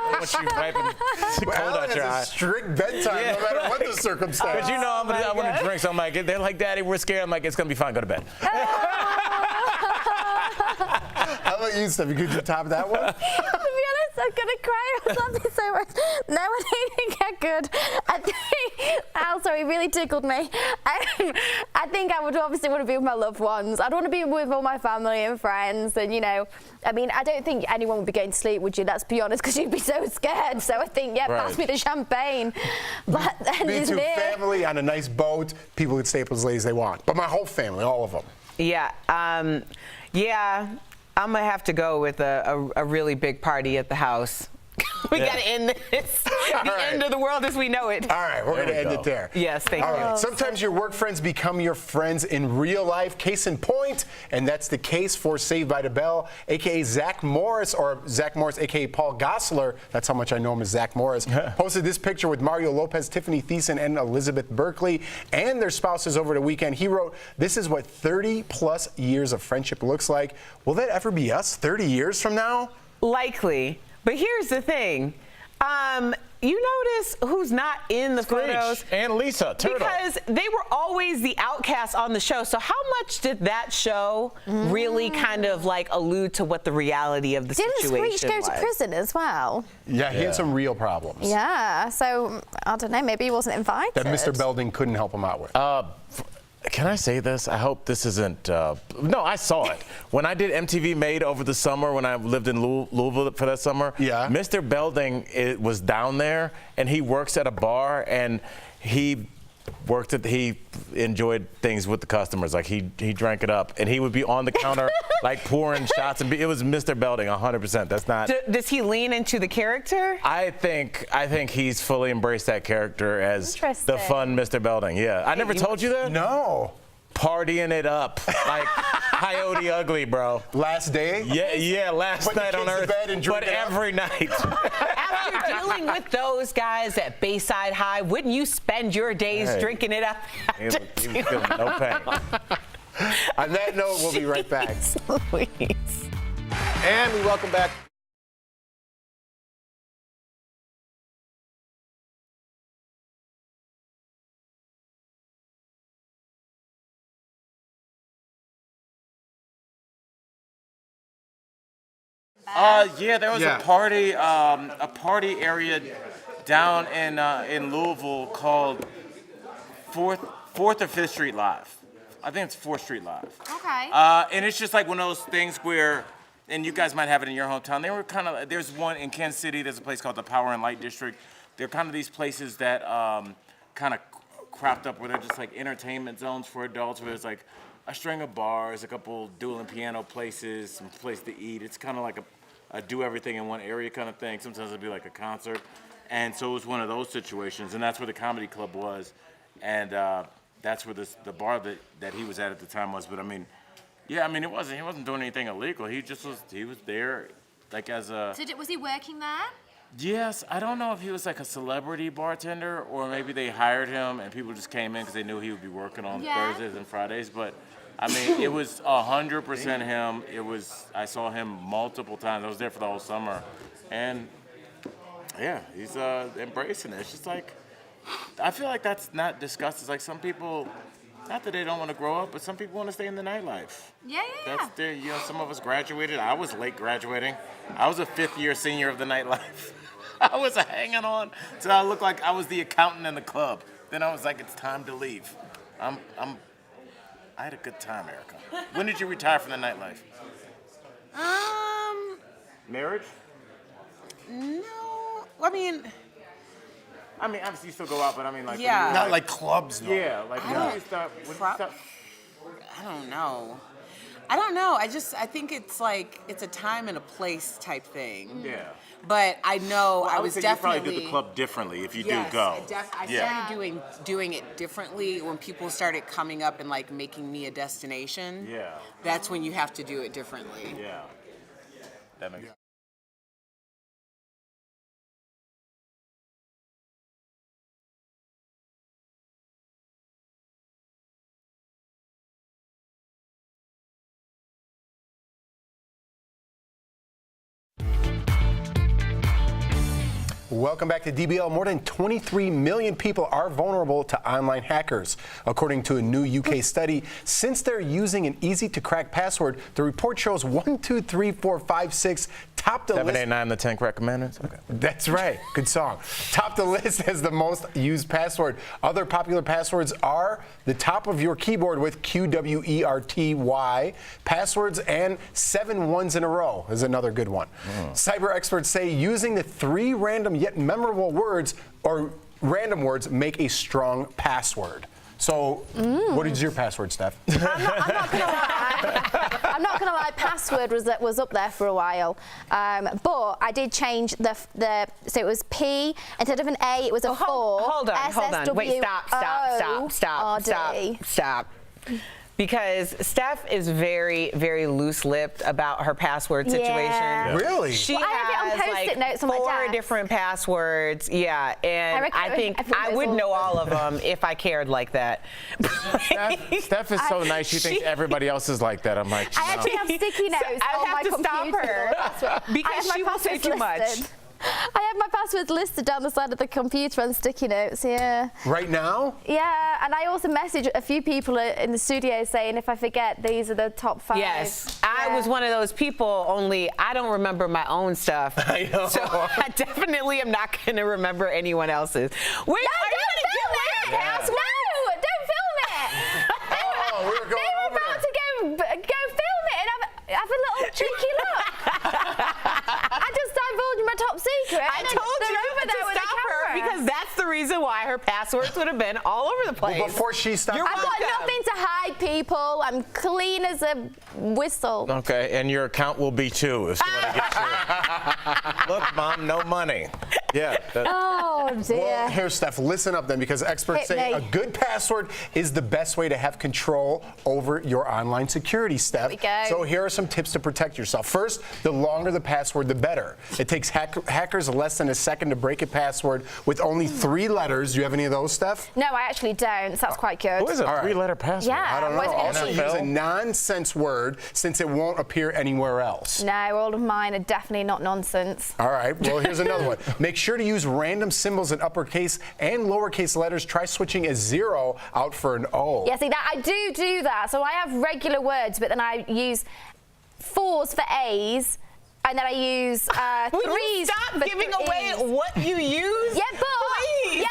I don't want you wiping cold out your eye. Strict bedtime, no matter what the circumstance. But you know, I want to drink, so I'm like, they're like, Daddy, we're scared. I'm like, it's gonna be fine. Go to bed. How about you, Steph? Could you top that one? To be honest, I'm gonna cry or something so much. No, I don't think I could. I think, sorry, it really tickled me. I think I would obviously want to be with my loved ones. I'd want to be with all my family and friends, and I mean, I don't think anyone would be going to sleep, would you? Let's be honest, because you'd be so scared. So I think, pass me the champagne. But then Me too. Family on a nice boat. People could stay up as late as they want. But my whole family, all of them. Yeah. I'm going to have to go with a really big party at the house. We got to end this. End of the world as we know it. All right, we're going to end it there. Yes, thank you. All right. Sometimes your work friends become your friends in real life. Case in point, and that's the case for Saved by the Bell, a.k.a. Zach Morris, a.k.a. Paul Gosselaar. That's how much I know him as Zach Morris. Posted this picture with Mario Lopez, Tiffany Thiessen, and Elizabeth Berkley, and their spouses over the weekend. He wrote, "This is what 30-plus years of friendship looks like. Will that ever be us 30 years from now?" Likely. But here's the thing. You notice who's not in the photos? And Lisa Turtle. Because they were always the outcasts on the show. So how much did that show really kind of like allude to what the reality of the situation was? Didn't Screech go to prison as well? Yeah, he had some real problems. Yeah, so I don't know, maybe he wasn't invited. That Mr. Belding couldn't help him out with. Can I say this? I hope this isn't. No, I saw it. When I did MTV Made over the summer, when I lived in Louisville for that summer, Mr. Belding was down there, and he works at a bar, and he enjoyed things with the customers. Like he drank it up, and he would be on the counter like pouring shots, and it was Mr. Belding 100%. That's not. Does he lean into the character? I think he's fully embraced that character as the fun Mr. Belding. Yeah, I never told you that. No. Partying it up like Coyote Ugly, bro. Last day? Yeah, last night on Earth, but every night. After dealing with those guys at Bayside High, wouldn't you spend your days drinking it up? He was feeling no pain. On that note, we'll be right back. And we welcome back Yeah, there was a party area down in Louisville called 4th or 5th Street Live. I think it's 4th Street Live. Okay. And it's just like one of those things where, and you guys might have it in your hometown. They were kind of, there's one in Kansas City. There's a place called the Power and Light District. They're kind of these places that kind of cropped up where they're just like entertainment zones for adults, where there's like a string of bars, a couple dueling piano places, some place to eat. It's kind of like a do everything in one area kind of thing. Sometimes it'd be like a concert. And so it was one of those situations, and that's where the comedy club was. And that's where the bar that he was at the time was. But I mean, yeah, I mean, he wasn't doing anything illegal. He was there like as a... So was he working there? Yes, I don't know if he was like a celebrity bartender or maybe they hired him and people just came in because they knew he would be working on Thursdays and Fridays. But I mean, it was 100% him. I saw him multiple times. I was there for the whole summer. And yeah, he's embracing it. It's just like, I feel like that's not discussed. It's like some people, not that they don't want to grow up, but some people want to stay in the nightlife. Yeah. Some of us graduated. I was late graduating. I was a 5th year senior of the nightlife. I was hanging on till I looked like I was the accountant in the club. Then I was like, it's time to leave. I had a good time, Erica. When did you retire from the nightlife? Marriage? No. I mean, obviously you still go out, but I mean, like, not like clubs, though. Yeah, like when did you stop? I don't know. I think it's like it's a time and a place type thing. Yeah. But I know I was definitely. You probably do the club differently if you do go. I started doing it differently when people started coming up and like making me a destination. Yeah. That's when you have to do it differently. Yeah. That makes sense. Welcome back to DBL. More than 23 million people are vulnerable to online hackers. According to a new UK study, since they're using an easy-to-crack password, the report shows 1, 2, 3, 4, 5, 6 top the list. 7, 8, 9, the 10 correct commandments? Okay. That's right. Good song. Top the list as the most used password. Other popular passwords are the top of your keyboard with QWERTY, passwords, and 7 ones in a row is another good one. Cyber experts say using the 3 random yet memorable words or random words make a strong password. So, what is your password, Steph? I'm not gonna lie. Password was up there for a while, but I did change the so it was P instead of an A, it was a 4. Hold on. Wait, stop. Because Steph is very, very loose-lipped about her password situation. Yeah. Really? She I have it on Post-it notes on my 4 desk. different passwords. Yeah, and I think I would know all of them if I cared like that. Steph is so nice. She thinks everybody else is like that. I'm like, I actually have sticky notes on my computer. I have to stop her because she will say too much. I have my passwords listed down the side of the computer on sticky notes, yeah. Right now? Yeah, and I also message a few people in the studio saying if I forget, these are the top 5. Yes, I was one of those people, only I don't remember my own stuff. I know. So I definitely am not going to remember anyone else's. Wait, don't film it! No, don't film it! Oh, we were going they were about to go film it and have a little cheeky look. I just divulged my top secret. I told you to stop her because that's the reason why her passwords would have been all over the place. Well, before she stopped, I've got nothing to hide, people. I'm clean as a whistle. okay, and your account will be too. If you want to get your... Look, Mom, no money. Yeah. Oh, dear. Well, here, Steph, listen up then, because experts say a good password is the best way to have control over your online security, Steph. Here we go. So here are some tips to protect yourself. First, the longer the password, the better. It takes hackers less than a second to break a password with only 3 letters. Do you have any of those, Steph? No, I actually don't. So that's quite good. What is a 3-letter password? Yeah. I don't know. Also, use a nonsense word since it won't appear anywhere else. No, all of mine are definitely not nonsense. All right. Well, here's another one. Make sure to use random symbols in uppercase and lowercase letters. Try switching a 0 out for an O. Yeah, see, that I do that. So I have regular words, but then I use 4s for A's And then I use Will three. you stop giving away what you use? Yeah, but Please. they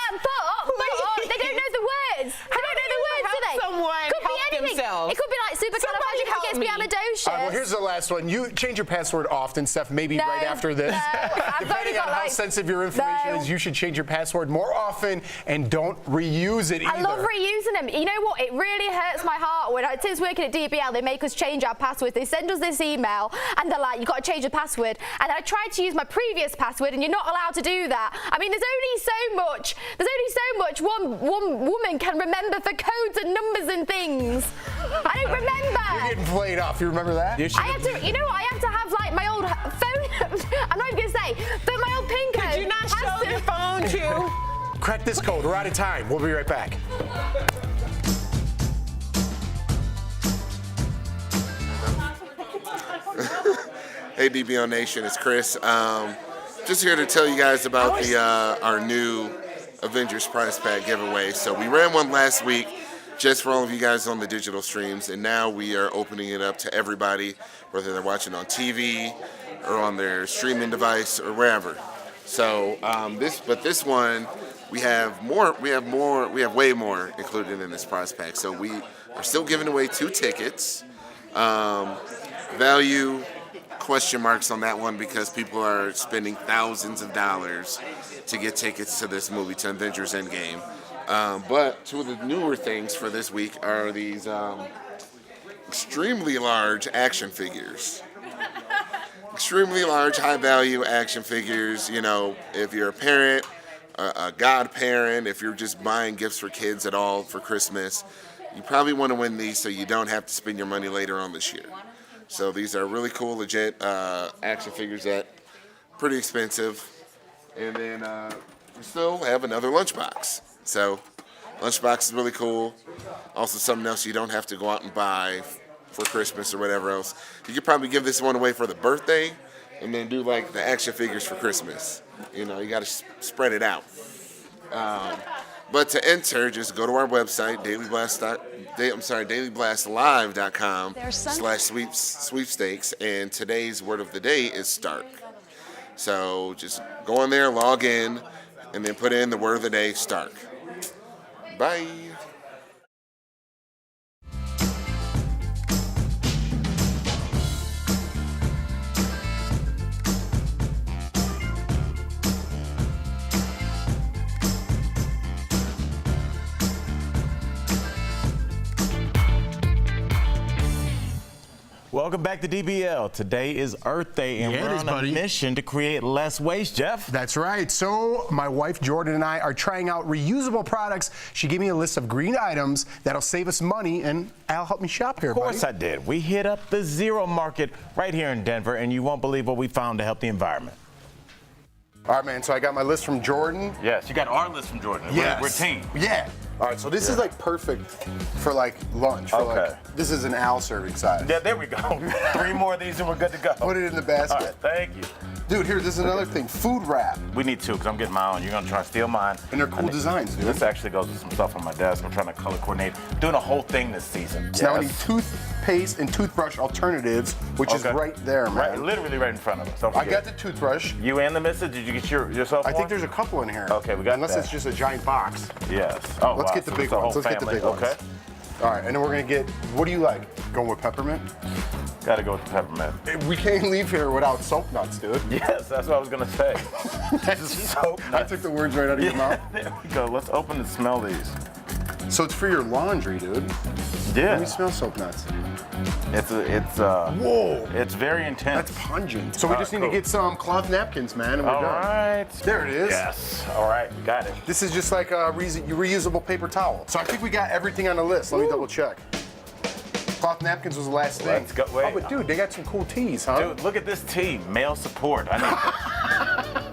don't know the words. They don't know the words, do they? Someone could be help anything. themselves. It could be like supercalifragilisticexpialidocious. Well, here's the last one. You change your password often, Steph. Maybe No, right after this. no. I've only Depending got on how like- sensitive your information is, you should change your password more often and don't reuse it either. I love reusing them. You know what? It really hurts my heart when since working at DBL, they make us change our passwords. They send us this email and they're like, "You got to change your password." And I tried to use my previous password, and you're not allowed to do that. I mean, there's only so much one woman can remember for codes and numbers and things. I don't remember. You're getting played off. You remember that? I have to. You know what? I have to have like my old phone. I'm not even gonna say, but my old PIN code. Could you not show your phone too? Crack this code. We're out of time. We'll be right back. Hey DBL Nation, it's Chris. Just here to tell you guys about our new Avengers prize pack giveaway. So we ran one last week just for all of you guys on the digital streams, and now we are opening it up to everybody, whether they're watching on TV or on their streaming device or wherever. So this one, we have way more included in this prize pack. So we are still giving away 2 tickets. Value question marks on that one because people are spending thousands of dollars to get tickets to this movie, to Avengers Endgame. But 2 of the newer things for this week are these extremely large action figures. Extremely large, high-value action figures. You know, if you're a parent, a godparent, if you're just buying gifts for kids at all for Christmas, you probably want to win these so you don't have to spend your money later on this year. So these are really cool, legit action figures that pretty expensive. And then we still have another lunchbox. So lunchbox is really cool. Also something else you don't have to go out and buy for Christmas or whatever else. You could probably give this one away for the birthday and then do like the action figures for Christmas. You know, you got to spread it out. But to enter, just go to our website, dailyblastlive.com/sweepstakes, and today's word of the day is Stark. So just go on there, log in, and then put in the word of the day, Stark. Bye. Welcome back to DBL. Today is Earth Day, and we're on a mission to create less waste, Jeff. That's right. So my wife Jordan and I are trying out reusable products. She gave me a list of green items that'll save us money, and Al helped me shop here, Of course I did. We hit up the Zero Market right here in Denver, and you won't believe what we found to help the environment. All right, man, so I got my list from Jordan. Yes, you got our list from Jordan. Yes. We're team. Yeah. All right, so this is like perfect for like lunch. For like, this is an Al serving size. Yeah, there we go. 3 more of these and we're good to go. Put it in the basket. All right, thank you. Dude, here, this is another thing. Food wrap. We need 2 because I'm getting my own. You're going to try to steal mine. And they're cool designs, dude. This actually goes with some stuff on my desk. I'm trying to color coordinate. Doing a whole thing this season. So now we need toothpaste and toothbrush alternatives, which is right there, man. Right, literally right in front of us. Don't I forget. got the toothbrush. You and the missus, did you get yourself one? I think there's a couple in here. Okay, we got Unless that. it's just a giant box. Yes. Oh, Let's wow. get the So big it's a ones. whole Let's get the family. big ones. Okay. All right, and then we're gonna get, what do you like? Going with peppermint? Gotta go with the peppermint. We can't leave here without soap nuts, dude. Yes, that's what I was gonna say. Soap nuts. I took the words right out of your mouth. There we go. Let's open and smell these. So it's for your laundry, dude. Yeah. Let me smell soap nuts. Whoa. It's very intense. That's pungent. So we just need to get some cloth napkins, man, and we're All done. right. There it is. Yes. All right. Got it. This is just like a reusable paper towel. So I think we got everything on the list. Let me double check. Cloth napkins was the last thing. Let's go. Wait. Oh, but dude, they got some cool tees, huh? Dude, look at this tee. Male support. I know.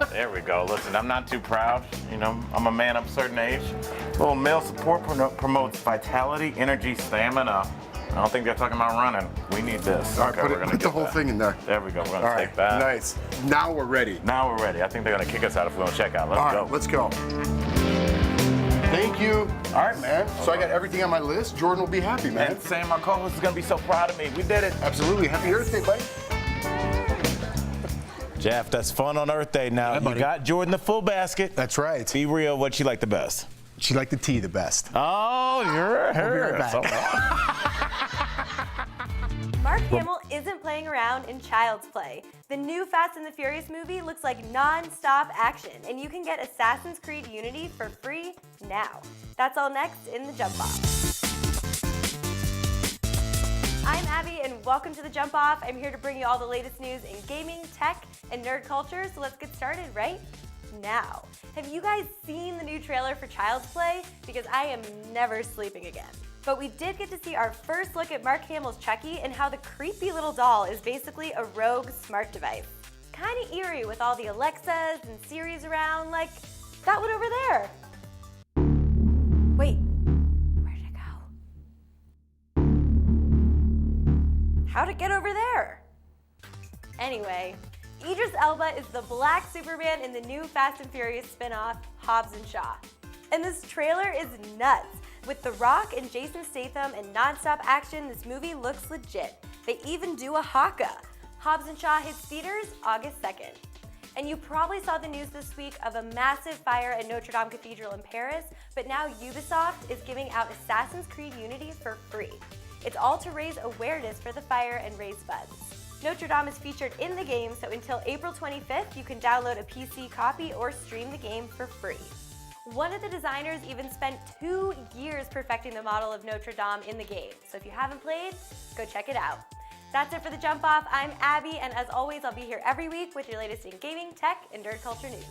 There we go. Listen, I'm not too proud. You know, I'm a man of a certain age. Little male support promotes vitality, energy, stamina. I don't think they're talking about running. We need this. All right, okay, we're gonna put the get whole that. thing in there. There we go. We're All gonna right, take that. nice. Now we're ready. Now we're ready. I think they're gonna kick us out if we don't check out. Let's All go. right, let's go. Thank you. All right, man. So I got everything on my list. Jordan will be happy, man. And Sam, my co-host, is gonna be so proud of me. We did it. Absolutely. Happy Earth Day, buddy. Jeff, that's fun on Earth Day now. You got Jordan the full basket. That's right. Be real, what she like the best? She liked the tea the best. Oh, you're her. We'll be right back. Mark Hamill isn't playing around in Child's Play. The new Fast and the Furious movie looks like non-stop action, and you can get Assassin's Creed Unity for free now. That's all next in The Jump Off. I'm Abby, and welcome to The Jump Off. I'm here to bring you all the latest news in gaming, tech, and nerd culture, so let's get started right now. Have you guys seen the new trailer for Child's Play? Because I am never sleeping again. But we did get to see our first look at Mark Hamill's Chucky and how the creepy little doll is basically a rogue smart device. Kinda eerie with all the Alexas and Siris around, like that one over there. Wait, where'd it go? How'd it get over there? Anyway, Idris Elba is the Black Superman in the new Fast and Furious spin-off, Hobbs and Shaw. And this trailer is nuts. With The Rock and Jason Statham and non-stop action, this movie looks legit. They even do a haka. Hobbs and Shaw hits theaters August 2nd. And you probably saw the news this week of a massive fire at Notre Dame Cathedral in Paris, but now Ubisoft is giving out Assassin's Creed Unity for free. It's all to raise awareness for the fire and raise funds. Notre Dame is featured in the game, so until April 25th, you can download a PC copy or stream the game for free. One of the designers even spent 2 years perfecting the model of Notre Dame in the game, so if you haven't played, go check it out. That's it for The Jump Off. I'm Abby, and as always, I'll be here every week with your latest in gaming, tech, and nerd culture news.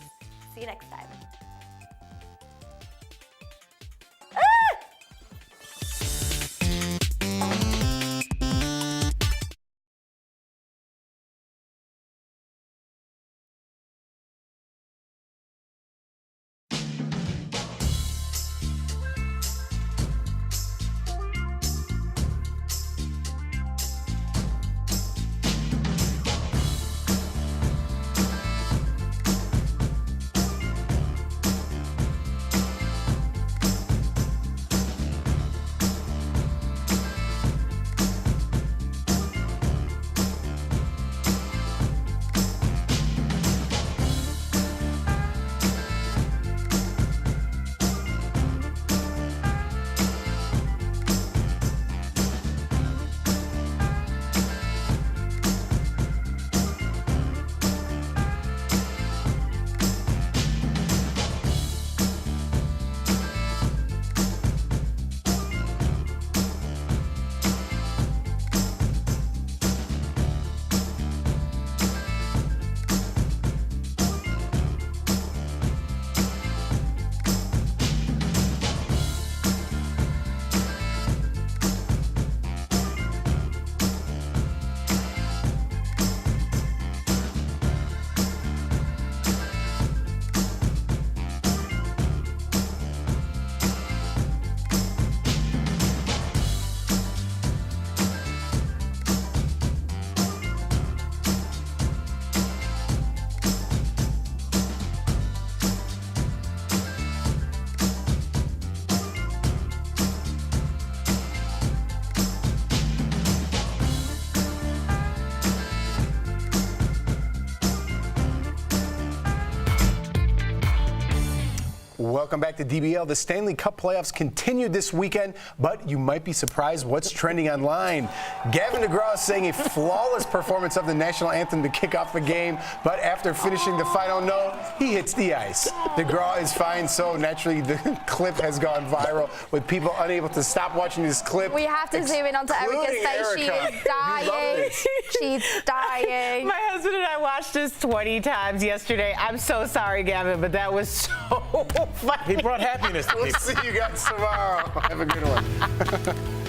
See you next time. Welcome back to DBL. The Stanley Cup playoffs continued this weekend, but you might be surprised what's trending online. Gavin DeGraw sang a flawless performance of the national anthem to kick off the game, but after finishing the final note, he hits the ice. DeGraw is fine, so naturally the clip has gone viral with people unable to stop watching this clip. We have to zoom in onto Erica's face. She is dying. She's dying. My husband and I watched this 20 times yesterday. I'm so sorry, Gavin, but that was so funny. He brought happiness to me. We'll see you guys tomorrow. Have a good one.